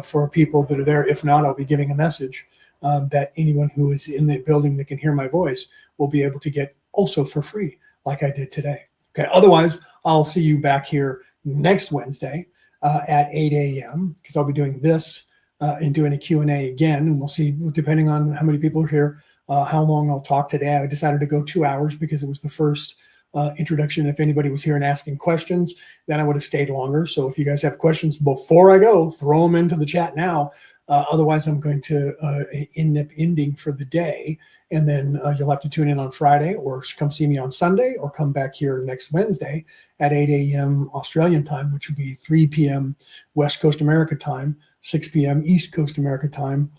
for people that are there. If not, I'll be giving a message that anyone who is in the building that can hear my voice will be able to get also for free, like I did today. Okay. Otherwise, I'll see you back here next Wednesday at 8 a.m. because I'll be doing this and doing a Q&A again, and we'll see, depending on how many people are here, how long I'll talk today. I decided to go 2 hours because it was the first introduction. If anybody was here and asking questions, then I would have stayed longer. So if you guys have questions before I go, throw them into the chat now. Otherwise, I'm going to end up ending for the day. And then you'll have to tune in on Friday, or come see me on Sunday, or come back here next Wednesday at 8 a.m. Australian time, which would be 3 p.m. West Coast America time, 6 p.m. East Coast America time,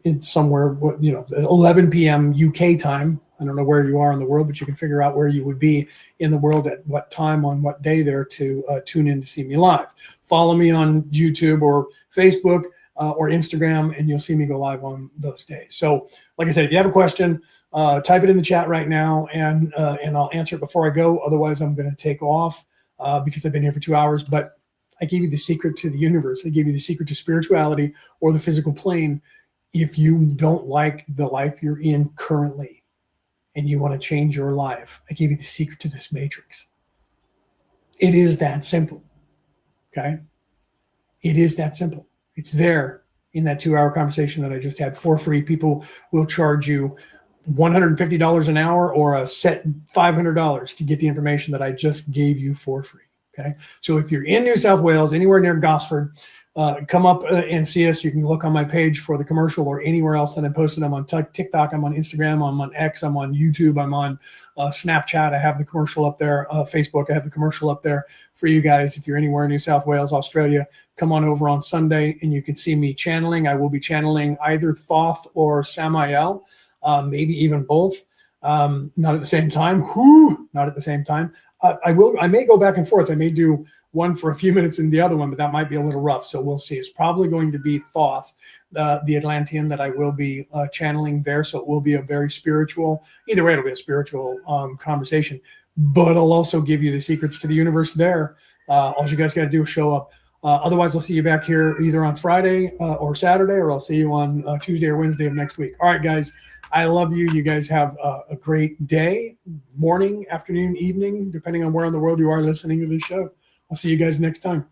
in somewhere, 11 p.m. UK time. I don't know where you are in the world, but you can figure out where you would be in the world at what time on what day there to tune in to see me live. Follow me on YouTube or Facebook or Instagram, and you'll see me go live on those days. So like I said, if you have a question, type it in the chat right now, and I'll answer it before I go. Otherwise, I'm going to take off because I've been here for 2 hours. But I gave you the secret to the universe. I gave you the secret to spirituality or the physical plane. If you don't like the life you're in currently and you want to change your life, I gave you the secret to this matrix. It is that simple. Okay? It is that simple. It's there in that 2 hour conversation that I just had for free. People will charge you $150 an hour or a set $500 to get the information that I just gave you for free. Okay. So if you're in New South Wales, anywhere near Gosford, come up and see us. You can look on my page for the commercial or anywhere else that I posted. I'm on TikTok, I'm on Instagram, I'm on X, I'm on YouTube, I'm on Snapchat. I have the commercial up there. Facebook, I have the commercial up there for you guys. If you're anywhere in New South Wales, Australia, come on over on Sunday and you can see me channeling. I will be channeling either Thoth or Samael, maybe even both. Not at the same time. Not at the same time. I may go back and forth. I may do one for a few minutes and the other one, but that might be a little rough. So we'll see. It's probably going to be Thoth, the Atlantean, that I will be channeling there. So it will be a very spiritual, either way, it'll be a spiritual conversation, but I'll also give you the secrets to the universe there. All you guys got to do is show up. Otherwise, I'll see you back here either on Friday or Saturday, or I'll see you on Tuesday or Wednesday of next week. All right, guys. I love you. You guys have a great day, morning, afternoon, evening, depending on where in the world you are listening to this show. I'll see you guys next time.